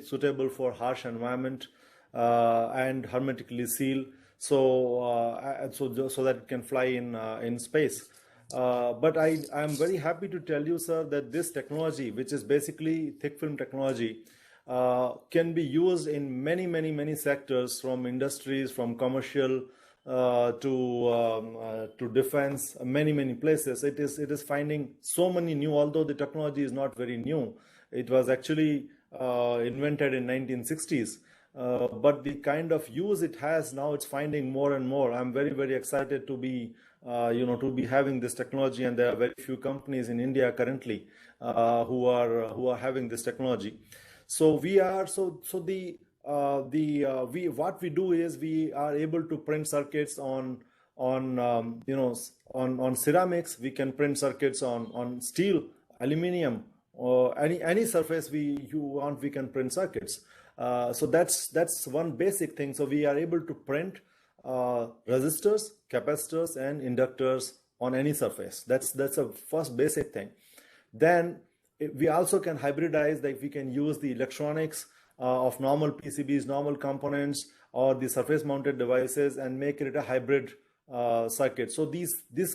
suitable for harsh environment and hermetically seal. So that it can fly in space. But I am very happy to tell you, sir, that this technology, which is basically thick film technology, can be used in many sectors, from industries, from commercial to defense, many places. It is finding so many new, although the technology is not very new. It was actually invented in 1960s. But the kind of use it has now, it's finding more and more. I'm very excited to be, having this technology, and there are very few companies in India currently who are having this technology. So what we do is we are able to print circuits on ceramics. We can print circuits on steel, aluminum, or any surface you want. We can print circuits. So that's one basic thing. So we are able to print resistors, capacitors, and inductors on any surface. That's a first basic thing. Then we also can hybridize, like we can use the electronics of normal PCBs, normal components, or the surface mounted devices, and make it a hybrid circuit. So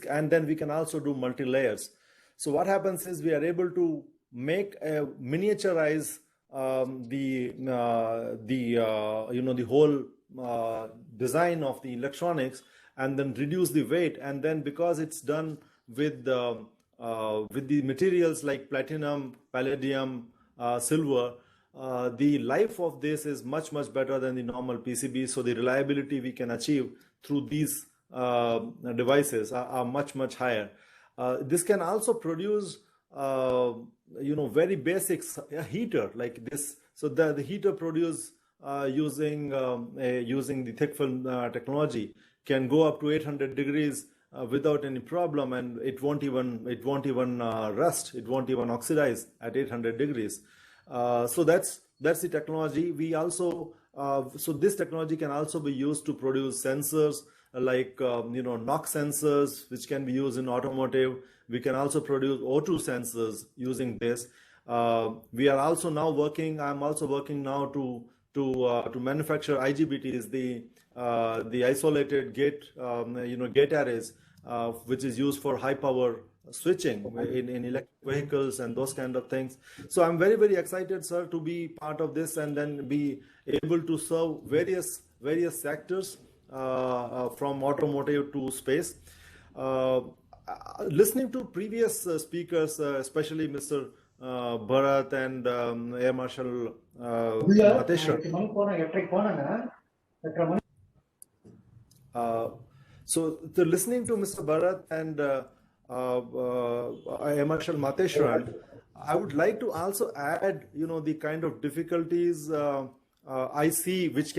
and then we can also do multi-layers. So what happens is we are able to make a miniaturize the whole design of the electronics, and then reduce the weight. And then because it's done with the materials like platinum, palladium, silver, the life of this is much better than the normal PCB. So the reliability we can achieve through these devices are much higher. This can also produce very basic heater, like So the heater produced using the thick film technology can go up to 800 degrees without any problem, and it won't even rust, it won't even oxidize at 800 degrees. So that's the technology. We also so this technology can also be used to produce sensors like NOx sensors, which can be used in automotive. We can also produce O2 sensors using this. We are also now working. I'm also working now to manufacture IGBTs, the isolated gate gate arrays, which is used for high power switching in electric vehicles and those kind of things. So I'm very, very excited, sir, to be part of this and then be able to serve various sectors from automotive to space. Listening to previous speakers, especially Mr. Bharat and Air Marshal Mateshwar. So listening to Mr. Bharat and Air Marshal Mateshwar, I would like to also add, the kind of difficulties I see, which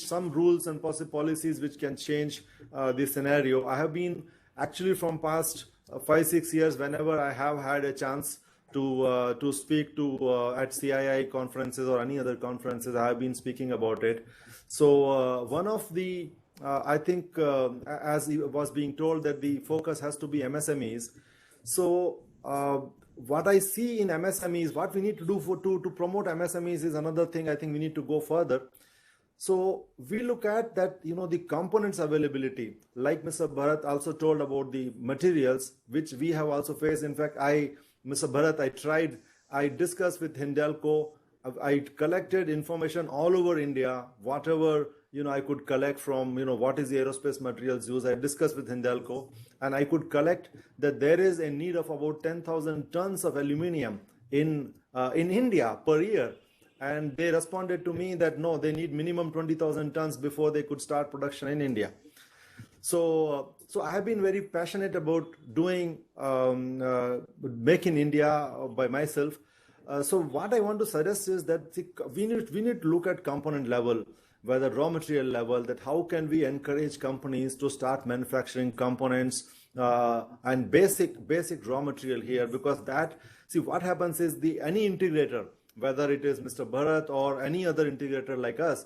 some rules and policies which can change this scenario. I have been actually from past 5-6 years, whenever I have had a chance to speak to at CII conferences or any other conferences, I have been speaking about it. So one of the I think as was being told that the focus has to be MSMEs. So what I see in MSMEs, what we need to do to promote MSMEs is another thing. I think we need to go further. So we look at that, the components availability, like Mr. Bharat also told about the materials, which we have also faced. In fact, Mr. Bharat, I discussed with Hindalco. I collected information all over India, whatever I could collect from what is the aerospace materials used. I discussed with Hindalco, and I could collect that there is a need of about 10,000 tons of aluminium in India per year. And they responded to me that no, they need minimum 20,000 tons before they could start production in India. So I have been very passionate about doing Make in India by myself. So what I want to suggest is that we need to look at component level, whether raw material level, that how can we encourage companies to start manufacturing components and basic raw material here, because what happens is any integrator, whether it is Mr. Bharat or any other integrator like us,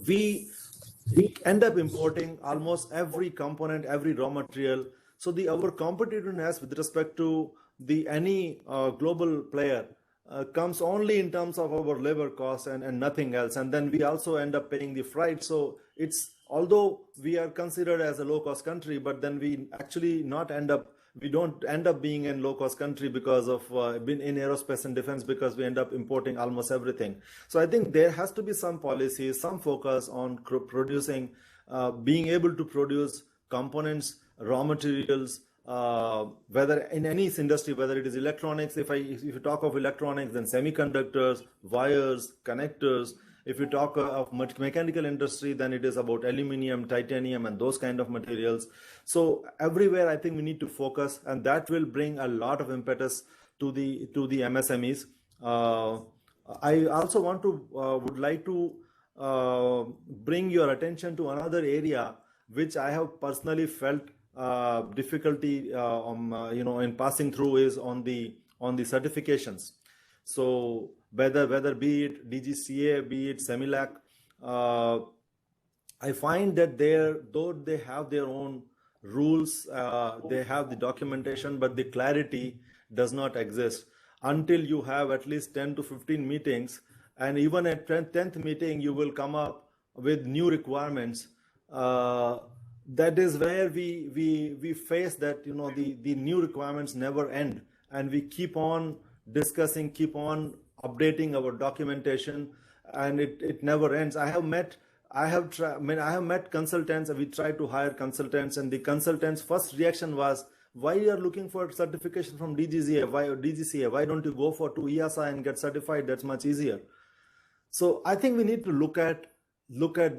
we end up importing almost every component, every raw material. So our competitiveness with respect to any global player comes only in terms of our labor costs and nothing else. And then we also end up paying the freight. So although we are considered as a low-cost country, but then we actually don't end up being a low-cost country because of being in aerospace and defense, because we end up importing almost everything. So I think there has to be some policies, some focus on producing, being able to produce components, raw materials, whether in any industry, whether it is electronics. If you talk of electronics, then semiconductors, wires, connectors. If you talk of mechanical industry, then it is about aluminum, titanium, and those kind of materials. So everywhere, I think we need to focus, and that will bring a lot of impetus to the MSMEs. I also would like to bring your attention to another area which I have personally felt difficulty in passing through is on the certifications. So whether be it DGCA, be it Semilac, I find that though they have their own rules, they have the documentation, but the clarity does not exist until you have at least 10 to 15 meetings. And even at 10th meeting, you will come up with new requirements. That is where we face that, the new requirements never end, and we keep on discussing, keep on updating our documentation, and it never ends. I have met consultants, and we tried to hire consultants, and the consultants' first reaction was, why you are looking for certification from DGCA? Why don't you go to EASA and get certified? That's much easier. So I think we need to look at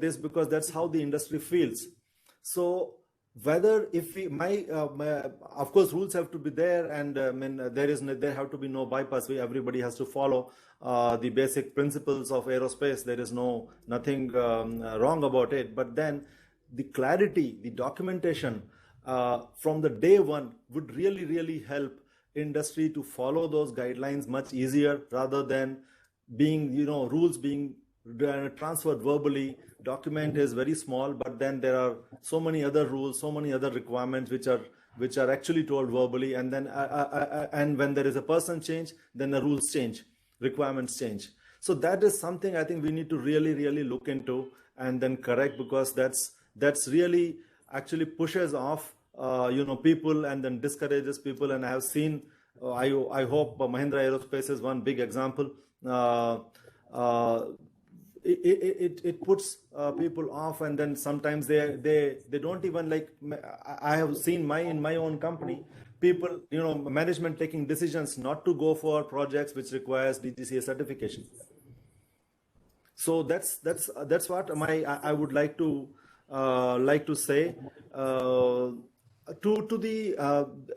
this, because that's how the industry feels. So whether if we, of course, rules have to be there, and there have to be no bypass. Everybody has to follow the basic principles of aerospace. There is nothing wrong about it. But then the clarity, the documentation from the day one would really, really help industry to follow those guidelines much easier, rather than being, rules being transferred verbally. Document is very small, but then there are so many other rules, so many other requirements which are actually told verbally, and then and when there is a person change, then the rules change, requirements change. So that is something I think we need to really, really look into and then correct, because that's really actually pushes off people and then discourages people. And I have seen, I hope Mahindra Aerospace is one big example. It puts people off, and then sometimes they don't even like. I have seen in my own company, people, management taking decisions not to go for projects which requires DGCA certification. So that's what I would like to say. To the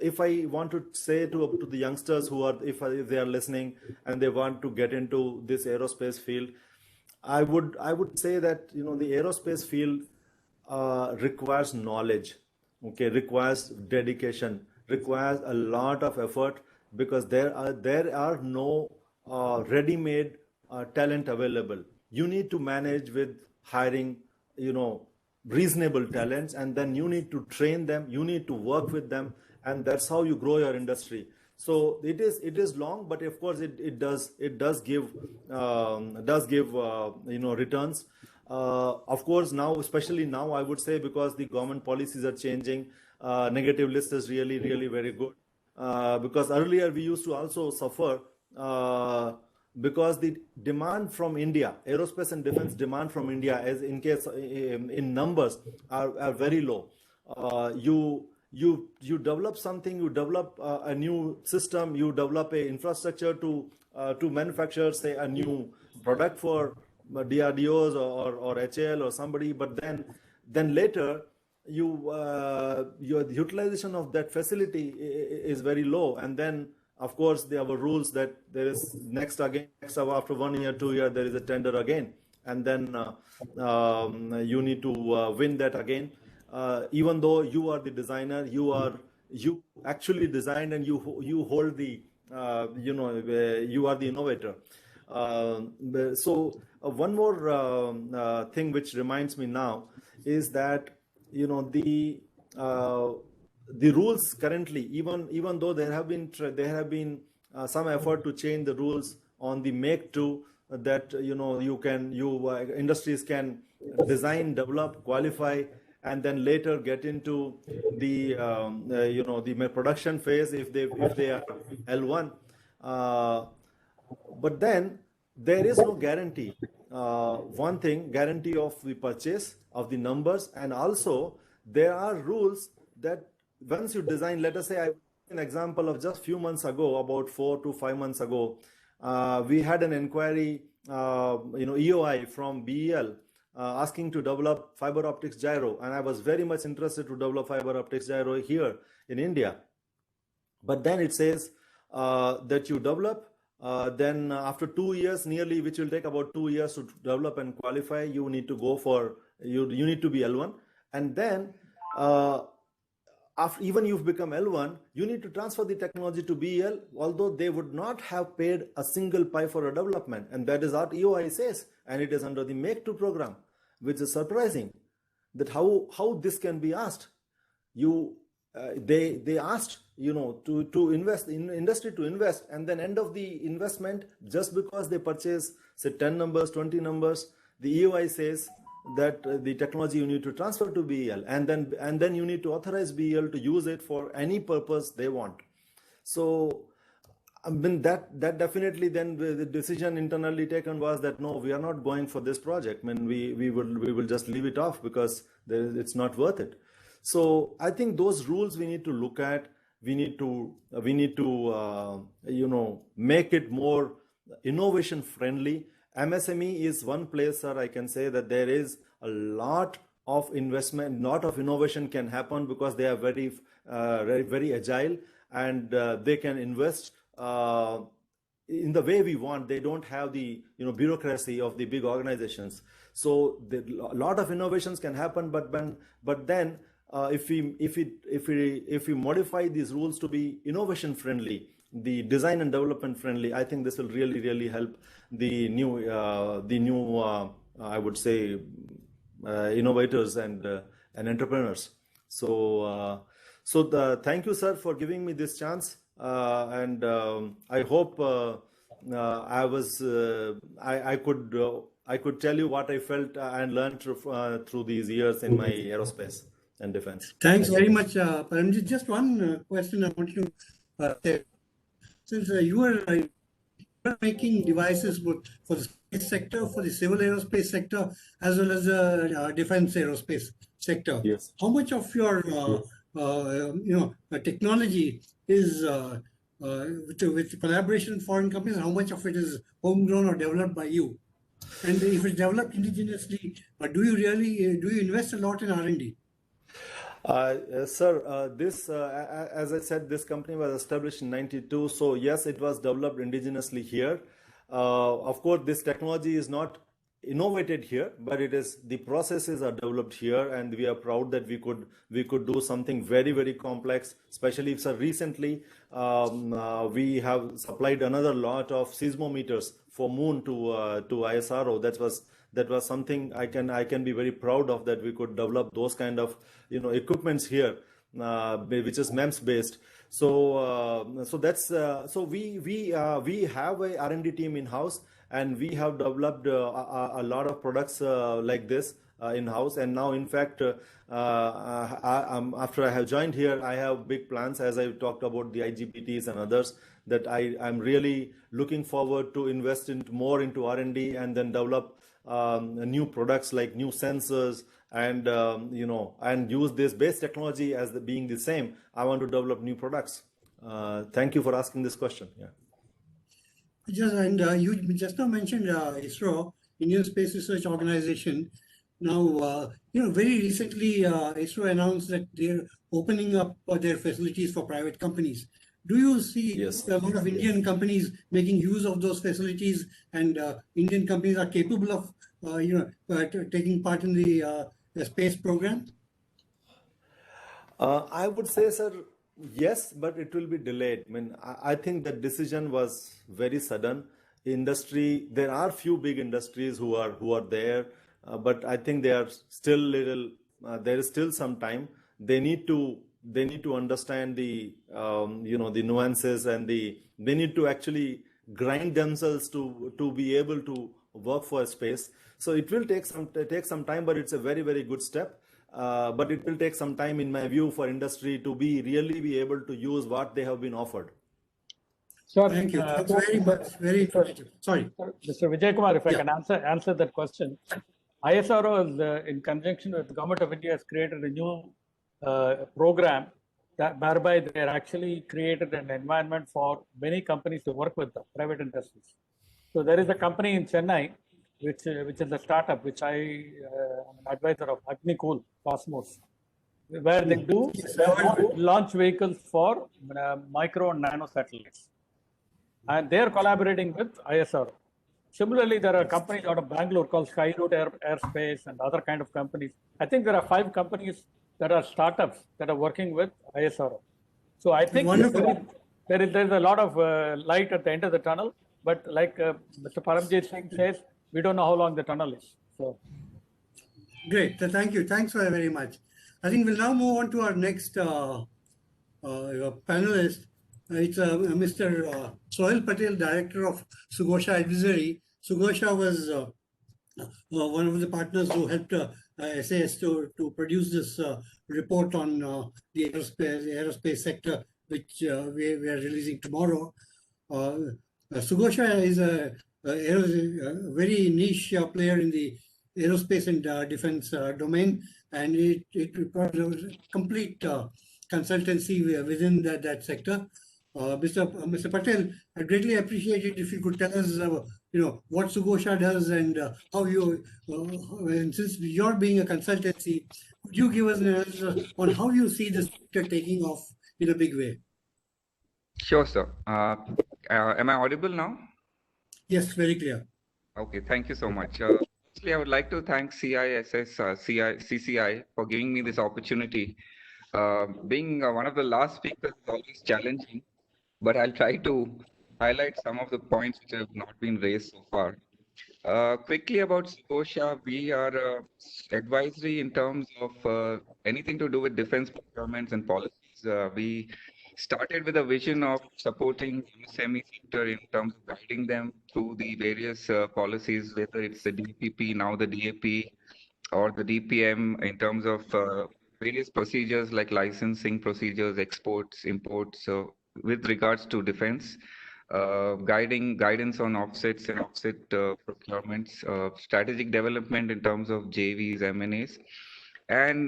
if I want to say to the youngsters who are, if they are listening and they want to get into this aerospace field, I would say that the aerospace field requires knowledge, requires dedication, requires a lot of effort, because there are no ready-made talent available. You need to manage with hiring reasonable talents, and then you need to train them, you need to work with them, and that's how you grow your industry. So it is long, but of course it does give returns. Of course now, especially now, I would say, because the government policies are changing, negative list is really, really very good. Because earlier we used to also suffer because the demand from India, aerospace and defense demand from India, as in numbers are very low. You develop something, you develop a new system, you develop a infrastructure to manufacture, say, a new product for DRDOs or HAL or somebody, but then later your utilization of that facility is very low, and then of course there are rules that there is next after 1 year, 2 years there is a tender again, and then you need to win that again. Even though you are the designer, you actually designed, and you hold the you are the innovator. So one more thing which reminds me now is that the rules currently, even though there have been some effort to change the rules on the make to that industries can design, develop, qualify, and then later get into the the production phase if they are L1. But then there is no guarantee. One thing, guarantee of the purchase of the numbers, and also there are rules that once you design, let us say, an example of just few months ago, about 4 to 5 months ago, we had an inquiry, EOI from BEL, asking to develop fiber optics gyro, and I was very much interested to develop fiber optics gyro here in India. But then it says that you develop, then after 2 years nearly, which will take about 2 years to develop and qualify, you need to go for, you need to be L1, and then after even you've become L1, you need to transfer the technology to BEL, although they would not have paid a single pie for a development, and that is what EOI says, and it is under the Make to program, which is surprising that how this can be asked. They asked to invest in industry, to invest, and then end of the investment, just because they purchase, say, 10 numbers, 20 numbers, the EOI says that the technology you need to transfer to BEL, and then you need to authorize BEL to use it for any purpose they want. So I mean, that definitely, then the decision internally taken was that no, we are not going for this project. I mean, we will just leave it off because it's not worth it. So I think those rules we need to look at. We need to make it more innovation friendly. MSME is one place, sir, I can say that there is a lot of investment, lot of innovation can happen because they are very, very agile, and they can invest in the way we want. They don't have the bureaucracy of the big organizations. So a lot of innovations can happen, but then if we modify these rules to be innovation friendly, the design and development friendly, I think this will really help the new I would say innovators and entrepreneurs. So thank you, sir, for giving me this chance, and I hope I could tell you what I felt and learned through these years in my aerospace and defense. Thanks very much, Paramjeet. Just one question I want you to say. Since you are making devices for the space sector, for the civil aerospace sector, as well as the defense aerospace sector, yes, how much of your technology is with collaboration with foreign companies? How much of it is homegrown or developed by you? And if it's developed indigenously, do you invest a lot in R&D? Sir, this, as I said, this company was established in '92. So yes, it was developed indigenously here. Of course, this technology is not innovated here, but the processes are developed here, and we are proud that we could do something very complex. Especially if, sir, recently we have supplied another lot of seismometers for Moon to ISRO. That was something I can be very proud of, that we could develop those kind of equipments here, which is MEMS based. So we have a R&D team in house, and we have developed a lot of products like this in house. And now, in fact, after I have joined here, I have big plans, as I talked about the IGBTs and others, that I'm really looking forward to invest more into R&D, and then develop new products like new sensors, and and use this base technology as being the same. I want to develop new products. Thank you for asking this question. Yeah. You just now mentioned ISRO, Indian Space Research Organization. Now, very recently, ISRO announced that they're opening up their facilities for private companies. Do you see a lot of Indian companies making use of those facilities, and Indian companies are capable of, taking part in the space program? I would say, sir, yes, but it will be delayed. I mean, I think that decision was very sudden. Industry, there are few big industries who are there, but I think they are still there is still some time. They need to understand the the nuances, and they need to actually grind themselves to be able to work for a space. So it will take some time, but it's a very good step. But it will take some time, in my view, for industry to really be able to use what they have been offered. So thank you. That's very much, very informative. Sorry, Mr. Vijay Kumar, if I can answer that question. ISRO is, in conjunction with the Government of India, has created a new program whereby they actually created an environment for many companies to work with, the private industries. So there is a company in Chennai, which is a startup, which I am an advisor of, Agnikul Cosmos, where they do launch vehicles for micro and nano satellites. And they are collaborating with ISRO. Similarly, there are companies out of Bangalore called Skyroot Airspace and other kind of companies. I think there are 5 companies that are startups that are working with ISRO. So I think there is a lot of light at the end of the tunnel. But like Mr. Paramjeet Singh says, we don't know how long the tunnel is. So great. Thank you. Thanks very much. I think we'll now move on to our next panelist. It's Mr. Sohail Patel, Director of Sugosha Advisory. Sugosha was one of the partners who helped SAS to produce this report on the aerospace sector, which we are releasing tomorrow. Sugosha is a very niche player in the aerospace and defense domain, and it requires a complete consultancy within that sector. Mr. Patel, I'd greatly appreciate it if you could tell us what Sugosha does and how you, and since you're being a consultancy, could you give us an answer on how you see the sector taking off in a big way? Sure, sir. Am I audible now? Yes, very clear. Okay, thank you so much. Firstly, I would like to thank CCI for giving me this opportunity. Being one of the last speakers is always challenging, but I'll try to highlight some of the points which have not been raised so far. Quickly about Sugosha, we are advisory in terms of anything to do with defense procurements and policies. We started with a vision of supporting MSME sector in terms of guiding them through the various policies, whether it's the DPP, now the DAP, or the DPM, in terms of various procedures like licensing procedures, exports, imports, with regards to defense. Guidance on offsets and offset procurements, strategic development in terms of JVs, M&As, and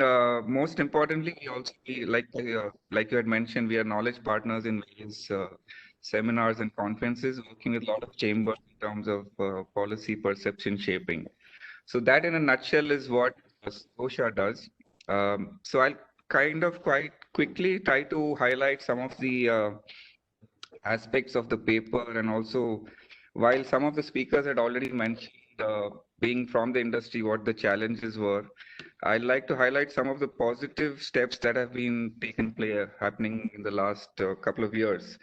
most importantly, we also, like you had mentioned, we are knowledge partners in various seminars and conferences, working with a lot of chambers in terms of policy perception shaping. So that, in a nutshell, is what Sugosha does. So I'll kind of quite quickly try to highlight some of the aspects of the paper, and also, while some of the speakers had already mentioned being from the industry what the challenges were, I'd like to highlight some of the positive steps that have been happening in the last couple of years.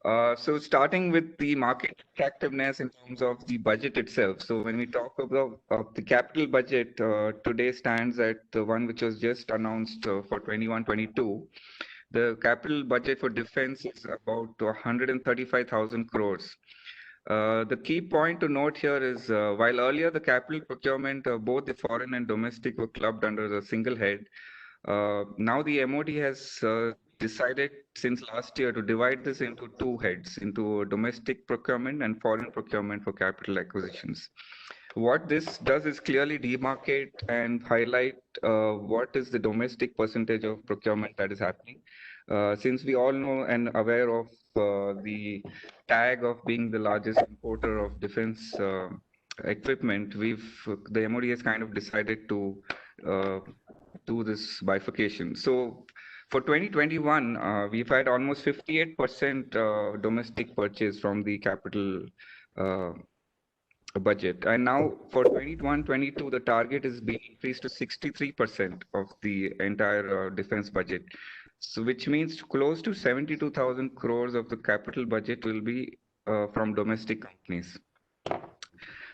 So starting with the market attractiveness in terms of the budget itself. So when we talk about the capital budget, today stands at the one which was just announced for 21-22. The capital budget for defense is about 135,000 crores. The key point to note here is, while earlier the capital procurement, both the foreign and domestic, were clubbed under a single head, now the MOD has decided since last year to divide this into two heads, into domestic procurement and foreign procurement for capital acquisitions. What this does is clearly demarcate and highlight what is the domestic percentage of procurement that is happening. Since we all know and aware of the tag of being the largest importer of defense equipment, the MOD has kind of decided to do this bifurcation. So for 2021, we've had almost 58% domestic purchase from the capital budget, and now for 21-22 the target is being increased to 63% of the entire defense budget, so which means close to 72,000 crores of the capital budget will be from domestic companies.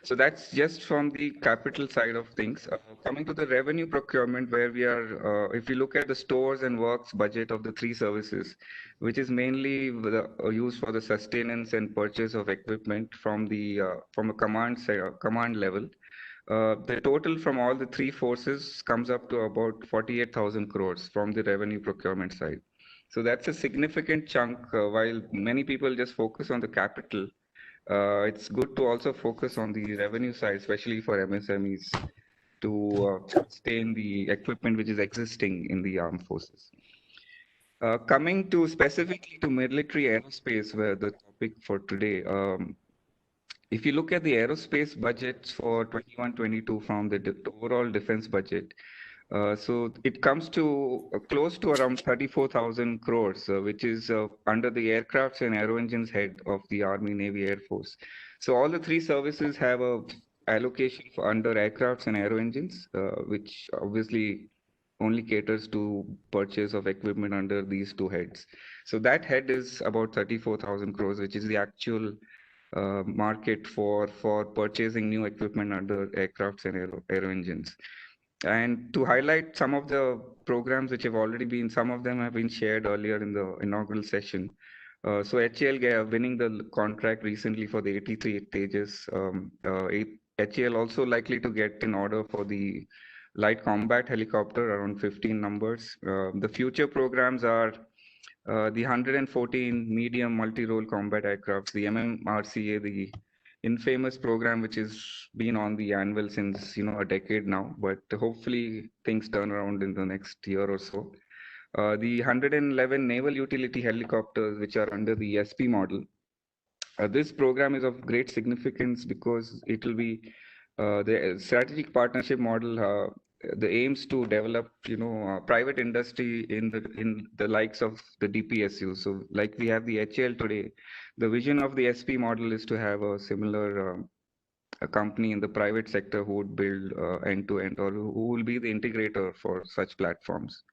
So that's just from the capital side of things. Coming to the revenue procurement, where we are, if you look at the stores and works budget of the three services, which is mainly used for the sustenance and purchase of equipment from a command level, the total from all the three forces comes up to about 48,000 crores from the revenue procurement side. So that's a significant chunk. While many people just focus on the capital, it's good to also focus on the revenue side, especially for MSMEs, to sustain the equipment which is existing in the armed forces. Coming to specifically to military aerospace, where the topic for today, if you look at the aerospace budgets for 21-22 from the overall defense budget, so it comes to close to around 34,000 crores, which is under the aircrafts and aero engines head of the Army, Navy, Air Force. So all the three services have a allocation for under aircrafts and aero engines, which obviously only caters to purchase of equipment under these two heads. So that head is about 34,000 crores, which is the actual market for purchasing new equipment under aircrafts and aero engines. And to highlight some of the programs which have already been, some of them have been shared earlier in the inaugural session. So HAL winning the contract recently for the 83 Tejas. HAL also likely to get an order for the light combat helicopter, around 15 numbers. The future programs are the 114 medium multi-role combat aircraft, the MMRCA, the infamous program which has been on the anvil since a decade now, but hopefully things turn around in the next year or so. The 111 naval utility helicopters which are under the SP model, This program is of great significance because it will be the strategic partnership model. The aims to develop, private industry in the likes of the DPSU. So, like we have the HAL today, the vision of the SP model is to have a similar a company in the private sector who would build end-to-end, or who will be the integrator for such platforms.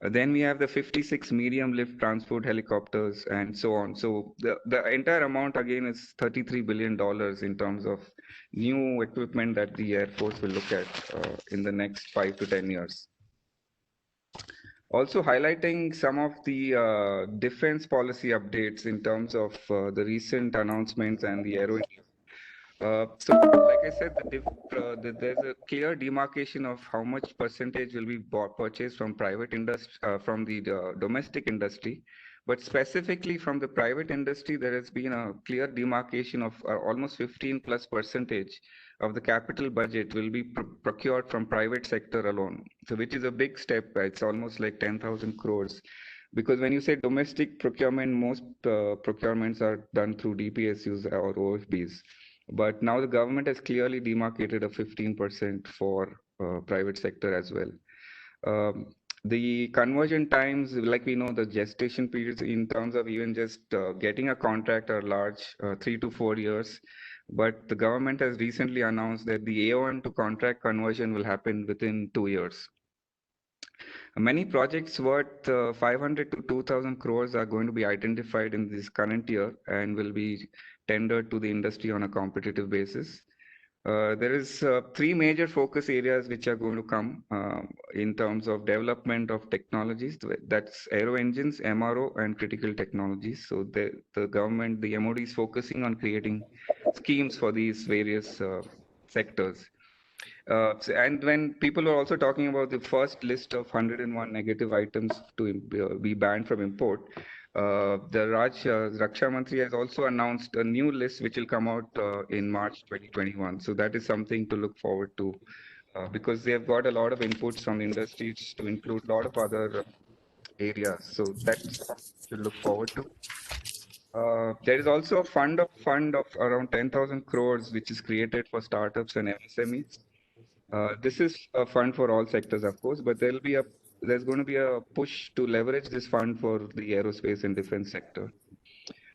Then we have the 56 medium lift transport helicopters and so on. So the entire amount again is $33 billion in terms of new equipment that the Air Force will look at in the next 5 to 10 years. Also highlighting some of the defense policy updates in terms of the recent announcements and the Aero. So, like I said, there's a clear demarcation of how much percentage will be purchased from private industry, from the domestic industry. But specifically from the private industry, there has been a clear demarcation of almost 15+% of the capital budget will be procured from private sector alone. So, which is a big step. It's almost like 10,000 crores. Because when you say domestic procurement, most procurements are done through DPSUs or OFBs. But now the government has clearly demarcated a 15% for private sector as well. The conversion times, like we know, the gestation periods in terms of even just getting a contract are large, 3 to 4 years. But the government has recently announced that the A1 to contract conversion will happen within 2 years. Many projects worth 500 to 2,000 crores are going to be identified in this current year and will be tendered to the industry on a competitive basis. There is 3 major focus areas which are going to come in terms of development of technologies. That's aero engines, MRO, and critical technologies. So the government, the MOD is focusing on creating schemes for these various sectors. And when people are also talking about the first list of 101 negative items to be banned from import, the Raksha Mantri has also announced a new list which will come out in March 2021. So that is something to look forward to because they have got a lot of inputs from the industries to include a lot of other areas. So that's to look forward to. There is also a fund of around 10,000 crores which is created for startups and MSMEs. This is a fund for all sectors, of course, but there's going to be a push to leverage this fund for the aerospace and defense sector.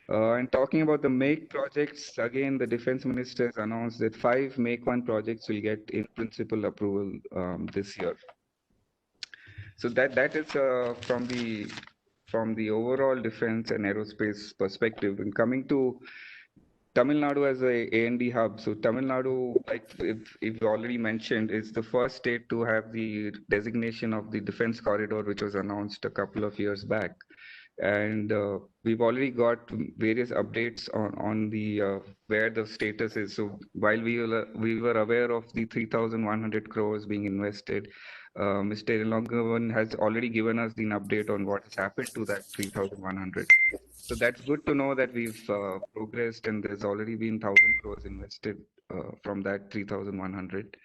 And talking about the Make projects, again, the defense minister has announced that 5 Make 1 projects will get in principle approval this year. So that is from the overall defense and aerospace perspective. And coming to Tamil Nadu as a A&D hub. So Tamil Nadu, like if already mentioned, is the first state to have the designation of the defense corridor, which was announced a couple of years back. And we've already got various updates on the where the status is. So while we were aware of the 3,100 crores being invested, Mr. Elangovan has already given us the update on what has happened to that 3,100. So that's good to know that we've progressed and there's already been 1,000 crores invested from that 3,100.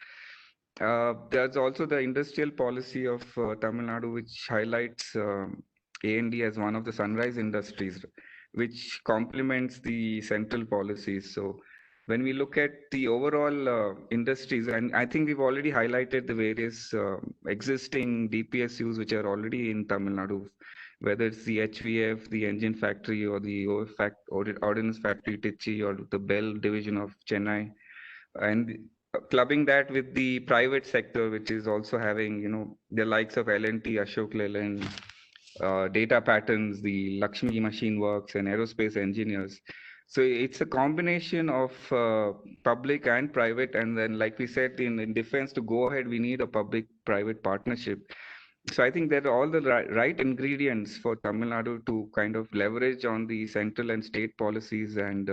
There's also the industrial policy of Tamil Nadu, which highlights A&D as one of the sunrise industries, which complements the central policies. So when we look at the overall industries, and I think we've already highlighted the various existing DPSUs which are already in Tamil Nadu, whether it's the HVF, the engine factory, or the ordnance factory, TIDCO, or the Bell division of Chennai, and clubbing that with the private sector, which is also having, the likes of L&T, Ashok Leyland, Data Patterns, the Lakshmi Machine Works, and aerospace engineers. So it's a combination of public and private. And then, like we said, in defense, to go ahead, we need a public-private partnership. So I think there are all the right ingredients for Tamil Nadu to kind of leverage on the central and state policies and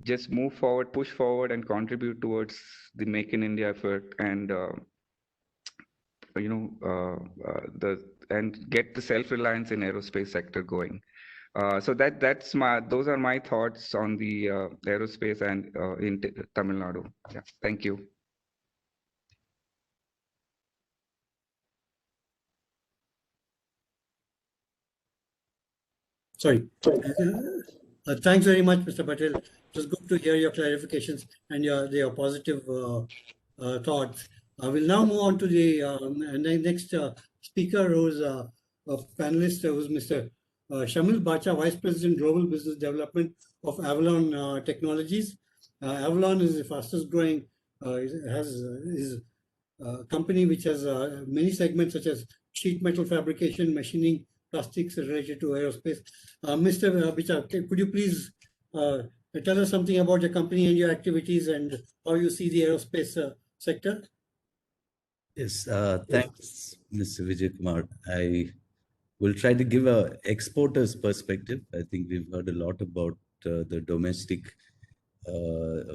just move forward, push forward, and contribute towards the Make in India effort, and and get the self-reliance in aerospace sector going. So those are my thoughts on the aerospace and in Tamil Nadu. Yeah, thank you. Sorry. Thanks very much, Mr. Patel. It was good to hear your clarifications and your positive thoughts. I will now move on to the next speaker, who's a panelist, who's Mr. Shamil Bicha, Vice President, Global Business Development of Avalon Technologies. Avalon is the fastest growing, is a company which has many segments such as sheet metal fabrication, machining, plastics related to aerospace. Mr. Bicha, could you please tell us something about your company and your activities and how you see the aerospace sector? Yes, thanks, Mr. Vijay Kumar. I will try to give a exporter's perspective. I think we've heard a lot about the domestic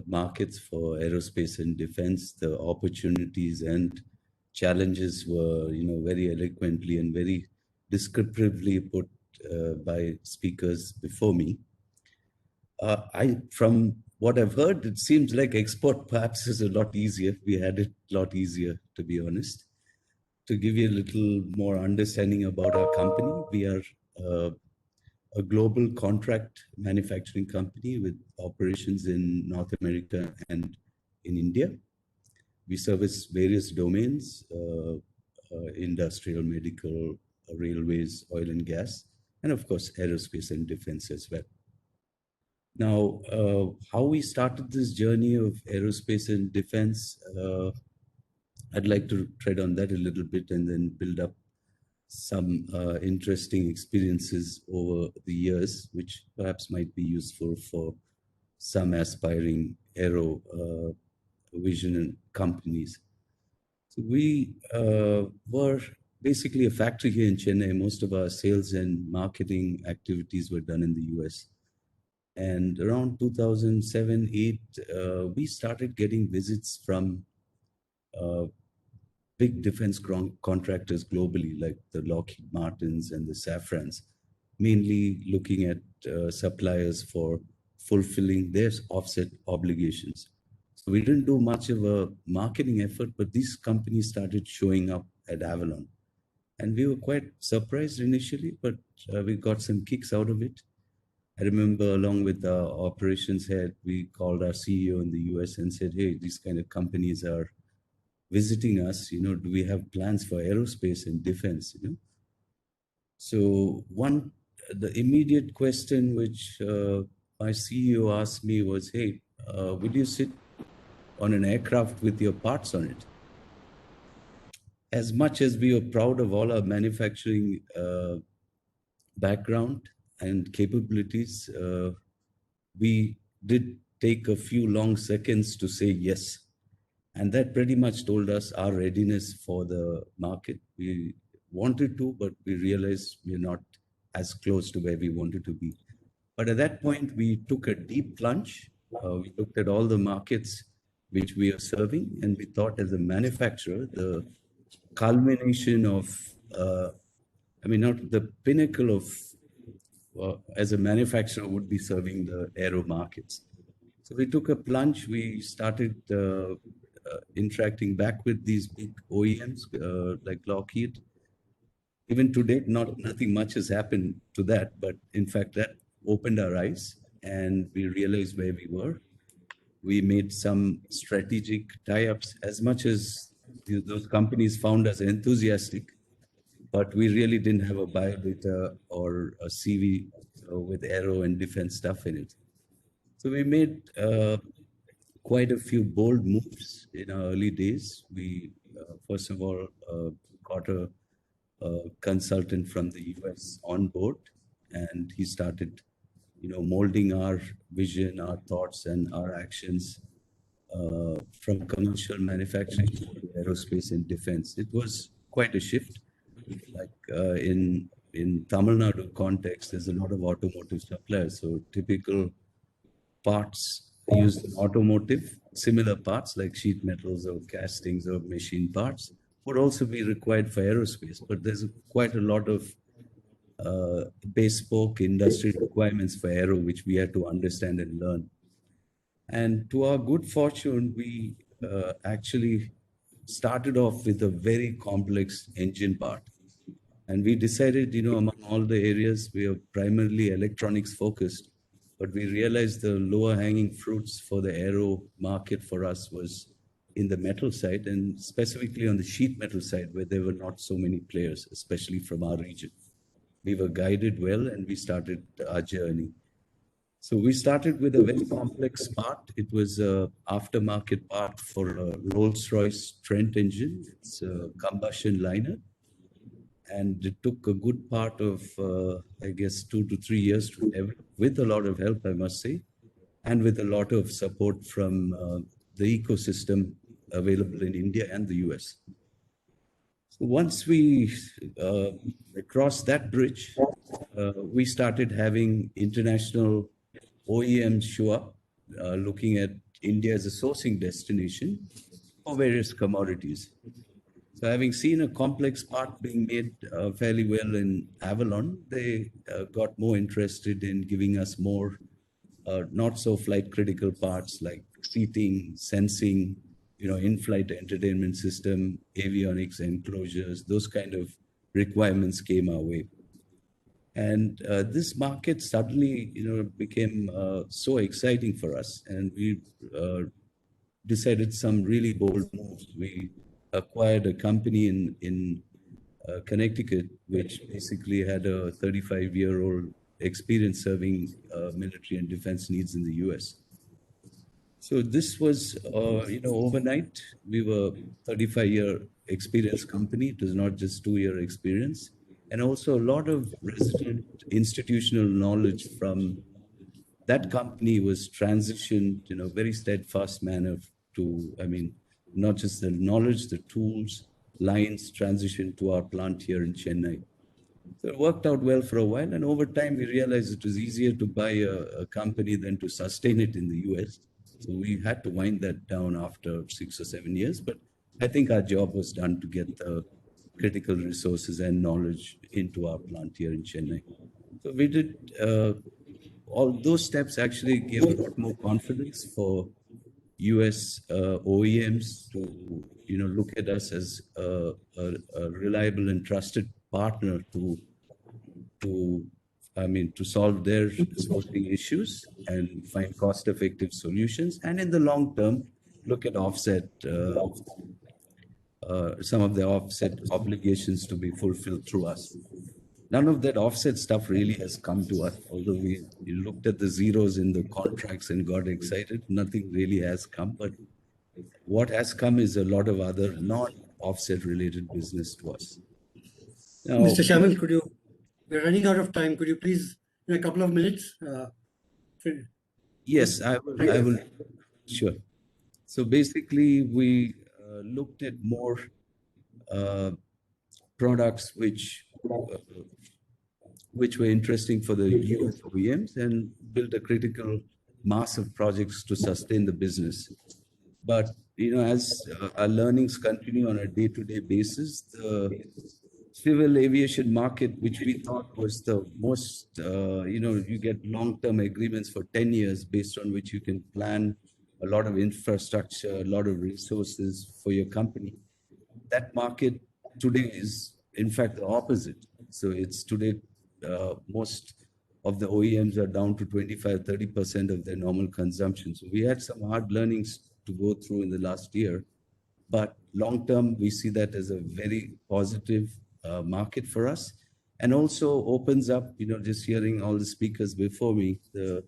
markets for aerospace and defense. The opportunities and challenges were, very eloquently and very descriptively put by speakers before me. From what I've heard, it seems like export perhaps is a lot easier. We had it a lot easier, to be honest. To give you a little more understanding about our company, we are a global contract manufacturing company with operations in North America and in India. We service various domains, industrial, medical, railways, oil and gas, and of course, aerospace and defense as well. Now, how we started this journey of aerospace and defense, I'd like to tread on that a little bit and then build up some interesting experiences over the years, which perhaps might be useful for some aspiring aero vision companies. So we were basically a factory here in Chennai. Most of our sales and marketing activities were done in the US. And around 2007-8, we started getting visits from big defense contractors globally, like the Lockheed Martins and the Safrans, mainly looking at suppliers for fulfilling their offset obligations. So we didn't do much of a marketing effort, but these companies started showing up at Avalon. And we were quite surprised initially, but we got some kicks out of it. I remember along with our operations head, we called our CEO in the US and said, hey, these kind of companies are visiting us, do we have plans for aerospace and defense, So the immediate question which my CEO asked me was, hey, would you sit on an aircraft with your parts on it? As much as we were proud of all our manufacturing background and capabilities, we did take a few long seconds to say yes. And that pretty much told us our readiness for the market. We wanted to, but we realized we're not as close to where we wanted to be. But at that point, we took a deep plunge. We looked at all the markets which we are serving, and we thought as a manufacturer, the culmination of, not the pinnacle of, as a manufacturer would be serving the aero markets. So we took a plunge. We started interacting back with these big OEMs like Lockheed. Even today, nothing much has happened to that, but in fact, that opened our eyes and we realized where we were. We made some strategic tie-ups as much as those companies found us enthusiastic, but we really didn't have a biodata or a CV with aero and defense stuff in it. So we made quite a few bold moves in our early days. We, first of all, got a consultant from the US on board, and he started, molding our vision, our thoughts, and our actions from commercial manufacturing to aerospace and defense. It was quite a shift. Like in Tamil Nadu context, there's a lot of automotive suppliers. So typical parts used in automotive, similar parts like sheet metals or castings or machine parts would also be required for aerospace. But there's quite a lot of bespoke industry requirements for aero, which we had to understand and learn. And to our good fortune, we actually started off with a very complex engine part. And we decided, among all the areas, we are primarily electronics focused. but we realized the lower hanging fruits for the aero market for us was in the metal side, and specifically on the sheet metal side, where there were not so many players, especially from our region. We were guided well, and we started our journey. So we started with a very complex part. It was an aftermarket part for a Rolls-Royce Trent engine. It's a combustion liner. And it took a good part of, I guess, 2 to 3 years to develop, with a lot of help, I must say, and with a lot of support from the ecosystem available in India and the US. So once we crossed that bridge, we started having international OEMs show up, looking at India as a sourcing destination for various commodities. So having seen a complex part being made fairly well in Avalon, they got more interested in giving us more not so flight critical parts like seating, sensing, in-flight entertainment system, avionics, enclosures, those kind of requirements came our way. And this market suddenly, became so exciting for us, and we decided some really bold moves. We acquired a company in Connecticut, which basically had a 35-year-old experience serving military and defense needs in the US. So this was, overnight. We were 35-year experience company. It was not just 2-year experience. And also a lot of resident institutional knowledge from that company was transitioned in a very steadfast manner to, not just the knowledge, the tools, lines transitioned to our plant here in Chennai. So it worked out well for a while. And over time, we realized it was easier to buy a company than to sustain it in the US. So we had to wind that down after 6 or 7 years. But I think our job was done to get the critical resources and knowledge into our plant here in Chennai. So we did all those steps actually gave a lot more confidence for US OEMs to look at us as a reliable and trusted partner to solve their sourcing issues and find cost-effective solutions, and in the long term look at offset some of the offset obligations to be fulfilled through us. None of that offset stuff really has come to us, although we looked at the zeros in the contracts and got excited. Nothing really has come, but what has come is a lot of other non-offset related business to us. Now, Mr. Shamil, we're running out of time. Could you please, in a couple of minutes? Yes, I will. Sure. So basically, we looked at more products which were interesting for the US OEMs and built a critical mass of projects to sustain the business. But, as our learnings continue on a day-to-day basis, the civil aviation market, which we thought was the most, you get long-term agreements for 10 years based on which you can plan a lot of infrastructure, a lot of resources for your company. That market today is, in fact, the opposite. So it's today, most of the OEMs are down to 25-30% of their normal consumption. So we had some hard learnings to go through in the last year, but long-term, we see that as a very positive market for us, and also opens up, just hearing all the speakers before me, the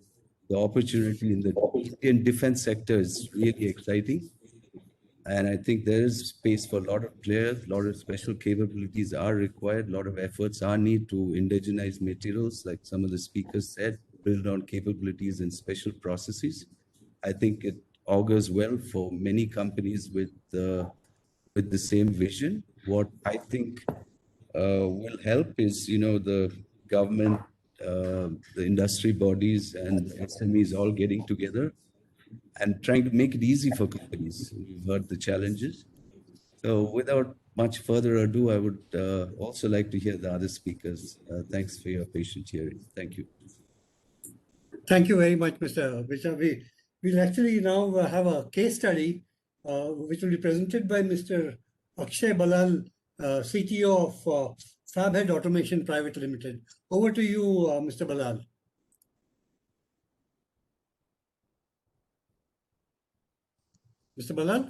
opportunity in the Indian defense sector is really exciting. And I think there is space for a lot of players, a lot of special capabilities are required, a lot of efforts are needed to indigenize materials, like some of the speakers said, build on capabilities and special processes. I think it augurs well for many companies with the same vision. What I think will help is, the government, the industry bodies and SMEs all getting together and trying to make it easy for companies. We've heard the challenges. So without much further ado, I would also like to hear the other speakers. Thanks for your patient hearing. Thank you. Thank you very much, Mr. Bicha. We'll actually now have a case study which will be presented by Mr. Akshay Balal, CTO of Fabhead Automation Private Limited. Over to you, Mr. Balal. Mr. Balal?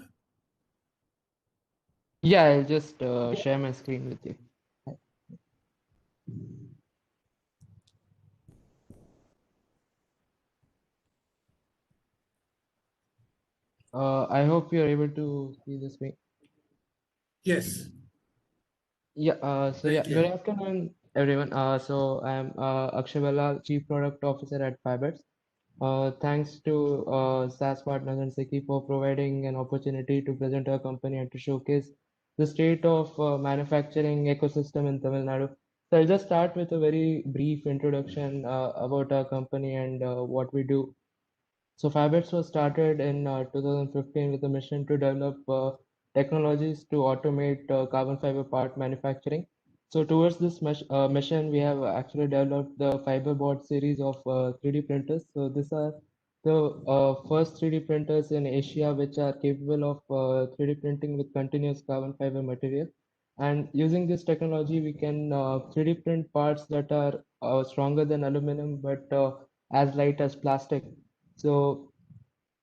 Yeah, I'll just share my screen with you. I hope you're able to see the screen. Yes. Yeah, Very good clear. afternoon, everyone. So I'm Akshay Ballal, Chief Product Officer at Fibers. Thanks to SAS Partners and SICCI for providing an opportunity to present our company and to showcase the state of manufacturing ecosystem in Tamil Nadu. So I'll just start with a very brief introduction about our company and what we do. So Fibers was started in 2015 with a mission to develop technologies to automate carbon fiber part manufacturing. So towards this mission, we have actually developed the fiberboard series of 3D printers. So these are the first 3D printers in Asia which are capable of 3D printing with continuous carbon fiber material. And using this technology, we can 3D print parts that are stronger than aluminum but as light as plastic. So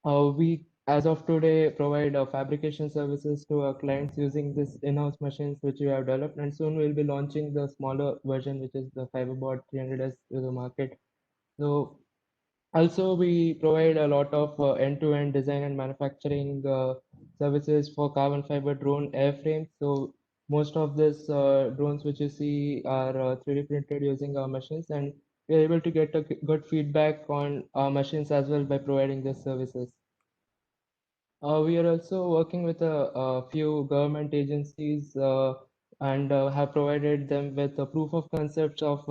we, as of today, provide fabrication services to our clients using this in-house machines which we have developed, and soon we'll be launching the smaller version, which is the Fiberboard 300S to the market. So also we provide a lot of end-to-end design and manufacturing services for carbon fiber drone airframes. So most of these drones which you see are 3D printed using our machines, and we're able to get a good feedback on our machines as well by providing these services. We are also working with a few government agencies and have provided them with a proof of concepts of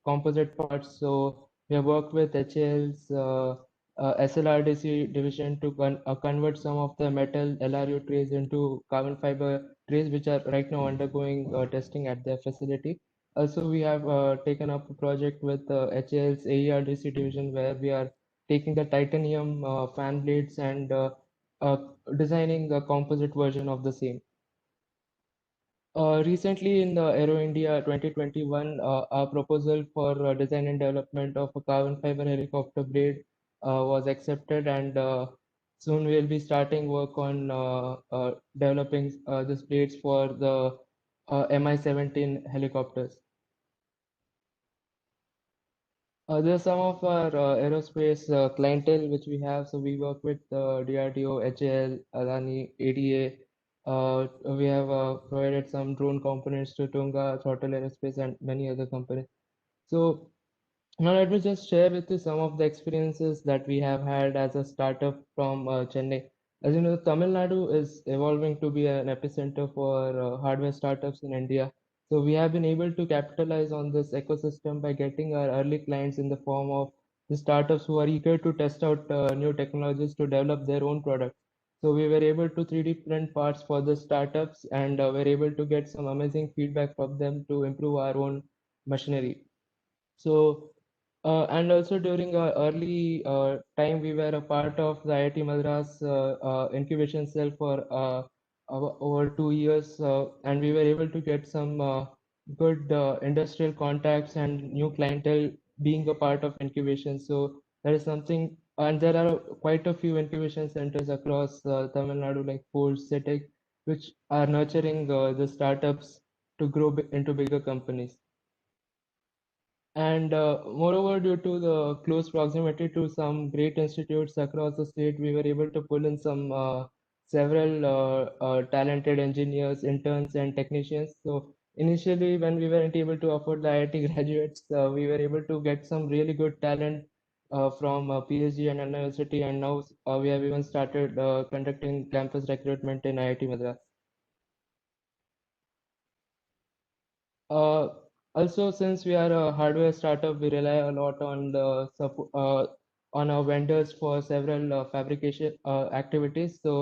composite parts. So we have worked with HAL's SLRDC division to convert some of the metal LRU trays into carbon fiber trays, which are right now undergoing testing at their facility. Also, we have taken up a project with HAL's AERDC division where we are taking the titanium fan blades and uh, designing a composite version of the same. Recently in the Aero India 2021, our proposal for design and development of a carbon fiber helicopter blade was accepted, and soon we'll be starting work on developing these blades for the Mi-17 helicopters. There are some of our aerospace clientele which we have. So we work with DRDO, HAL, Adani, ADA. We have provided some drone components to Tunga, Choudhary Aerospace, and many other companies. So now let me just share with you some of the experiences that we have had as a startup from Chennai. As you know, Tamil Nadu is evolving to be an epicenter for hardware startups in India. So we have been able to capitalize on this ecosystem by getting our early clients in the form of the startups who are eager to test out new technologies to develop their own products. So we were able to 3D print parts for the startups, and were able to get some amazing feedback from them to improve our own machinery. So and also during our early time, we were a part of the IIT Madras incubation cell for over 2 years, and we were able to get some good industrial contacts and new clientele being a part of incubation. So that is something, and there are quite a few incubation centers across Tamil Nadu, like Force, CETEC, which are nurturing the startups to grow into bigger companies. And moreover, due to the close proximity to some great institutes across the state, we were able to pull in some several talented engineers, interns, and technicians. So initially, when we weren't able to afford the IIT graduates, we were able to get some really good talent from PhD and university, and now we have even started conducting campus recruitment in IIT Madras. Uh, Also, since we are a hardware startup, we rely a lot on the on our vendors for several fabrication activities. So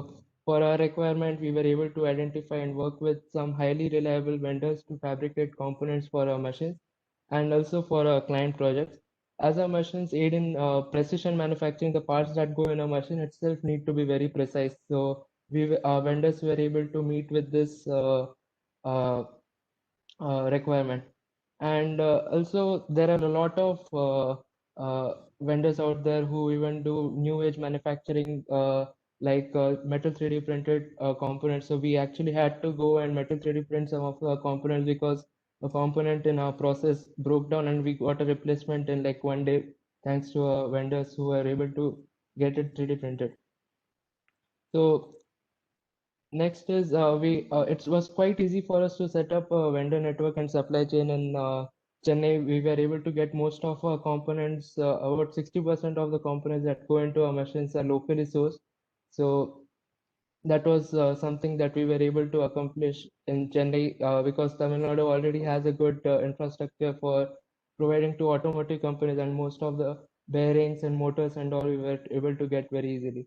for our requirement, we were able to identify and work with some highly reliable vendors to fabricate components for our machines and also for our client projects. As our machines aid in precision manufacturing, the parts that go in a machine itself need to be very precise. So our vendors were able to meet with this uh, requirement. And also there are a lot of vendors out there who even do new age manufacturing like metal 3D printed components. So we actually had to go and metal 3D print some of the components because a component in our process broke down, and we got a replacement in like 1 day thanks to our vendors who were able to get it 3D printed. So next is it was quite easy for us to set up a vendor network and supply chain in Chennai. We were able to get most of our components, about 60% of the components that go into our machines are locally sourced. So that was something that we were able to accomplish in Chennai because Tamil Nadu already has a good infrastructure for providing to automotive companies, and most of the bearings and motors and all we were able to get very easily.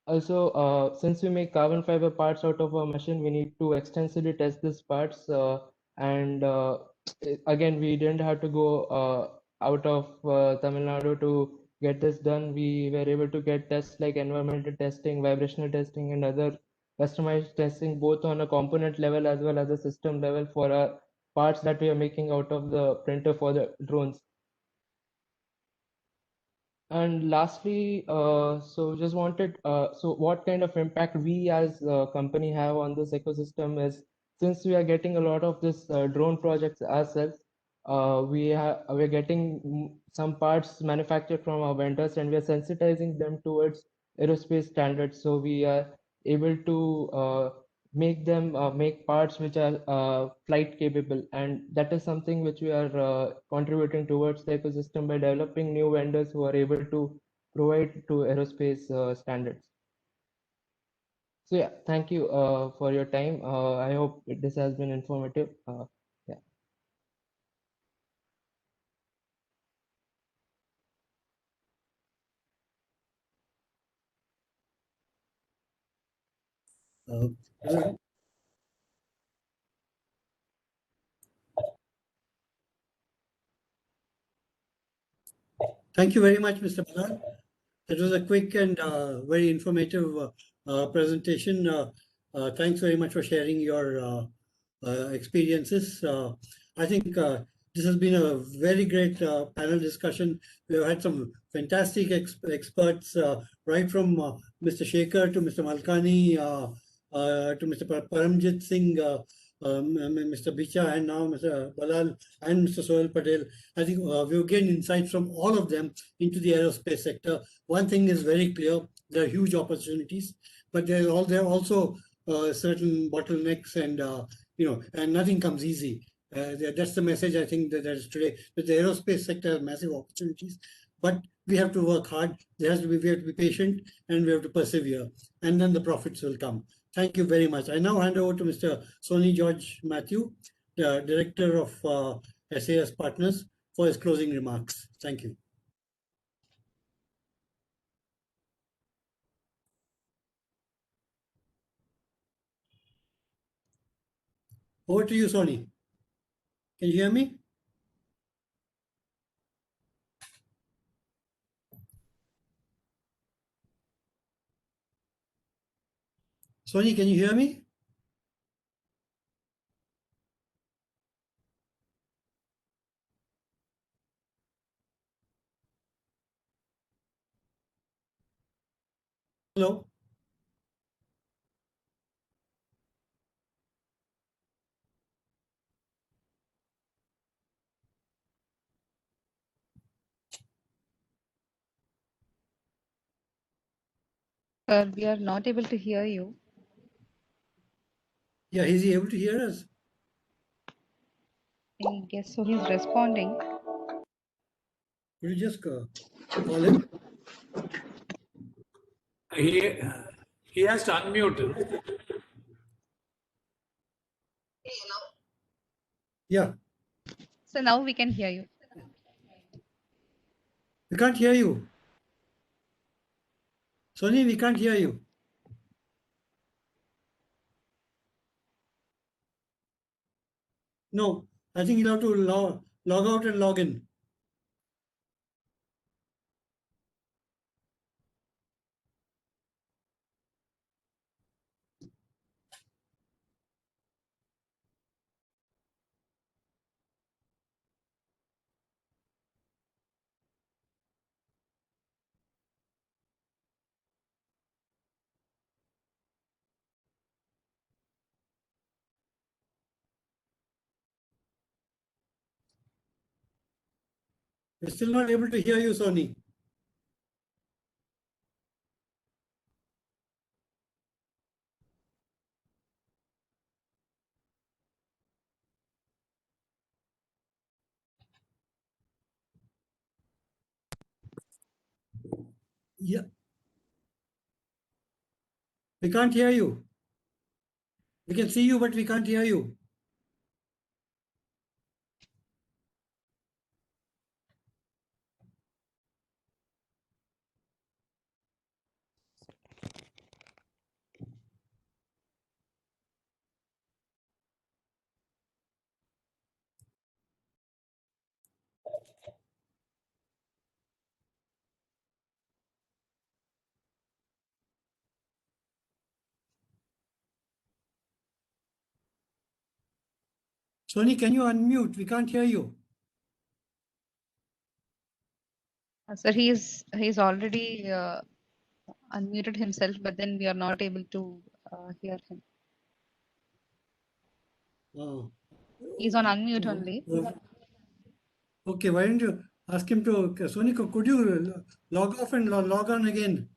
Also, since we make carbon fiber parts out of our machine, we need to extensively test these parts. And again, we didn't have to go out of Tamil Nadu to get this done. We were able to get tests like environmental testing, vibrational testing, and other customized testing, both on a component level as well as a system level for our parts that we are making out of the printer for the drones. And lastly, so just wanted, so what kind of impact we as a company have on this ecosystem is, since we are getting a lot of this drone projects ourselves, we're getting some parts manufactured from our vendors, and we are sensitizing them towards aerospace standards. So we are able to make them make parts which are flight capable, and that is something which we are contributing towards the ecosystem by developing new vendors who are able to provide to aerospace standards. So yeah, thank you for your time. I hope this has been informative. Yeah. Thank you very much, Mr. Bharat. That was a quick and very informative presentation. Thanks very much for sharing your experiences. I think this has been a very great panel discussion. We've had some fantastic experts, right from Mr. Shekar to Mr. Malkani to Mr. Paramjeet Singh, Mr. Bicha, and now Mr. Balal and Mr. Sohail Patel. I think we've gained insights from all of them into the aerospace sector. One thing is very clear: there are huge opportunities, but there are also certain bottlenecks, and and nothing comes easy. That's the message I think that is today. That the aerospace sector has massive opportunities, but we have to work hard. We have to be patient, and we have to persevere, and then the profits will come. Thank you very much. I now hand over to Mr. Sony George Matthew, the Director of SAS Partners, for his closing remarks. Thank you. Over to you, Sony. Can you hear me? Sony, can you hear me? Hello? We are not able to hear you. Yeah, is he able to hear us? I guess so. He's responding. Could you just call him? He has to unmute. Yeah. So now we can hear you. We can't hear you. Sony, we can't hear you. No, I think you'll have to log out and log in. We're still not able to hear you, Sony. Yeah. We can't hear you. We can see you, but we can't hear you. Sony, can you unmute? We can't hear you. Sir, he's already unmuted himself, but then we are not able to hear him. Oh. He's on unmute only. Okay, why don't you ask him to, Sony, could you log off and log on again?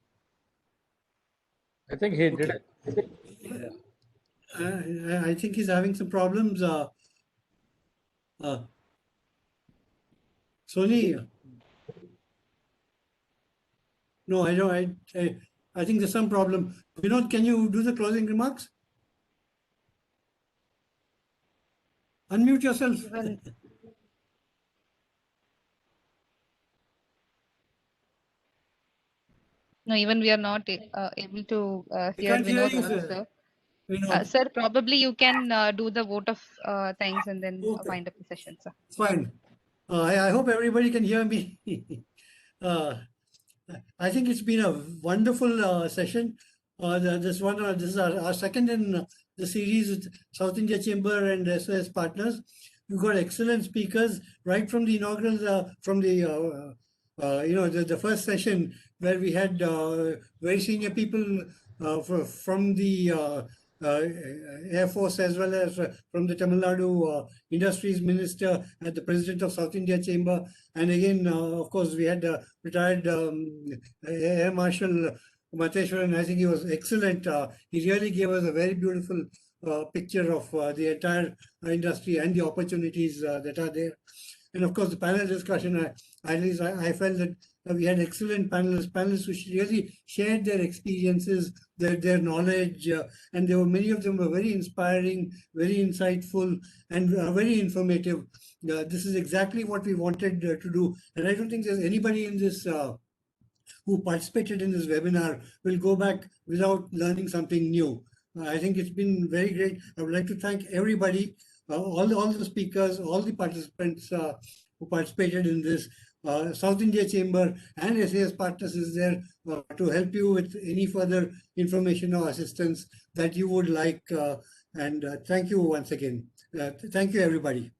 I think he did it. I think he's having some problems. Sony, no, I don't. I think there's some problem. Vinod, can you do the closing remarks? Unmute yourself. No, even we are not able to hear can't hear Vinod you, also. Vinod. Sir, probably you can do the vote of thanks and then wind up the session, sir. Fine. I hope everybody can hear me. I think it's been a wonderful session. This is our second in the series with South India Chamber and SAS Partners. We've got excellent speakers right from the inaugural, the first session where we had very senior people from the Air Force as well as from the Tamil Nadu Industries Minister and the President of South India Chamber. And again, of course, we had retired Air Marshal Mateshwaran. I think he was excellent. He really gave us a very beautiful picture of the entire industry and the opportunities that are there. And of course, the panel discussion, I felt that we had excellent panelists which really shared their experiences, their knowledge, and there were many of them were very inspiring, very insightful, and very informative. This is exactly what we wanted to do. And I don't think there's anybody in this who participated in this webinar will go back without learning something new. I think it's been very great. I would like to thank everybody, all the speakers, all the participants who participated in this. South India Chamber and SAS Partners is there to help you with any further information or assistance that you would like. And thank you once again. Thank you, everybody.